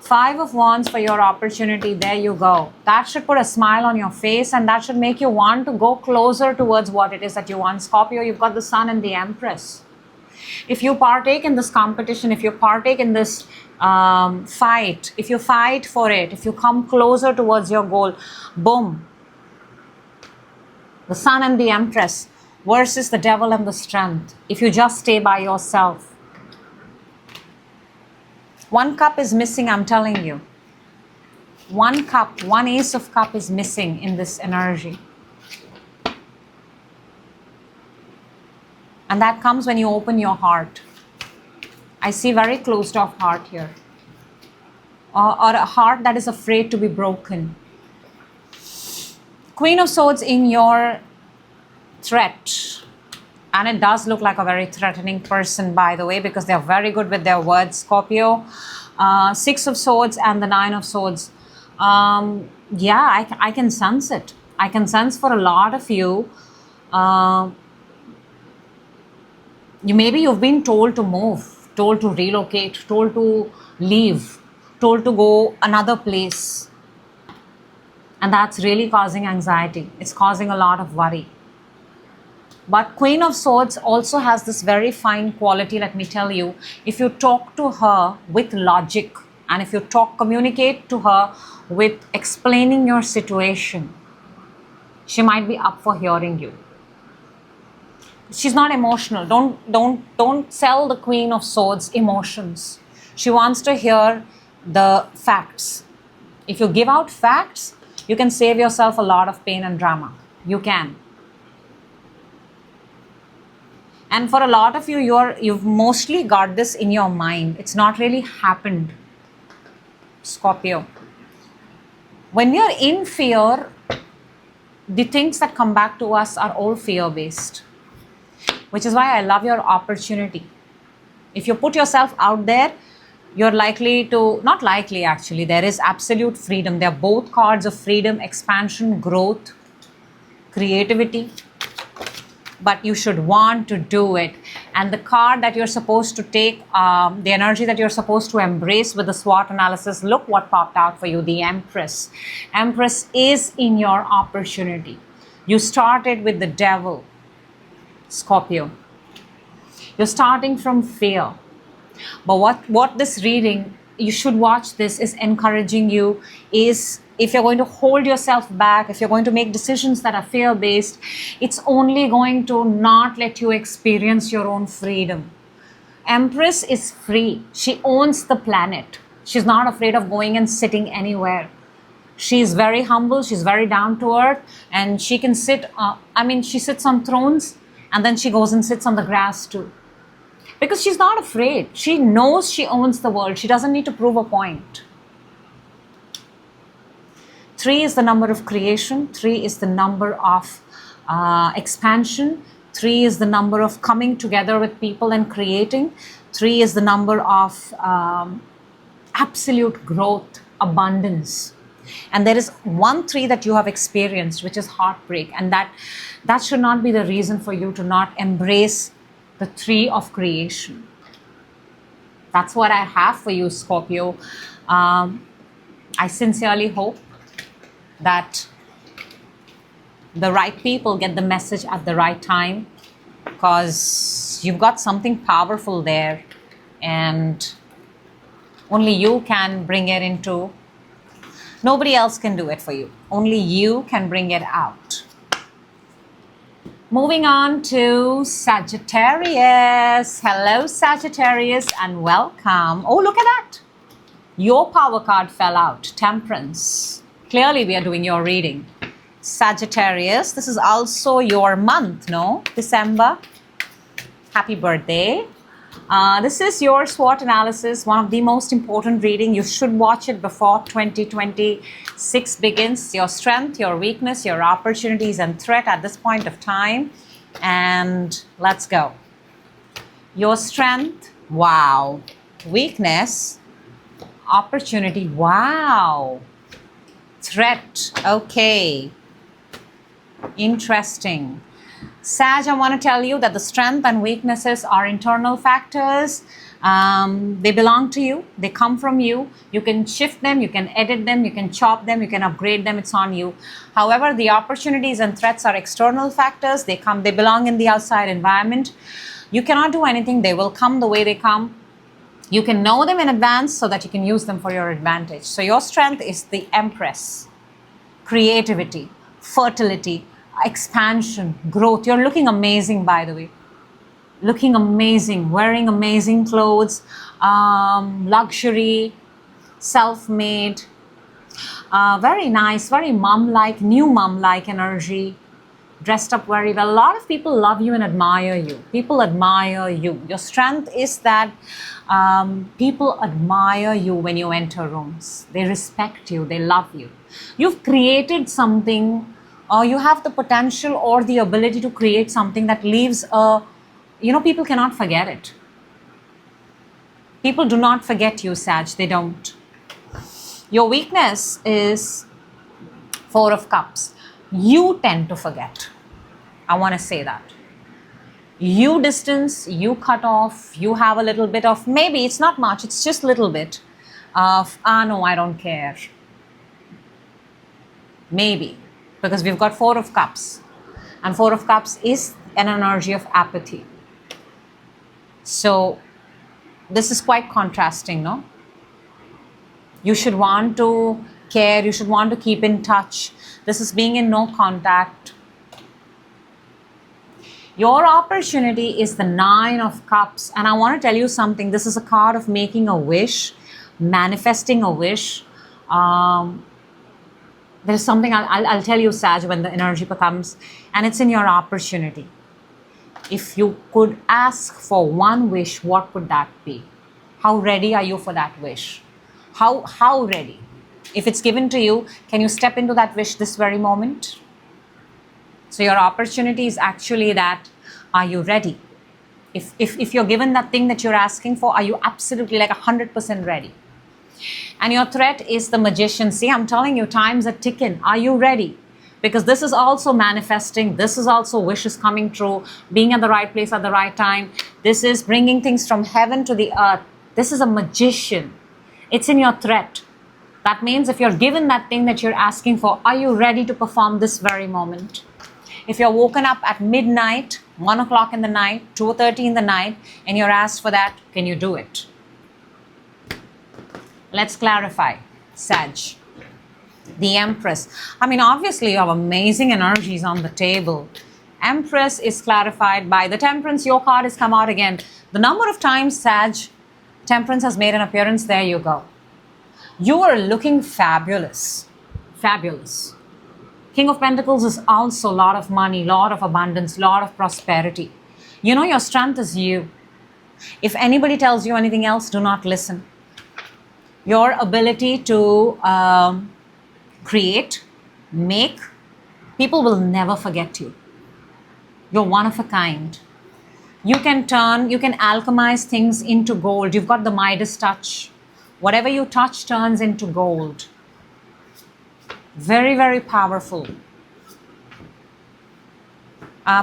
Five of Wands for your opportunity. There you go. That should put a smile on your face, and that should make you want to go closer towards what it is that you want. Scorpio, you've got the Sun and the Empress. If you partake in this competition, if you partake in this fight, if you fight for it, if you come closer towards your goal, boom. The Sun and the Empress versus the Devil and the Strength. If you just stay by yourself. One cup is missing, I'm telling you. One cup, one ace of cup is missing in this energy. And that comes when you open your heart. I see very closed off heart here. Or a heart that is afraid to be broken. Queen of Swords in your threat. And it does look like a very threatening person, by the way, because they're very good with their words, Scorpio. Six of Swords and the Nine of Swords. Yeah, I can sense it. I can sense for a lot of you, maybe you've been told to move, told to relocate, told to leave, told to go another place. And that's really causing anxiety. It's causing a lot of worry. But Queen of Swords also has this very fine quality, let me tell you. If you talk to her with logic, and if you communicate to her with explaining your situation, she might be up for hearing you. She's not emotional. Don't sell the Queen of Swords emotions. She wants to hear the facts. If you give out facts, you can save yourself a lot of pain and drama. You can. And for a lot of you, you've mostly got this in your mind. It's not really happened, Scorpio. When we are in fear, the things that come back to us are all fear-based. Which is why I love your opportunity. If you put yourself out there, you're likely to, not likely actually, there is absolute freedom. They're both cards of freedom, expansion, growth, creativity. But you should want to do it. And the card that you're supposed to take, the energy that you're supposed to embrace with the SWOT analysis, look what popped out for you, the Empress. Empress is in your opportunity. You started with the Devil, Scorpio. You're starting from fear. But what this reading, you should watch this, is encouraging you, is if you're going to hold yourself back, if you're going to make decisions that are fear-based, it's only going to not let you experience your own freedom. Empress is free. She owns the planet. She's not afraid of going and sitting anywhere. She's very humble. She's very down to earth. And she can sit, she sits on thrones. And then she goes and sits on the grass too. Because she's not afraid. She knows she owns the world. She doesn't need to prove a point. 3 is the number of creation. 3 is the number of expansion. 3 is the number of coming together with people and creating. 3 is the number of absolute growth, abundance. And there is 1 3 that you have experienced, which is heartbreak. And that should not be the reason for you to not embrace the 3 of creation. That's what I have for you, Scorpio. I sincerely hope that the right people get the message at the right time, because you've got something powerful there and only you can bring it into. Nobody else can do it for you. Only you can bring it out. Moving on to Sagittarius. Hello, Sagittarius, and welcome. Oh, look at that. Your power card fell out. Temperance. Clearly, we are doing your reading. Sagittarius, this is also your month, no? December. Happy birthday. This is your SWOT analysis, one of the most important reading. You should watch it before 2026 begins. Your strength, your weakness, your opportunities and threat at this point of time. And let's go. Your strength, wow. Weakness, opportunity, wow. Threat, okay. Interesting. Sag, I want to tell you that the strength and weaknesses are internal factors. They belong to you. They come from you. You can shift them, you can edit them, you can chop them, you can upgrade them. It's on you. However, the opportunities and threats are external factors. They belong in the outside environment. You cannot do anything. They will come the way they come. You can know them in advance so that you can use them for your advantage. So your strength is the Empress. Creativity, fertility, expansion, growth. You're looking amazing, by the way. Looking amazing, wearing amazing clothes, luxury, self-made. Very nice, very mom-like, new mom-like energy. Dressed up very well. A lot of people love you and admire you. People admire you. Your strength is that people admire you when you enter rooms. They respect you. They love you. You've created something, or you have the potential or the ability to create something that leaves a, people cannot forget it. People do not forget you, Sag. They don't. Your weakness is Four of Cups. You tend to forget. I want to say that. You distance, you cut off, you have a little bit of, maybe it's not much, it's just a little bit of, no, I don't care. Maybe, because we've got Four of Cups. And Four of Cups is an energy of apathy. So, this is quite contrasting, no? You should want to care, you should want to keep in touch. This is being in no contact. Your opportunity is the Nine of Cups. And I want to tell you something. This is a card of making a wish, manifesting a wish. There's something I'll tell you, Sag, when the energy comes. And it's in your opportunity. If you could ask for one wish, what would that be? How ready are you for that wish? How ready? If it's given to you, can you step into that wish this very moment? So your opportunity is actually that, are you ready? If you're given that thing that you're asking for, are you absolutely like 100% ready? And your threat is the Magician. See, I'm telling you, times are ticking. Are you ready? Because this is also manifesting. This is also wishes coming true, being at the right place at the right time. This is bringing things from heaven to the earth. This is a Magician. It's in your threat. That means if you're given that thing that you're asking for, are you ready to perform this very moment? If you're woken up at midnight, 1 o'clock in the night, 2:30 in the night, and you're asked for that, can you do it? Let's clarify. Sag. The Empress. I mean, obviously, you have amazing energies on the table. Empress is clarified by the Temperance. Your card has come out again. The number of times Sag, Temperance has made an appearance, there you go. You are looking fabulous. Fabulous. King of Pentacles is also a lot of money, lot of abundance, lot of prosperity. You know your strength is you. If anybody tells you anything else, do not listen. Your ability to create, make, people will never forget you. You're one of a kind. You can alchemize things into gold. You've got the Midas touch. Whatever you touch turns into gold. Very, very powerful.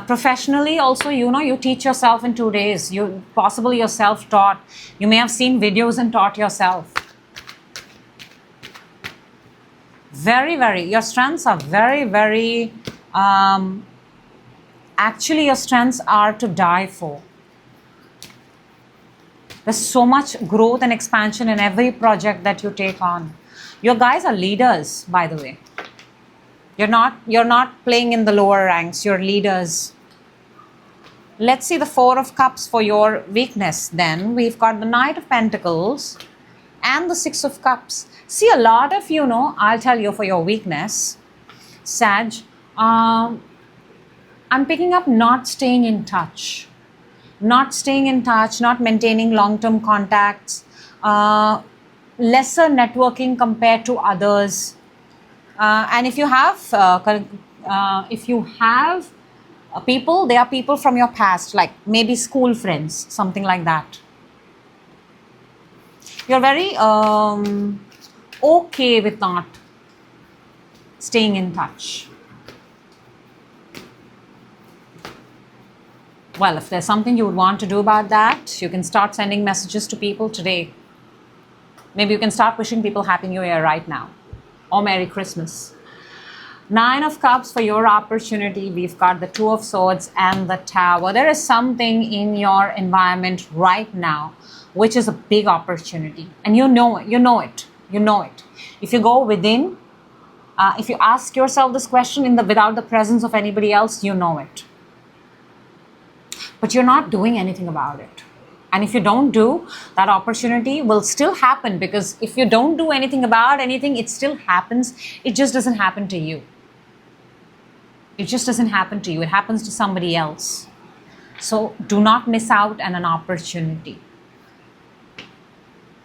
Professionally also, you teach yourself in 2 days. Possibly you're self-taught. You may have seen videos and taught yourself. Very, very, your strengths are very, very, actually your strengths are to die for. There's so much growth and expansion in every project that you take on. Your guys are leaders, by the way. You're not playing in the lower ranks, you're leaders. Let's see the Four of Cups for your weakness then. We've got the Knight of Pentacles and the Six of Cups. See, a lot of I'll tell you for your weakness, Sag, I'm picking up not staying in touch. Not staying in touch, not maintaining long-term contacts, lesser networking compared to others. And if you have people, they are people from your past, like maybe school friends, something like that. You're very okay with not staying in touch. Well, if there's something you would want to do about that, you can start sending messages to people today. Maybe you can start wishing people Happy New Year right now. Or Merry Christmas. Nine of Cups for your opportunity. We've got the Two of Swords and the Tower. There is something in your environment right now which is a big opportunity. And you know it. If you go within, if you ask yourself this question without the presence of anybody else, you know it. But you're not doing anything about it. And if you don't do, that opportunity will still happen, because if you don't do anything about anything, it still happens. It just doesn't happen to you. It just doesn't happen to you. It happens to somebody else. So do not miss out on an opportunity.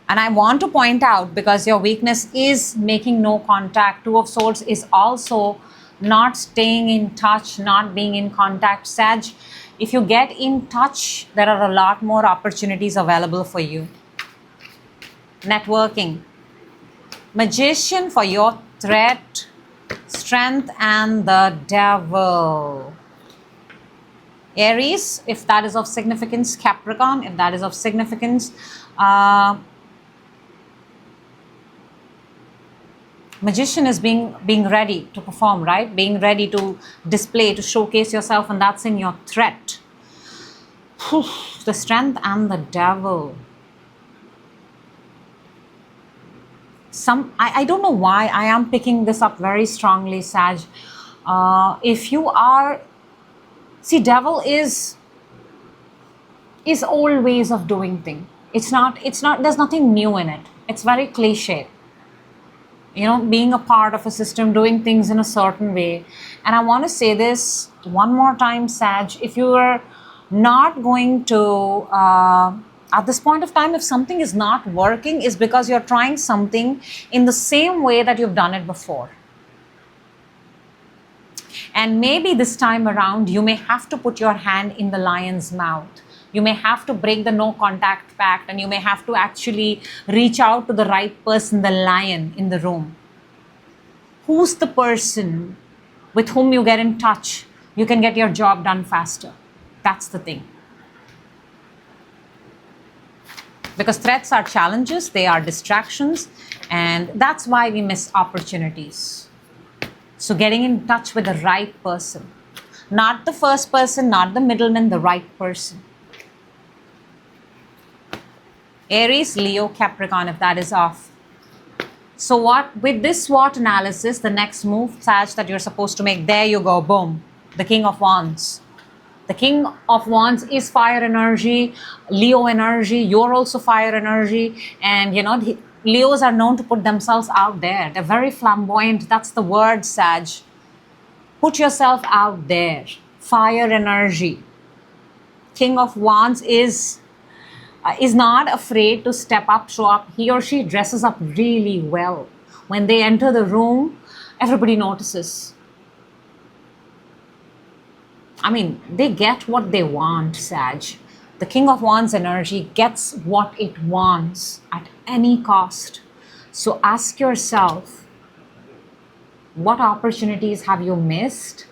And I want to point out, because your weakness is making no contact. Two of Swords is also not staying in touch, not being in contact. Sag, if you get in touch, there are a lot more opportunities available for you. Networking. Magician for your threat, Strength, and the Devil. Aries, if that is of significance. Capricorn, if that is of significance. Magician is being ready to perform, right? Being ready to display, to showcase yourself, and that's in your threat. The Strength and the Devil. I don't know why I am picking this up very strongly, Sag. If you are, see, Devil is old ways of doing things. It's not, there's nothing new in it. It's very cliche. You know, being a part of a system, doing things in a certain way. And I want to say this one more time, Sag, if you are not going to, at this point of time, if something is not working, is because you're trying something in the same way that you've done it before. And maybe this time around, you may have to put your hand in the lion's mouth. You may have to break the no contact pact, and you may have to actually reach out to the right person, the lion in the room. Who's the person with whom you get in touch? You can get your job done faster. That's the thing. Because threats are challenges, they are distractions, and that's why we miss opportunities. So getting in touch with the right person. Not the first person, not the middleman, the right person. Aries, Leo, Capricorn, if that is off. So what, with this SWOT analysis, the next move, Sag, that you're supposed to make, there you go, boom, the King of Wands. The King of Wands is fire energy, Leo energy, you're also fire energy, and you know, Leos are known to put themselves out there. They're very flamboyant, that's the word, Sag. Put yourself out there, fire energy. King of Wands is not afraid to step up, show up. He or she dresses up really well. When they enter the room, everybody notices. I mean, they get what they want, Sag. The King of Wands energy gets what it wants at any cost. So ask yourself, what opportunities have you missed?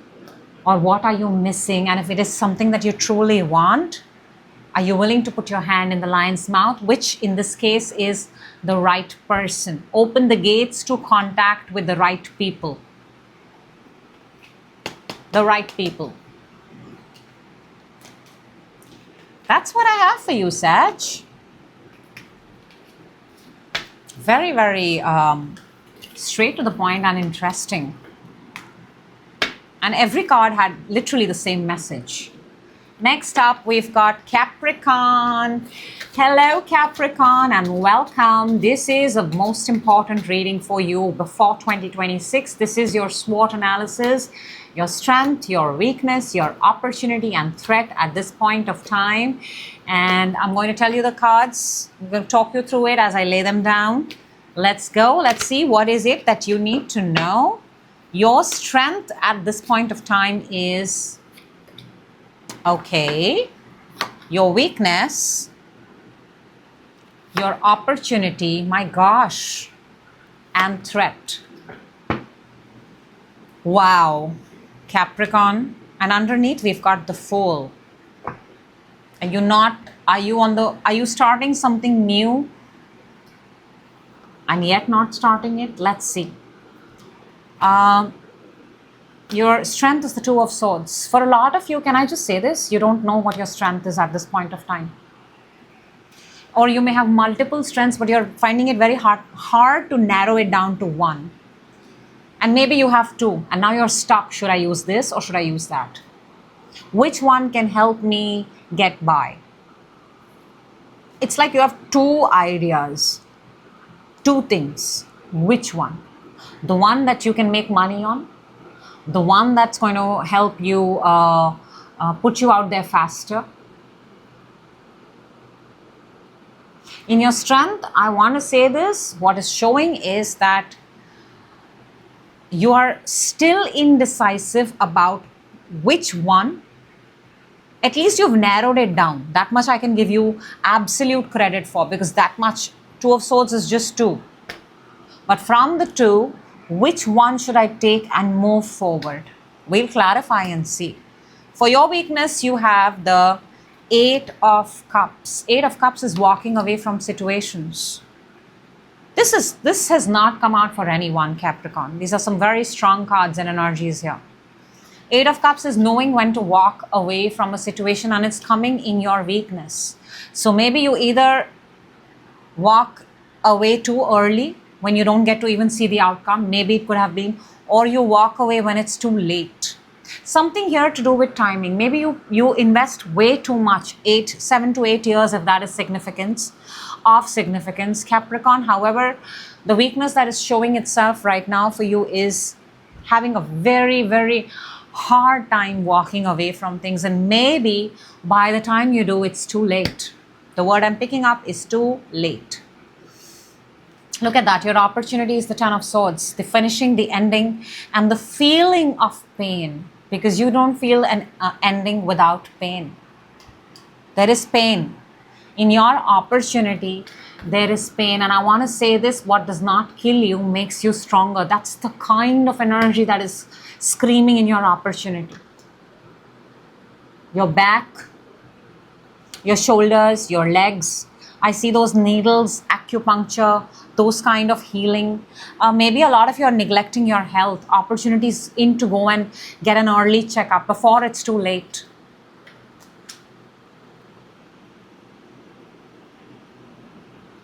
Or what are you missing? And if it is something that you truly want, are you willing to put your hand in the lion's mouth, which in this case is the right person? Open the gates to contact with the right people. The right people. That's what I have for you, Sag. Very, very straight to the point and interesting. And every card had literally the same message. Next up, we've got Capricorn. Hello, Capricorn, and welcome. This is a most important reading for you before 2026. This is your SWOT analysis, your strength, your weakness, your opportunity and threat at this point of time. And I'm going to tell you the cards. I'm going to talk you through it as I lay them down. Let's go. Let's see what is it that you need to know. Your strength at this point of time is... okay, your weakness, your opportunity, my gosh, and threat. Wow, Capricorn. And underneath we've got the Fool. Are you starting something new and yet not starting it? Let's see. Your strength is the Two of Swords. For a lot of you, can I just say this? You don't know what your strength is at this point of time. Or you may have multiple strengths, but you're finding it very hard to narrow it down to one. And maybe you have two, and now you're stuck. Should I use this or should I use that? Which one can help me get by? it's like you have two ideas, two things. Which one? The one that you can make money on, the one that's going to help you put you out there faster. In your strength, I want to say this, what is showing is that you are still indecisive about which one. At least you've narrowed it down. That much I can give you absolute credit for, because that much, Two of Swords is just two. But from the two, which one should I take and move forward? We'll clarify and see. For your weakness, you have the Eight of Cups. Eight of Cups is walking away from situations. This has not come out for anyone, Capricorn. These are some very strong cards and energies here. Eight of Cups is knowing when to walk away from a situation, and it's coming in your weakness. So maybe you either walk away too early when you don't get to even see the outcome. Maybe it could have been, or you walk away when it's too late. Something here to do with timing. Maybe you invest way too much, 7 to 8 years, if that is significance, Capricorn. However, the weakness that is showing itself right now for you is having a very, very hard time walking away from things, and maybe by the time you do, it's too late. The word I'm picking up is too late. Look at that. Your opportunity is the Ten of Swords, the finishing, the ending, and the feeling of pain, because you don't feel an ending without pain. There is pain. In your opportunity, there is pain. And I want to say this, what does not kill you makes you stronger. That's the kind of energy that is screaming in your opportunity. Your back, your shoulders, your legs. I see those needles, acupuncture, those kind of healing. Maybe a lot of you are neglecting your health. Opportunities in to go and get an early checkup before it's too late.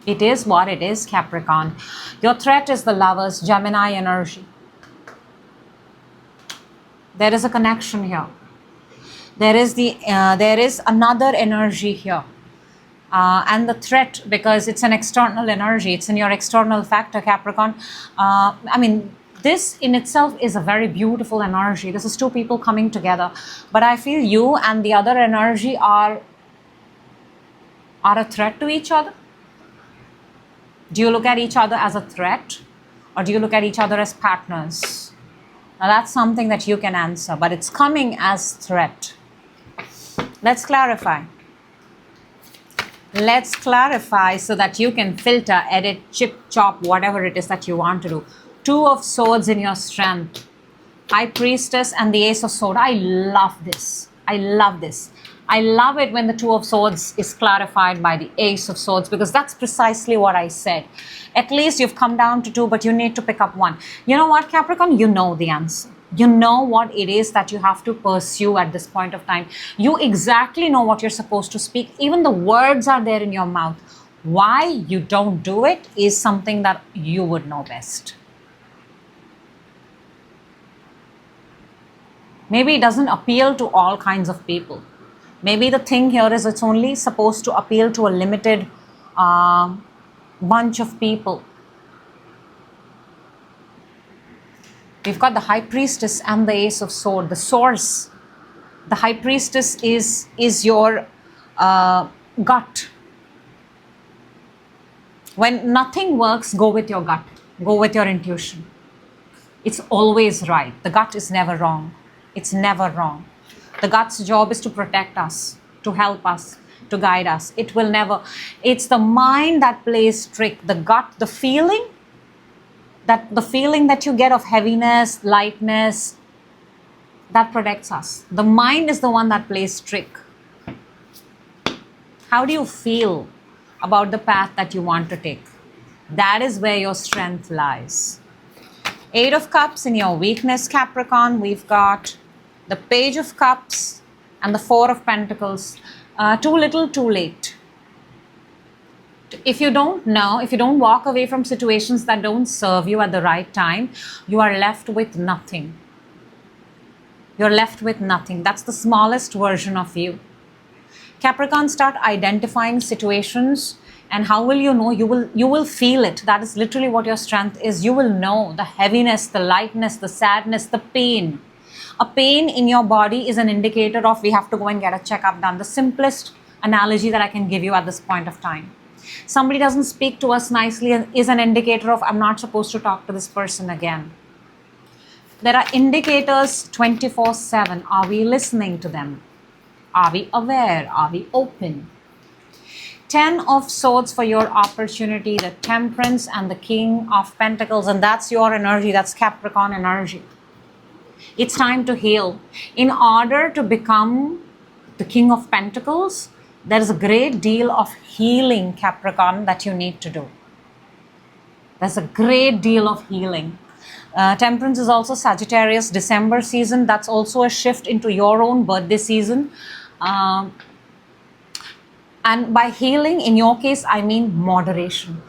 It is what it is, Capricorn. Your threat is the Lovers, Gemini energy. There is a connection here. There is another energy here. And the threat, because it's an external energy, it's in your external factor, Capricorn. I mean, this in itself is a very beautiful energy. This is two people coming together. But I feel you and the other energy are a threat to each other. Do you look at each other as a threat, or do you look at each other as partners? Now that's something that you can answer, but it's coming as threat. Let's clarify. Let's clarify so that you can filter, edit, chip, chop, whatever it is that you want to do. Two of Swords in your strength. High Priestess and the Ace of Swords. I love this. I love this. I love it when the Two of Swords is clarified by the Ace of Swords, because that's precisely what I said. At least you've come down to two, but you need to pick up one. You know what, Capricorn? You know the answer. You know what it is that you have to pursue at this point of time. You exactly know what you're supposed to speak. Even the words are there in your mouth. Why you don't do it is something that you would know best. Maybe it doesn't appeal to all kinds of people. Maybe the thing here is it's only supposed to appeal to a limited bunch of people. We've got the High Priestess and the Ace of Swords. The source. The High Priestess is your gut. When nothing works, go with your gut. Go with your intuition. It's always right. The gut is never wrong. It's never wrong. The gut's job is to protect us, to help us, to guide us. It will never. It's the mind that plays trick. The gut, the feeling that you get of heaviness, lightness, that protects us. The mind is the one that plays trick. How do you feel about the path that you want to take? That is where your strength lies. Eight of Cups in your weakness, Capricorn. We've got the Page of Cups and the Four of Pentacles. Too little, too late. If you don't know, if you don't walk away from situations that don't serve you at the right time, you are left with nothing. You're left with nothing. That's the smallest version of you. Capricorn, start identifying situations. And how will you know? You will feel it. That is literally what your strength is. You will know the heaviness, the lightness, the sadness, the pain. A pain in your body is an indicator of we have to go and get a checkup done. The simplest analogy that I can give you at this point of time. Somebody doesn't speak to us nicely is an indicator of I'm not supposed to talk to this person again. There are indicators 24/7. Are we listening to them? Are we aware? Are we open? 10 of Swords for your opportunity, the Temperance and the King of Pentacles, and that's your energy, that's Capricorn energy. It's time to heal. In order to become the King of Pentacles, there is a great deal of healing, Capricorn, that you need to do. There's a great deal of healing. Temperance is also Sagittarius December season. That's also a shift into your own birthday season. And by healing, in your case, I mean moderation.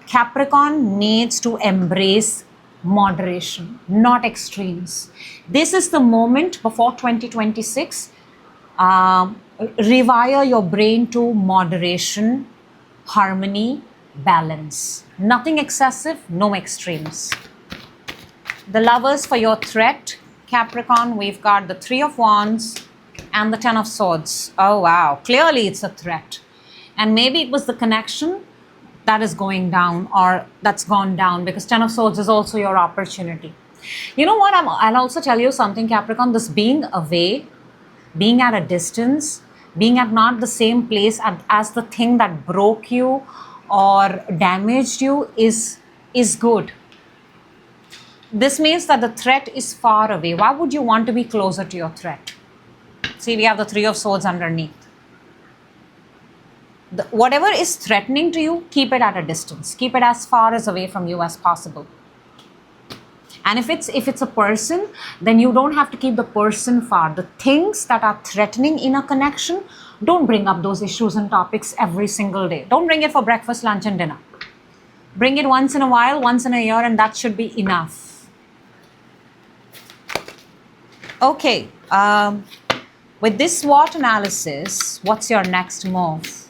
Capricorn needs to embrace moderation, not extremes. This is the moment before 2026. Rewire your brain to moderation, harmony, balance. Nothing excessive, no extremes. The Lovers for your threat, Capricorn, we've got the Three of Wands and the Ten of Swords. Oh wow, clearly it's a threat. And maybe it was the connection that is going down or that's gone down, because Ten of Swords is also your opportunity. You know what, I'll also tell you something, Capricorn, this being away, being at a distance, being at not the same place as the thing that broke you or damaged you is good. This means that the threat is far away. Why would you want to be closer to your threat? See, we have the Three of Swords underneath. Whatever is threatening to you, keep it at a distance. Keep it as far as away from you as possible. And if it's a person, then you don't have to keep the person far. The things that are threatening in a connection, don't bring up those issues and topics every single day. Don't bring it for breakfast, lunch, and dinner. Bring it once in a while, once in a year, and that should be enough. Okay, with this SWOT analysis, what's your next move?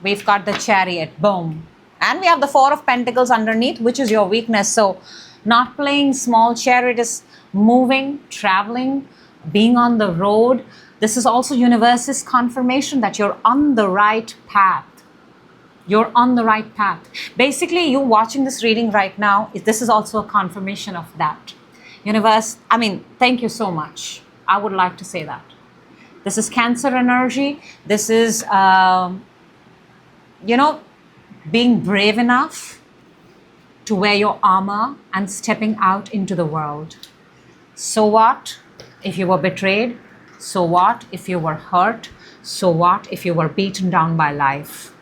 We've got the Chariot, boom. And we have the Four of Pentacles underneath, which is your weakness. So not playing small. Chariot is moving, traveling, being on the road. This is also universe's confirmation that you're on the right path. You're on the right path. Basically, you watching this reading right now, this is also a confirmation of that. Universe, thank you so much. I would like to say that. This is Cancer energy. This is, being brave enough to wear your armor and stepping out into the world. So what if you were betrayed? So what if you were hurt? So what if you were beaten down by life?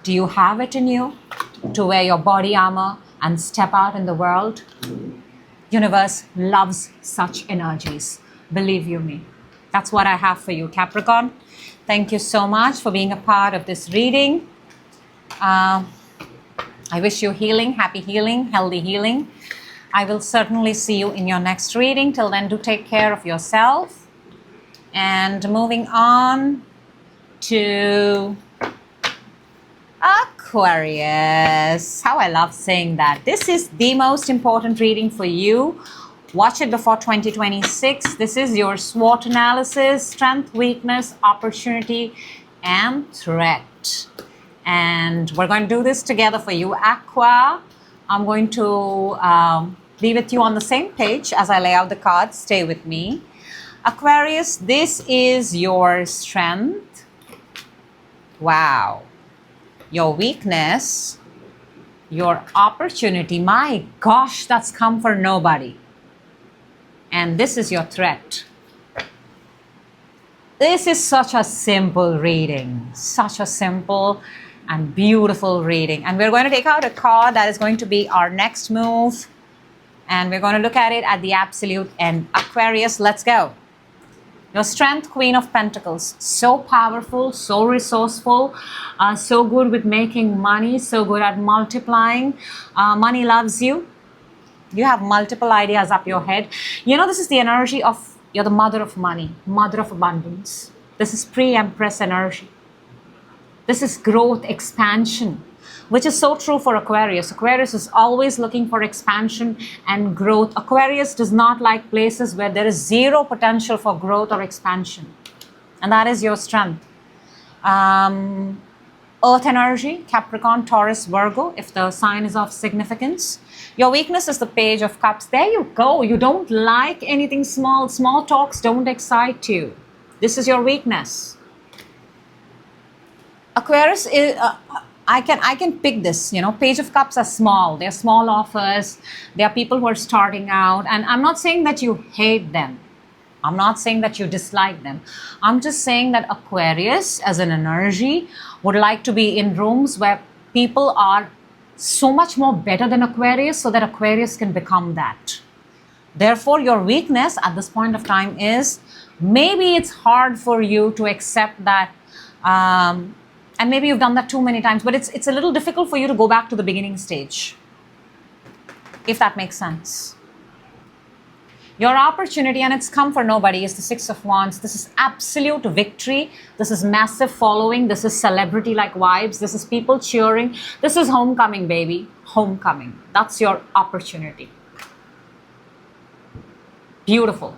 Do you have it in you to wear your body armor and step out in the world? Universe loves such energies. Believe you me. That's what I have for you, Capricorn. Thank you so much for being a part of this reading. I wish you healing, happy healing, healthy healing. I will certainly see you in your next reading. Till then, do take care of yourself. And moving on to Aquarius. How I love saying that. This is the most important reading for you. Watch it before 2026. This is your SWOT analysis, strength, weakness, opportunity, and threat. And we're going to do this together for you. Aqua, I'm going to be with you on the same page as I lay out the cards. Stay with me. Aquarius, this is your strength. Wow. Your weakness, your opportunity. My gosh, that's come for nobody. And this is your threat. This is such a simple reading. Such a simple and beautiful reading. And we're going to take out a card that is going to be our next move. And we're going to look at it at the absolute end. Aquarius, let's go. Your strength, Queen of Pentacles. So powerful, so resourceful, so good with making money, so good at multiplying. Money loves you. You have multiple ideas up your head. This is the energy of, you're the mother of money, mother of abundance. This is pre-Empress energy. This is growth, expansion, which is so true for Aquarius. Aquarius is always looking for expansion and growth. Aquarius does not like places where there is zero potential for growth or expansion. And that is your strength. Earth energy, Capricorn, Taurus, Virgo, if the sign is of significance. Your weakness is the Page of Cups. There you go. You don't like anything small. Small talks don't excite you. This is your weakness. Aquarius is, I can pick this, you know, Page of Cups are small. They're small offers. They are people who are starting out. And I'm not saying that you hate them. I'm not saying that you dislike them. I'm just saying that Aquarius as an energy would like to be in rooms where people are so much more better than Aquarius so that Aquarius can become that. Therefore, your weakness at this point of time is maybe it's hard for you to accept that, and maybe you've done that too many times, but it's a little difficult for you to go back to the beginning stage, if that makes sense. Your opportunity, and it's come for nobody, is the Six of Wands. This is absolute victory. This is massive following. This is celebrity-like vibes. This is people cheering. This is homecoming, baby. Homecoming. That's your opportunity. Beautiful.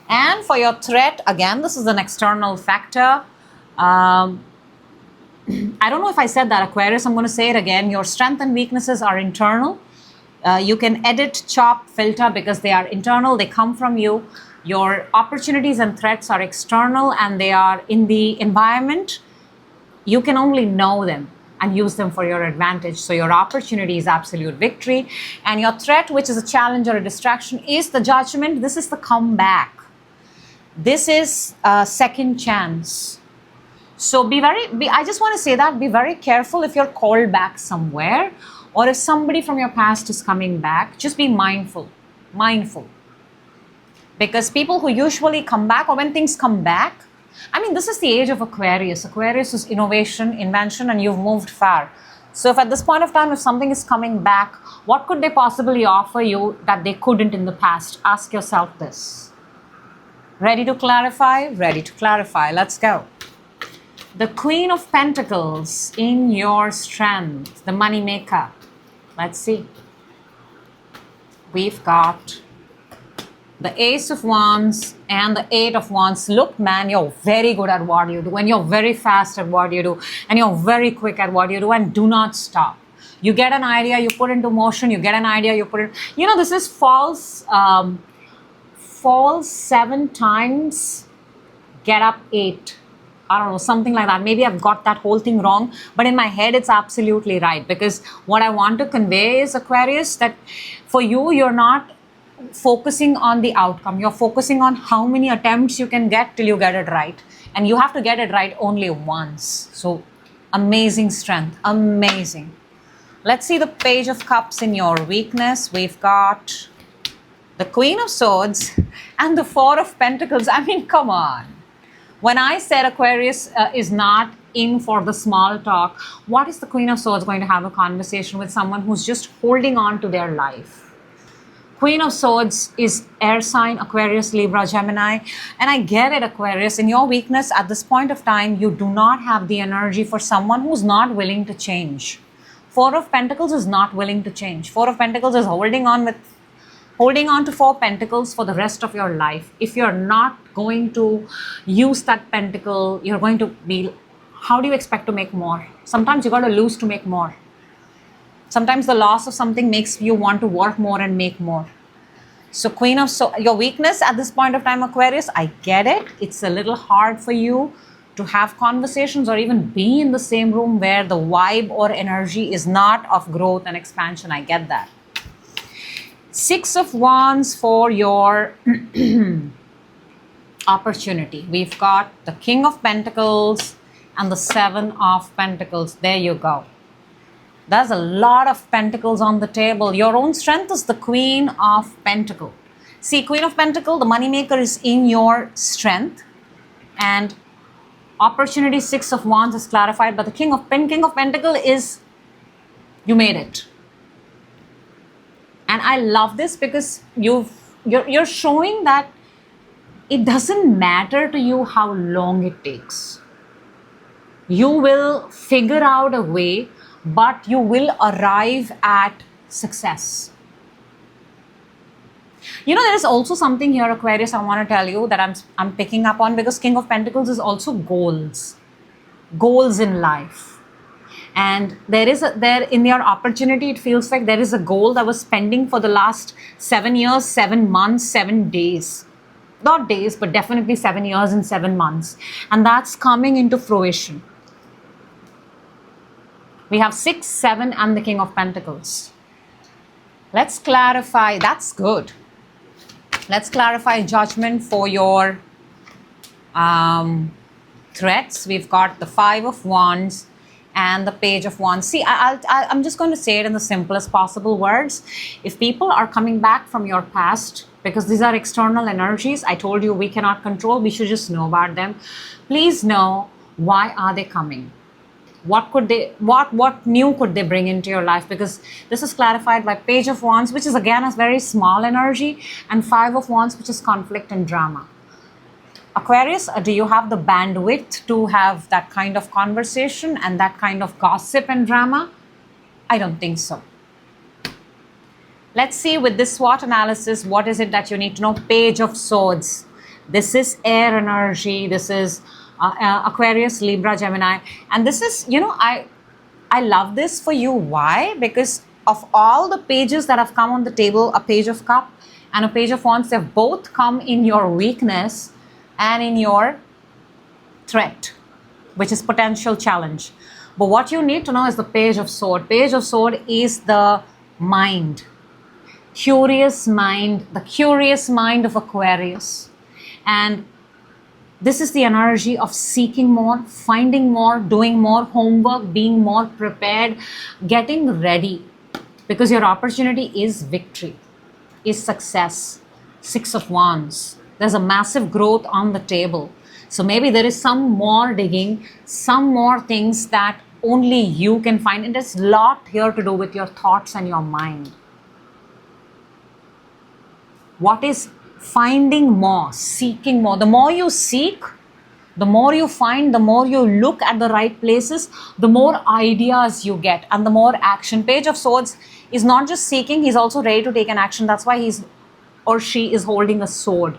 And for your threat, again, this is an external factor. I don't know if I said that, Aquarius. I'm going to say it again. Your strength and weaknesses are internal. You can edit, chop, filter because they are internal. They come from you. Your opportunities and threats are external and they are in the environment. You can only know them and use them for your advantage. So your opportunity is absolute victory. And your threat, which is a challenge or a distraction, is the Judgment. This is the comeback. This is a second chance. So I just want to say that, be very careful if you're called back somewhere or if somebody from your past is coming back. Just be mindful. Because people who usually come back, or when things come back, I mean, this is the age of Aquarius. Aquarius is innovation, invention, and you've moved far. So if at this point of time, if something is coming back, what could they possibly offer you that they couldn't in the past? Ask yourself this. Ready to clarify? Ready to clarify. Let's go. The Queen of Pentacles in your strength, the money maker. Let's see. We've got the Ace of Wands and the Eight of Wands. Look, man, you're very good at what you do, and you're very fast at what you do, and you're very quick at what you do, and do not stop. You get an idea, you put into motion, you get an idea, you put it, you know, this is false 7 times, get up 8. I don't know, something like that. Maybe I've got that whole thing wrong, but in my head, it's absolutely right. Because what I want to convey is, Aquarius, that for you, you're not focusing on the outcome. You're focusing on how many attempts you can get till you get it right. And you have to get it right only once. So amazing strength, amazing. Let's see the Page of Cups in your weakness. We've got the Queen of Swords and the Four of Pentacles. I mean, come on. When I said Aquarius is not in for the small talk, what is the Queen of Swords going to have a conversation with someone who's just holding on to their life? Queen of Swords is air sign, Aquarius, Libra, Gemini. And I get it, Aquarius. In your weakness, at this point of time, you do not have the energy for someone who's not willing to change. Four of Pentacles is not willing to change. Four of Pentacles is holding on to Four Pentacles for the rest of your life. If you're not going to use that pentacle, you're going to be, how do you expect to make more? Sometimes you got to lose to make more. Sometimes the loss of something makes you want to work more and make more. So Queen of Swords, your weakness at this point of time, Aquarius, I get it. It's a little hard for you to have conversations or even be in the same room where the vibe or energy is not of growth and expansion. I get that. Six of Wands for your opportunity. We've got the King of Pentacles and the Seven of Pentacles. There you go. There's a lot of pentacles on the table. Your own strength is the Queen of Pentacles. See, Queen of Pentacles, the moneymaker is in your strength. And opportunity, Six of Wands is clarified. But the King of Pentacles is, you made it. And I love this because you're showing that it doesn't matter to you how long it takes. You will figure out a way, but you will arrive at success. You know, there is also something here, Aquarius, I want to tell you that I'm picking up on, because King of Pentacles is also goals in life. And there in your opportunity, it feels like there is a goal that was pending for the last 7 years, 7 months, 7 days. Not days, but definitely 7 years and 7 months. And that's coming into fruition. We have 6, 7 and the King of Pentacles. Let's clarify. That's good. Let's clarify judgment for your threats. We've got the 5 of Wands and the Page of Wands. See, I'm just going to say it in the simplest possible words. If people are coming back from your past, because these are external energies, I told you we cannot control, we should just know about them. Please know, why are they coming? What new could they bring into your life? Because this is clarified by Page of Wands, which is again a very small energy, and 5 of Wands, which is conflict and drama. Aquarius, do you have the bandwidth to have that kind of conversation and that kind of gossip and drama? I don't think so. Let's see with this SWOT analysis, what is it that you need to know? Page of Swords. This is air energy. This is Aquarius, Libra, Gemini. And this is, you know, I love this for you. Why? Because of all the pages that have come on the table, a Page of Cup and a Page of Wands, they've both come in your weakness and in your threat, which is potential challenge. But what you need to know is the Page of Sword. Page of Sword is the mind. Curious mind, the curious mind of Aquarius. And this is the energy of seeking more, finding more, doing more homework, being more prepared, getting ready. Because your opportunity is victory, is success. 6 of Wands. There's a massive growth on the table. So maybe there is some more digging, some more things that only you can find. And there's a lot here to do with your thoughts and your mind. What is finding more, seeking more? The more you seek, the more you find, the more you look at the right places, the more ideas you get and the more action. Page of Swords is not just seeking, he's also ready to take an action. That's why he's or she is holding a sword.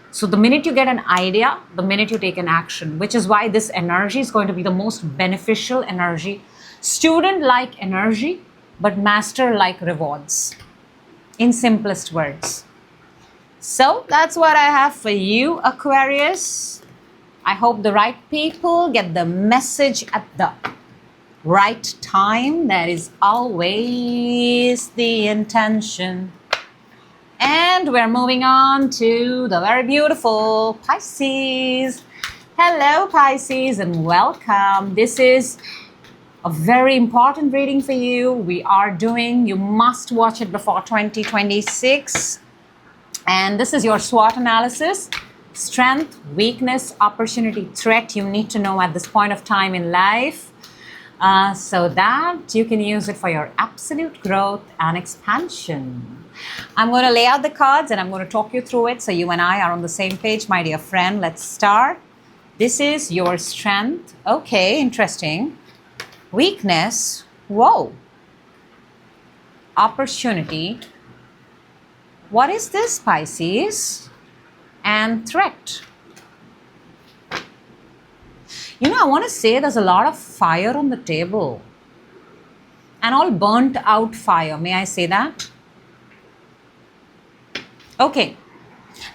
So the minute you get an idea, the minute you take an action, which is why this energy is going to be the most beneficial energy, student-like energy, but master-like rewards, in simplest words. So that's what I have for you, Aquarius. I hope the right people get the message at the right time. That is always the intention. And we're moving on to the very beautiful Pisces. Hello, Pisces, and welcome. This is a very important reading for you. You must watch it before 2026. And this is your SWOT analysis. Strength, weakness, opportunity, threat you need to know at this point of time in life, so that you can use it for your absolute growth and expansion. I'm going to lay out the cards and I'm going to talk you through it so you and I are on the same page, my dear friend. Let's start. This is your strength. Okay, interesting. Weakness. Whoa. Opportunity. What is this, Pisces? And threat. You know, I want to say there's a lot of fire on the table. And all burnt out fire. May I say that? Okay.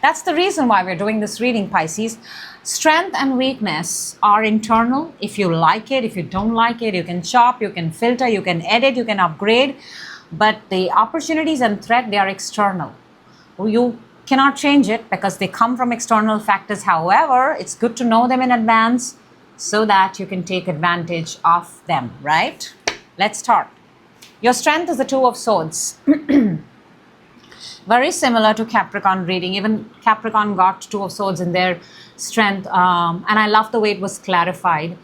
That's the reason why we're doing this reading, Pisces. Strength and weakness are internal. If you like it, if you don't like it, you can chop, you can filter, you can edit, you can upgrade. But the opportunities and threat, they are external. You cannot change it because they come from external factors. However, it's good to know them in advance so that you can take advantage of them, right? Let's start. Your strength is the 2 of Swords. Very similar to Capricorn reading. Even Capricorn got 2 of Swords in their strength. And I love the way it was clarified.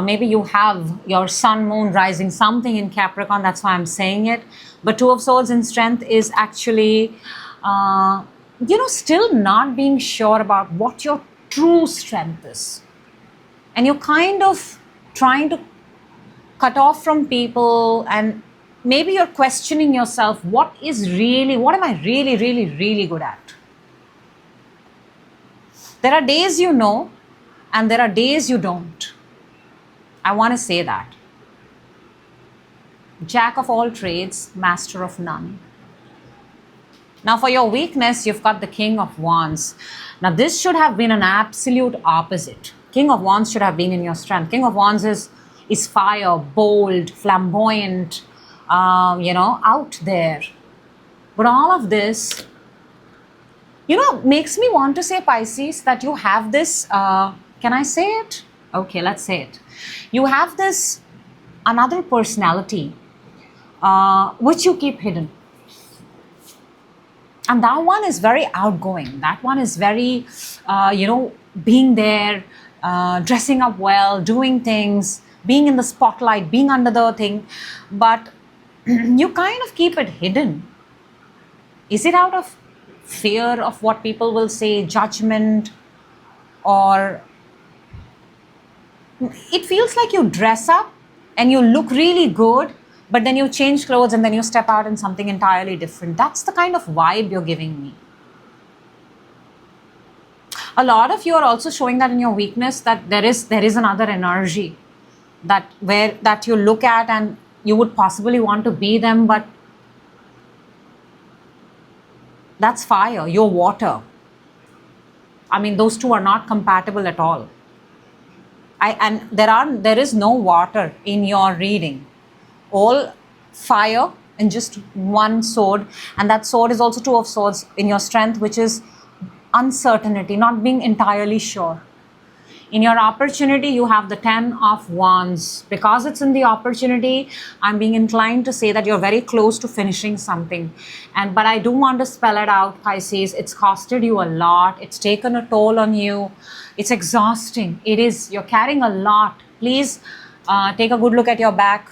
Maybe you have your sun, moon, rising, something in Capricorn. That's why I'm saying it. But 2 of Swords in strength is actually, still not being sure about what your true strength is. And you're kind of trying to cut off from people, and maybe you're questioning yourself, what am I really, really, really good at? There are days you know, and there are days you don't. I want to say that. Jack of all trades, master of none. Now for your weakness, you've got the King of Wands. Now this should have been an absolute opposite. King of Wands should have been in your strength. King of Wands is fire, bold, flamboyant, out there. But all of this, makes me want to say, Pisces, that you have this, can I say it? Okay, let's say it. You have this another personality, which you keep hidden. And that one is very outgoing. That one is very, being there, dressing up well, doing things, being in the spotlight, being under the thing. But you kind of keep it hidden. Is it out of fear of what people will say, judgment, or it feels like you dress up and you look really good, but then you change clothes and then you step out in something entirely different. That's the kind of vibe you're giving me. A lot of you are also showing that in your weakness, that there is another energy that you look at and you would possibly want to be them, but that's fire, you're water. I mean, those two are not compatible at all. And there is no water in your reading. All fire and just one sword, and that sword is also two of swords in your strength, which is uncertainty, not being entirely sure. In your opportunity, you have the 10 of Wands. Because it's in the opportunity, I'm being inclined to say that you're very close to finishing something. But I do want to spell it out, Pisces. It's costed you a lot. It's taken a toll on you. It's exhausting. It is. You're carrying a lot. Please take a good look at your back.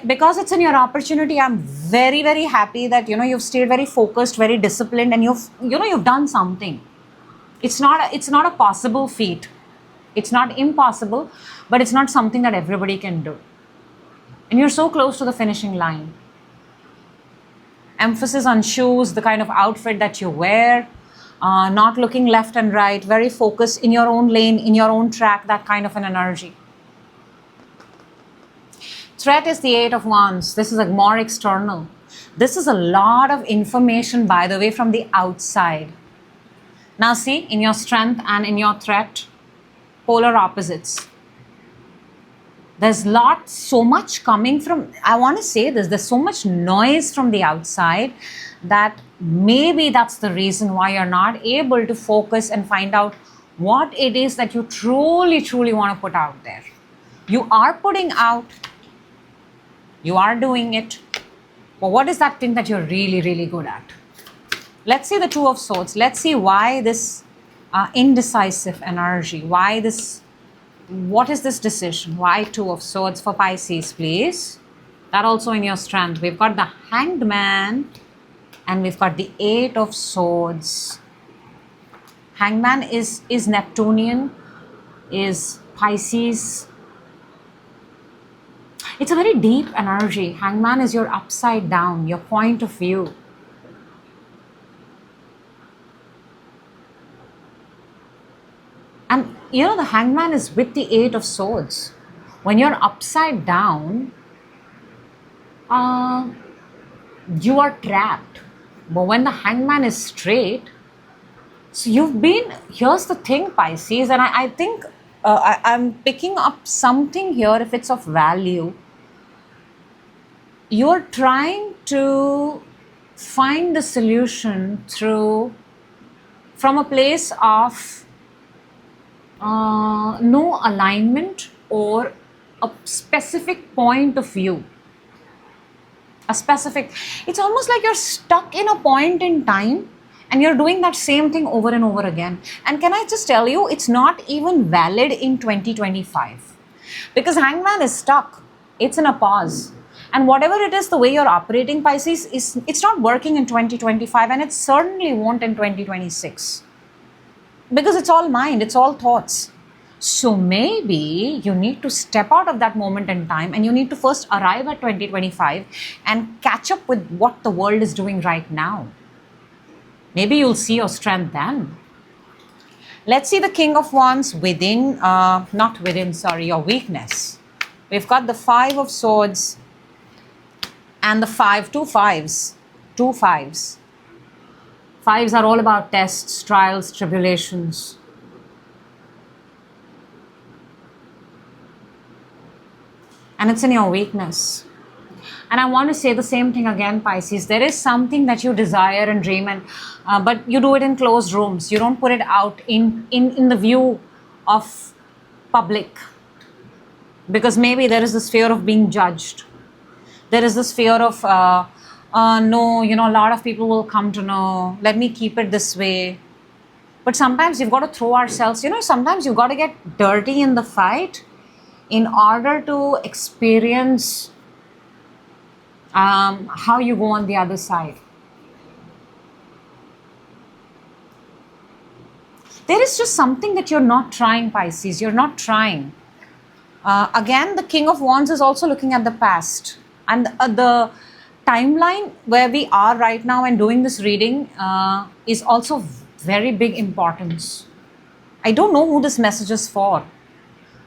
Because it's in your opportunity, I'm very, very happy that you've stayed very focused, very disciplined, and you've done something. It's not a possible feat. It's not impossible, but it's not something that everybody can do. And you're so close to the finishing line. Emphasis on shoes, the kind of outfit that you wear, not looking left and right, very focused in your own lane, in your own track, that kind of an energy. Threat is the 8 of Wands. This is more external. This is a lot of information, by the way, from the outside. Now see, in your strength and in your threat, polar opposites. There's so much coming from, I want to say this, there's so much noise from the outside that maybe that's the reason why you're not able to focus and find out what it is that you truly, truly want to put out there. You are putting out, you are doing it, but what is that thing that you're really, really good at? Let's see the 2 of Swords. Let's see why this indecisive energy. What is this decision? Why 2 of Swords for Pisces, please? That also in your strength. We've got the Hanged Man and we've got the 8 of Swords. Hangman is Neptunian, is Pisces. It's a very deep energy. Hangman is your upside down, your point of view. And the Hangman is with the 8 of Swords. When you're upside down, you are trapped. But when the Hangman is straight, so here's the thing, Pisces, and I think I'm picking up something here, if it's of value. You're trying to find the solution from a place of no alignment or a specific point of view. It's almost like you're stuck in a point in time and you're doing that same thing over and over again. And can I just tell you, it's not even valid in 2025 because Hangman is stuck. It's in a pause. And whatever it is, the way you're operating, Pisces, it's not working in 2025, and it certainly won't in 2026. Because it's all mind, it's all thoughts. So maybe you need to step out of that moment in time, and you need to first arrive at 2025 and catch up with what the world is doing right now. Maybe you'll see your strength then. Let's see the King of Wands within, your weakness. We've got the 5 of Swords and the 5, 2 5s. 2 5s. 5s are all about tests, trials, tribulations. And it's in your weakness. And I want to say the same thing again, Pisces. There is something that you desire and dream, and but you do it in closed rooms. You don't put it out in the view of public. Because maybe there is this fear of being judged. There is this fear of, no, a lot of people will come to know. Let me keep it this way. But sometimes you've got to throw ourselves, sometimes you've got to get dirty in the fight in order to experience how you go on the other side. There is just something that you're not trying, Pisces. You're not trying. Again, the King of Wands is also looking at the past. And the timeline where we are right now and doing this reading is also very big importance. I don't know who this message is for,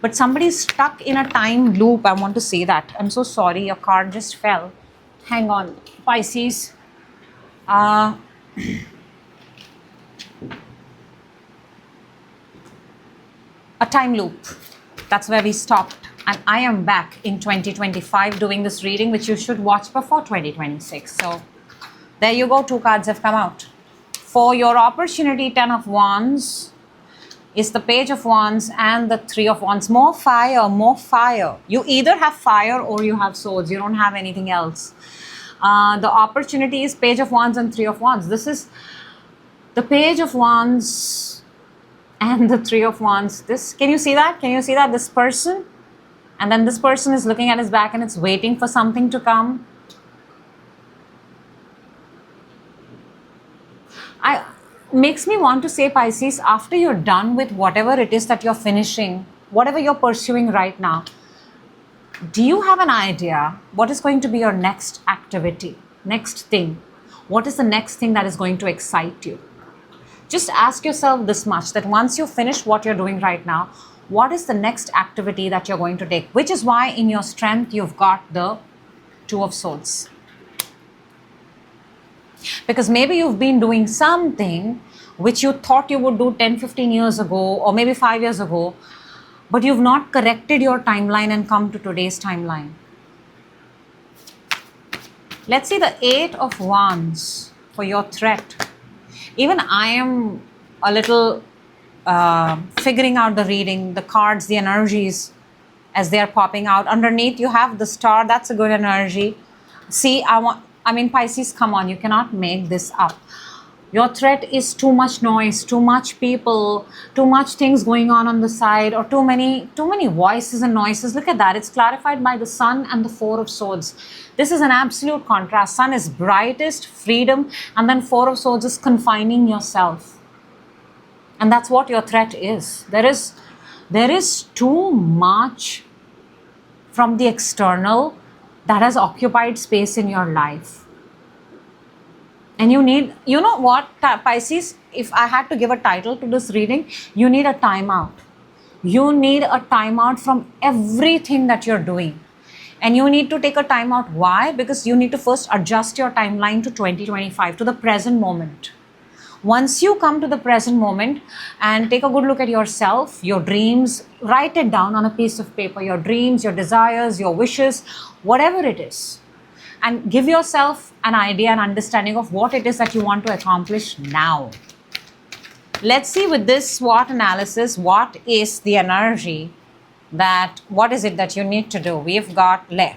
but somebody's stuck in a time loop. I want to say that. I'm so sorry, your card just fell. Hang on, Pisces. A time loop. That's where we stopped. And I am back in 2025 doing this reading, which you should watch before 2026. So there you go. 2 cards have come out. For your opportunity, 10 of Wands is the Page of Wands and the 3 of Wands. More fire, more fire. You either have fire or you have swords. You don't have anything else. The opportunity is Page of Wands and 3 of Wands. This is the Page of Wands and the 3 of Wands. This, can you see that? Can you see that? This person, and then this person is looking at his back and it's waiting for something to come. Makes me want to say, Pisces, after you're done with whatever it is that you're finishing, whatever you're pursuing right now, do you have an idea what is going to be your next activity, next thing? What is the next thing that is going to excite you? Just ask yourself this much, that once you finish what you're doing right now, what is the next activity that you're going to take? Which is why in your strength, you've got the 2 of Swords. Because maybe you've been doing something which you thought you would do 10, 15 years ago, or maybe 5 years ago, but you've not corrected your timeline and come to today's timeline. Let's see the 8 of Wands for your threat. Even I am a little figuring out the reading, the cards, the energies as they are popping out. Underneath you have the star. That's a good energy. See, Pisces, come on, you cannot make this up. Your threat is too much noise, too much people, too much things going on the side, or too many voices and noises. Look at that. It's clarified by the Sun and the 4 of Swords. This is an absolute contrast. Sun is brightest, freedom, and then 4 of Swords is confining yourself. And that's what your threat is. There is too much from the external that has occupied space in your life. And you need, you know what, Pisces, if I had to give a title to this reading, you need a timeout. You need a timeout from everything that you're doing. And you need to take a timeout. Why? Because you need to first adjust your timeline to 2025, to the present moment. Once you come to the present moment and take a good look at yourself, your dreams, write it down on a piece of paper, your dreams, your desires, your wishes, whatever it is. And give yourself an idea and understanding of what it is that you want to accomplish now. Let's see with this SWOT analysis, what is the energy what is it that you need to do? We've got we've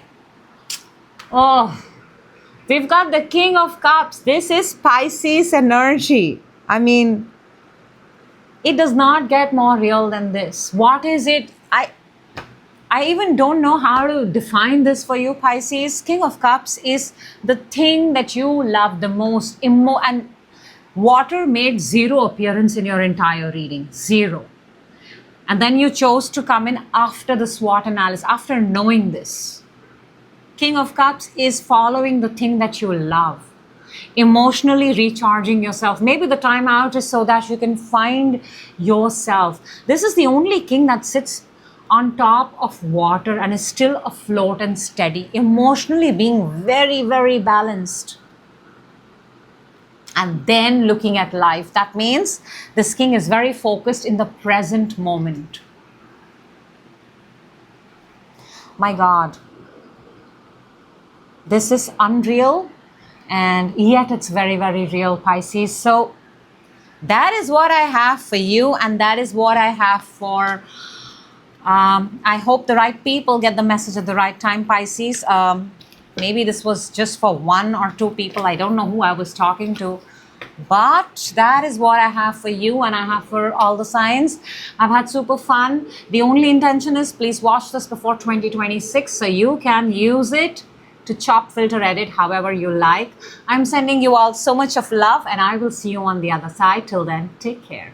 got the King of Cups. This is Pisces energy. It does not get more real than this. What is it? I even don't know how to define this for you, Pisces. King of Cups is the thing that you love the most. And water made zero appearance in your entire reading. Zero. And then you chose to come in after the SWOT analysis, after knowing this. King of Cups is following the thing that you love. Emotionally recharging yourself. Maybe the time out is so that you can find yourself. This is the only king that sits on top of water and is still afloat and steady, emotionally being very, very balanced. And then looking at life. That means this king is very focused in the present moment. My God. This is unreal, and yet it's very, very real, Pisces. So that is what I have for you, and that is what I have for I hope the right people get the message at the right time, Pisces. Maybe this was just for 1 or 2 people. I don't know who I was talking to. But that is what I have for you, and I have for all the signs. I've had super fun. The only intention is please watch this before 2026 so you can use it to chop, filter, edit however you like. I'm sending you all so much of love, and I will see you on the other side. Till then, take care.